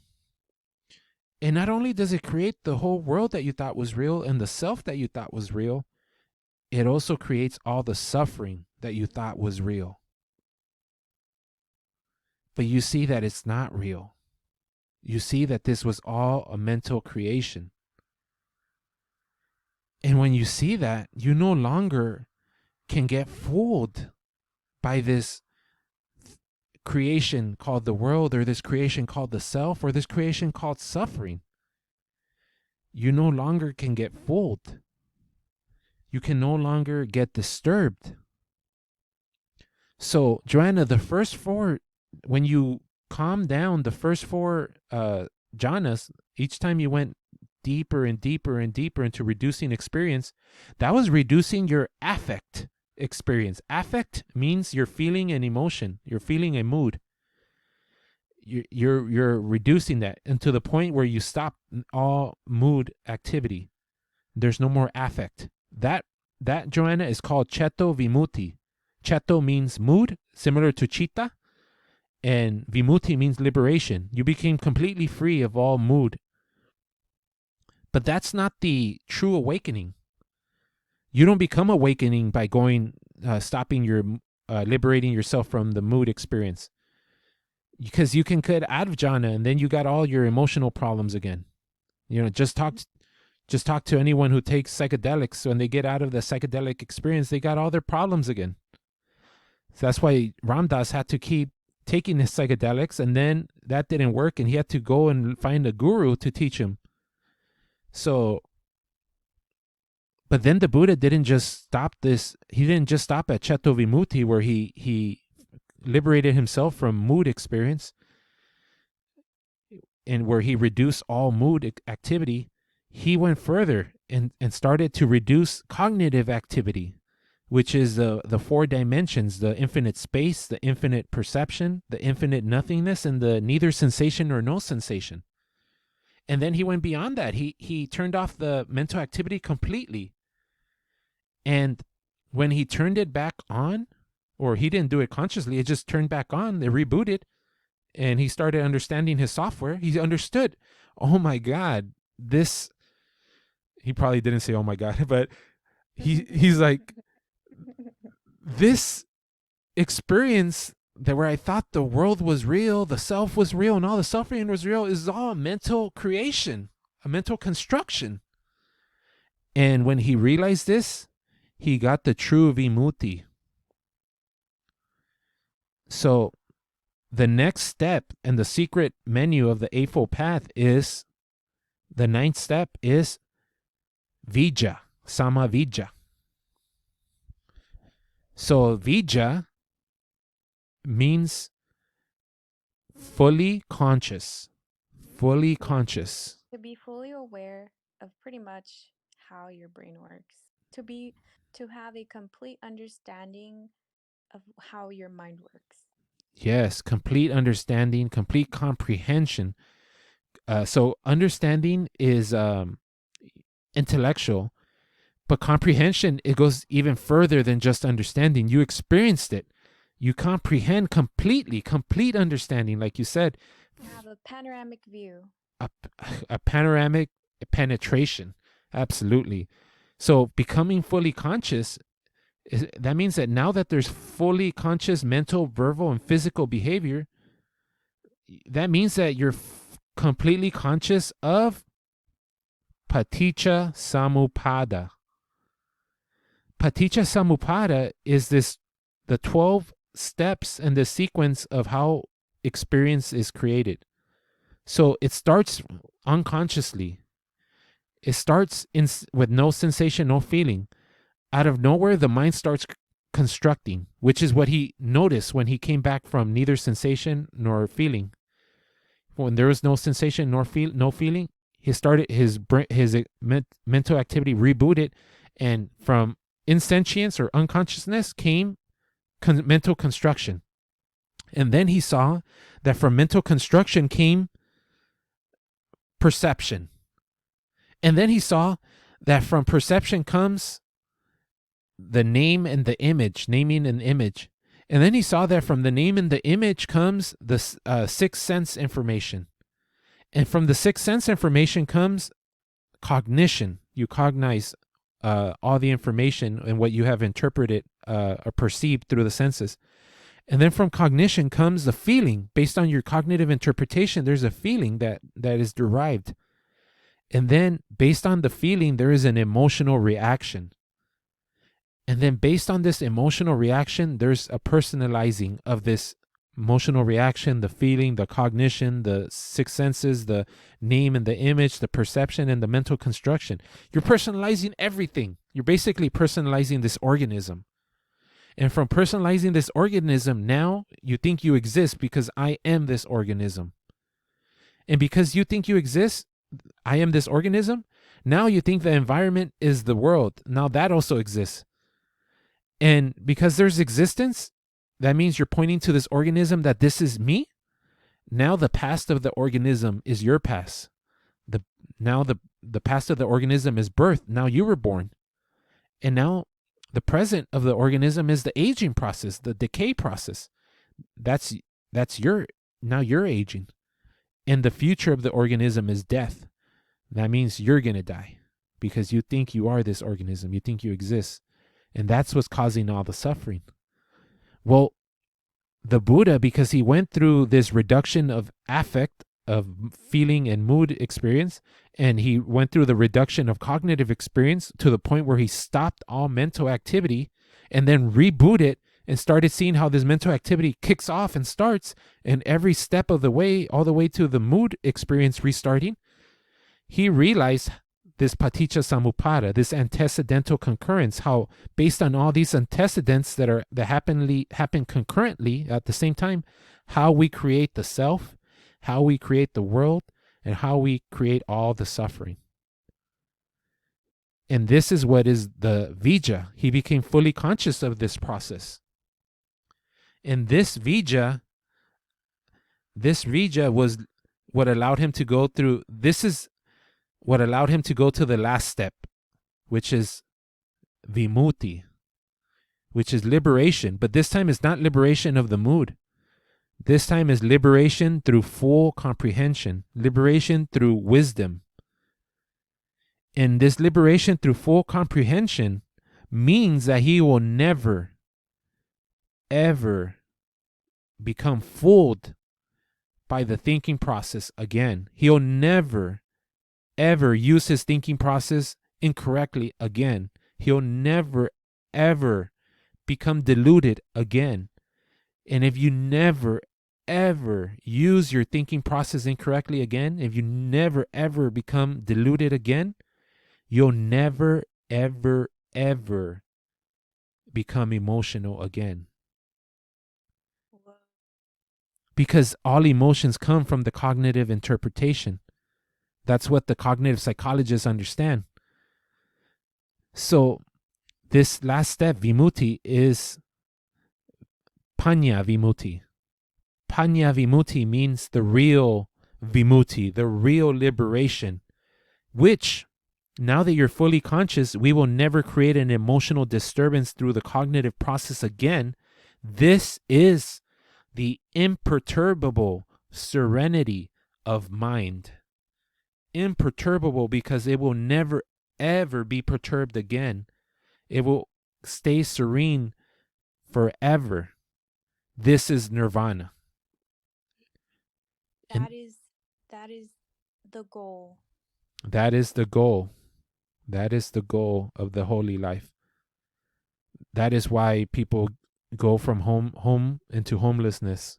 And not only does it create the whole world that you thought was real and the self that you thought was real, it also creates all the suffering that you thought was real. But you see that it's not real. You see that this was all a mental creation. And when you see that, you no longer can get fooled by this creation called the world, or this creation called the self, or this creation called suffering. You no longer can get fooled. You can no longer get disturbed. So, Joanna, the first four, when you calm down the first four jhanas, each time you went deeper and deeper and deeper into reducing experience, that was reducing your affect experience. Affect means you're feeling an emotion, you're feeling a mood. You're reducing that, and to the point where you stop all mood activity. There's no more affect. That Joanna is called Cheto Vimutti. Cheto means mood, similar to chitta, and Vimutti means liberation. You became completely free of all mood. But that's not the true awakening. You don't become awakening by going, stopping your, liberating yourself from the mood experience. Because you can get out of jhana and then you got all your emotional problems again. You know, just talk to anyone who takes psychedelics. When they get out of the psychedelic experience, they got all their problems again. So that's why Ram Dass had to keep taking his psychedelics, and then that didn't work, and he had to go and find a guru to teach him. So, but then the Buddha didn't just stop this. He didn't just stop at Cheto Vimutti, where he liberated himself from mood experience and where he reduced all mood activity. He went further and started to reduce cognitive activity, which is the four dimensions, the infinite space, the infinite perception, the infinite nothingness, and the neither sensation nor no sensation. And then he went beyond that. He turned off the mental activity completely. And when he turned it back on, or he didn't do it consciously, it just turned back on, it rebooted, and he started understanding his software. He understood, oh my God, this, he probably didn't say, oh my God, but he's like, this experience that where I thought the world was real, the self was real, and all the suffering was real is all a mental creation, a mental construction. And when he realized this, he got the true vimutti. So the next step and the secret menu of the Eightfold Path is, the ninth step is vijja, Samma Vijja. So vijja means fully conscious, fully conscious. To be fully aware of pretty much how your brain works. To have a complete understanding of how your mind works. Yes, complete understanding, complete comprehension. So understanding is intellectual, but comprehension, it goes even further than just understanding. You experienced it. You comprehend completely, complete understanding, like you said. Have a panoramic view. A panoramic penetration. Absolutely. So becoming fully conscious, that means that now that there's fully conscious mental, verbal, and physical behavior, that means that you're completely conscious of paticca samuppada. Paticca samuppada is the 12 steps and the sequence of how experience is created. So it starts unconsciously. It starts with no sensation, no feeling. Out of nowhere, the mind starts constructing, which is what he noticed when he came back from neither sensation nor feeling. When there was no sensation nor no feeling, he started his mental activity rebooted, and from insentience or unconsciousness came mental construction. And then he saw that from mental construction came perception. And then he saw that from perception comes the name and the image, naming an image. And then he saw that from the name and the image comes the sixth sense information. And from the sixth sense information comes cognition. You cognize all the information and what you have interpreted or perceived through the senses. And then from cognition comes the feeling. Based on your cognitive interpretation, there's a feeling that is derived. And then based on the feeling, there is an emotional reaction. And then based on this emotional reaction, there's a personalizing of this emotional reaction, the feeling, the cognition, the six senses, the name and the image, the perception, and the mental construction. You're personalizing everything. You're basically personalizing this organism. And from personalizing this organism, now you think you exist because I am this organism. And because you think you exist, I am this organism, now you think the environment is the world. Now that also exists. And because there's existence, that means you're pointing to this organism that this is me. Now the past of the organism is your past. Now the past of the organism is birth. Now you were born. And now the present of the organism is the aging process, the decay process. That's now you're aging. And the future of the organism is death. That means you're going to die because you think you are this organism. You think you exist. And that's what's causing all the suffering. Well, the Buddha, because he went through this reduction of affect, of feeling and mood experience, and he went through the reduction of cognitive experience to the point where he stopped all mental activity and then rebooted and started seeing how this mental activity kicks off and starts, and every step of the way, all the way to the mood experience restarting, he realized this paticca samuppada, this antecedental concurrence, how based on all these antecedents that happen concurrently at the same time, how we create the self, how we create the world, and how we create all the suffering. And this is what is the Vijja. He became fully conscious of this process. And this Vijja was what allowed him to go through, this is what allowed him to go to the last step, which is Vimutti, which is liberation. But this time is not liberation of the mood. This time is liberation through full comprehension, liberation through wisdom. And this liberation through full comprehension means that he will never, ever become fooled by the thinking process again. He'll never, ever use his thinking process incorrectly again. He'll never, ever become deluded again. And if you never, ever use your thinking process incorrectly again, if you never, ever become deluded again, you'll never, ever, ever become emotional again. Because all emotions come from the cognitive interpretation. That's what the cognitive psychologists understand. So this last step, Vimutti, is Panya Vimutti. Panya Vimutti means the real Vimutti, the real liberation, which, now that you're fully conscious, we will never create an emotional disturbance through the cognitive process again. This is the imperturbable serenity of mind. Imperturbable because it will never, ever be perturbed again. It will stay serene forever. This is nirvana. That is the goal. That is the goal. That is the goal of the holy life. That is why people go from home into homelessness,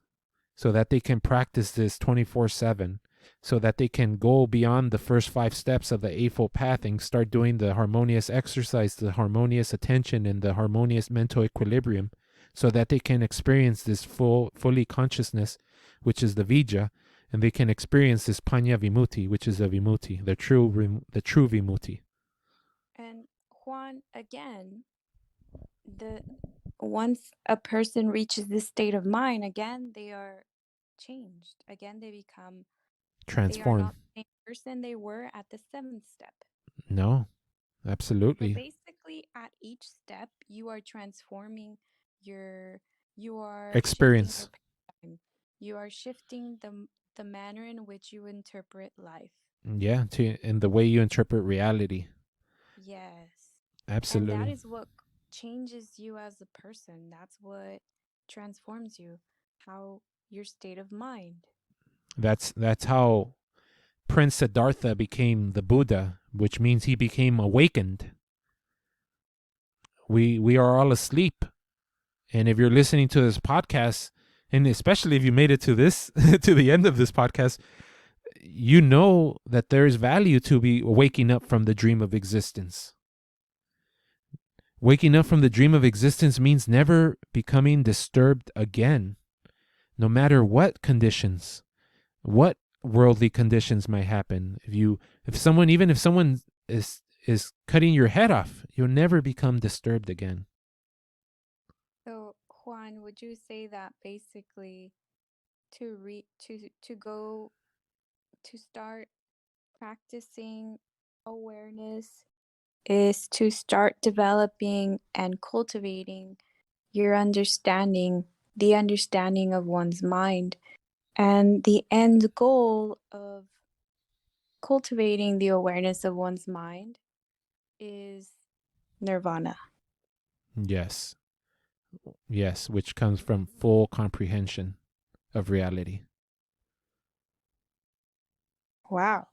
so that they can practice this 24/7, so that they can go beyond the first 5 steps of the Eightfold Path and start doing the harmonious exercise, the harmonious attention, and the harmonious mental equilibrium, so that they can experience this fully consciousness, which is the Vijja, and they can experience this Panya Vimutti, which is a Vimutti, the true Vimutti. And Juan, again, once a person reaches this state of mind, again they are changed. Again they become transformed. They are not the same person they were at the 7th step. No, absolutely. So basically, at each step, you are transforming you are experience. You are shifting the manner in which you interpret life. Yeah, in the way you interpret reality. Yes. Absolutely. And that is what changes you as a person. That's what transforms you, how your state of mind. That's how Prince Siddhartha became the Buddha, which means he became awakened. We are all asleep. And if you're listening to this podcast, and especially if you made it to this to the end of this podcast, you know that there is value to be waking up from the dream of existence. Waking up from the dream of existence means never becoming disturbed again, no matter what conditions, what worldly conditions might happen. If someone is cutting your head off, you'll never become disturbed again. So Juan, would you say that basically to start practicing awareness is to start developing and cultivating your understanding, the understanding of one's mind, and the end goal of cultivating the awareness of one's mind is nirvana. Yes. Yes, which comes from full comprehension of reality. Wow.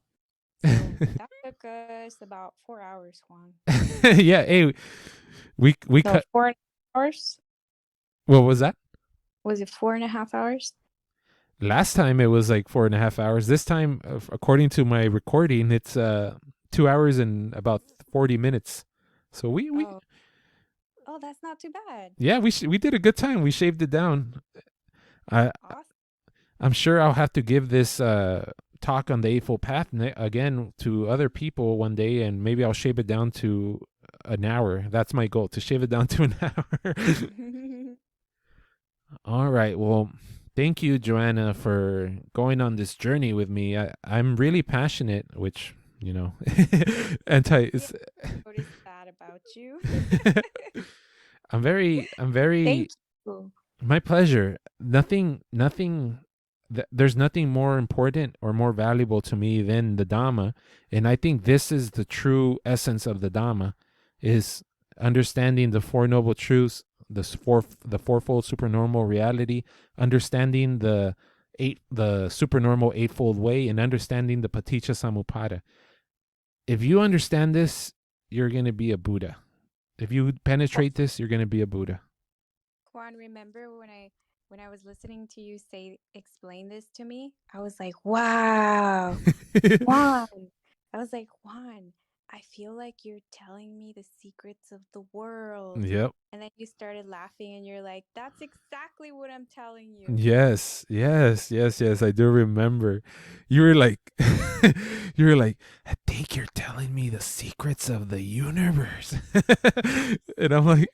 So that took us about 4 hours, Juan. Yeah, hey, we cut 4 hours. What was that? Was it 4.5 hours? Last time it was like 4.5 hours. This time, according to my recording, it's 2 hours and about 40 minutes. So we Oh, that's not too bad. Yeah, we did a good time. We shaved it down. Awesome. I'm sure I'll have to give this talk on the Eightfold Path again to other people one day, and maybe I'll shave it down to an hour. That's my goal, to shave it down to an hour. All right. Well, thank you, Joanna, for going on this journey with me. I'm really passionate, which, anti. What is that about you? I'm very. Thank you. My pleasure. There's nothing more important or more valuable to me than the Dhamma, and I think this is the true essence of the Dhamma, is understanding the Four Noble Truths, the fourfold supernormal reality, understanding the supernormal eightfold way, and understanding the Paticca Samuppada. If you understand this, you're going to be a Buddha. If you penetrate this, you're going to be a Buddha. Juan, remember when I was listening to you explain this to me, I was like, wow, Juan. I was like, Juan, I feel like you're telling me the secrets of the world. Yep. And then you started laughing and you're like, that's exactly what I'm telling you. Yes. I do remember. You were like, I think you're telling me the secrets of the universe. And I'm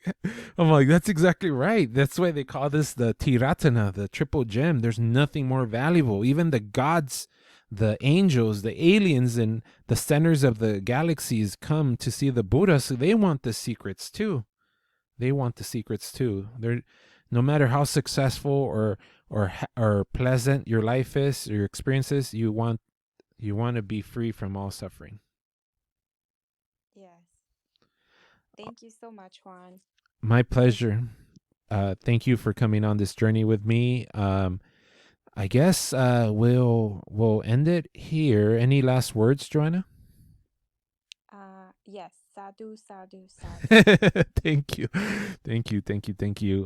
like, that's exactly right. That's why they call this the Tiratana, the triple gem. There's nothing more valuable. Even the gods, the angels, the aliens, and the centers of the galaxies come to see the Buddha, so they want the secrets too. They're, no matter how successful or pleasant your life is or your experiences, you want to be free from all suffering. Yes. Thank you so much, Juan. My pleasure. Thank you for coming on this journey with me. I guess we'll end it here. Any last words, Joanna? Yes. Sadhu, sadhu, sadhu. Thank you.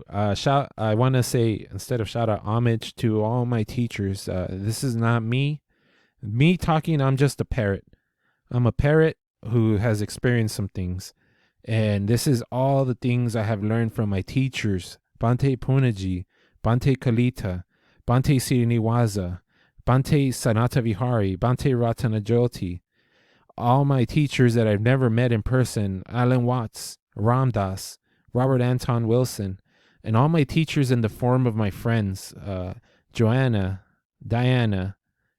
I want to say, instead of shout out, homage to all my teachers. This is not me talking. I'm just a parrot. I'm a parrot who has experienced some things. And this is all the things I have learned from my teachers. Bhante Punaji, Bhante Kalita, Bhante Srinivaza, Bhante Sanata Vihari, Bhante Ratanajoti. All my teachers that I've never met in person, Alan Watts, Ram Dass, Robert Anton Wilson, and all my teachers in the form of my friends, Joanna, Diana,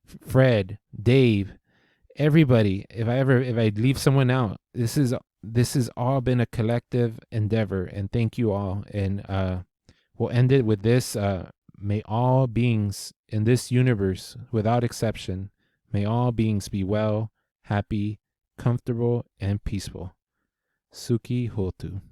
Fred, Dave, everybody. If I leave someone out, this has all been a collective endeavor, and thank you all. And we'll end it with this. May all beings in this universe, without exception, may all beings be well, happy, comfortable, and peaceful. Sukhi Hotu.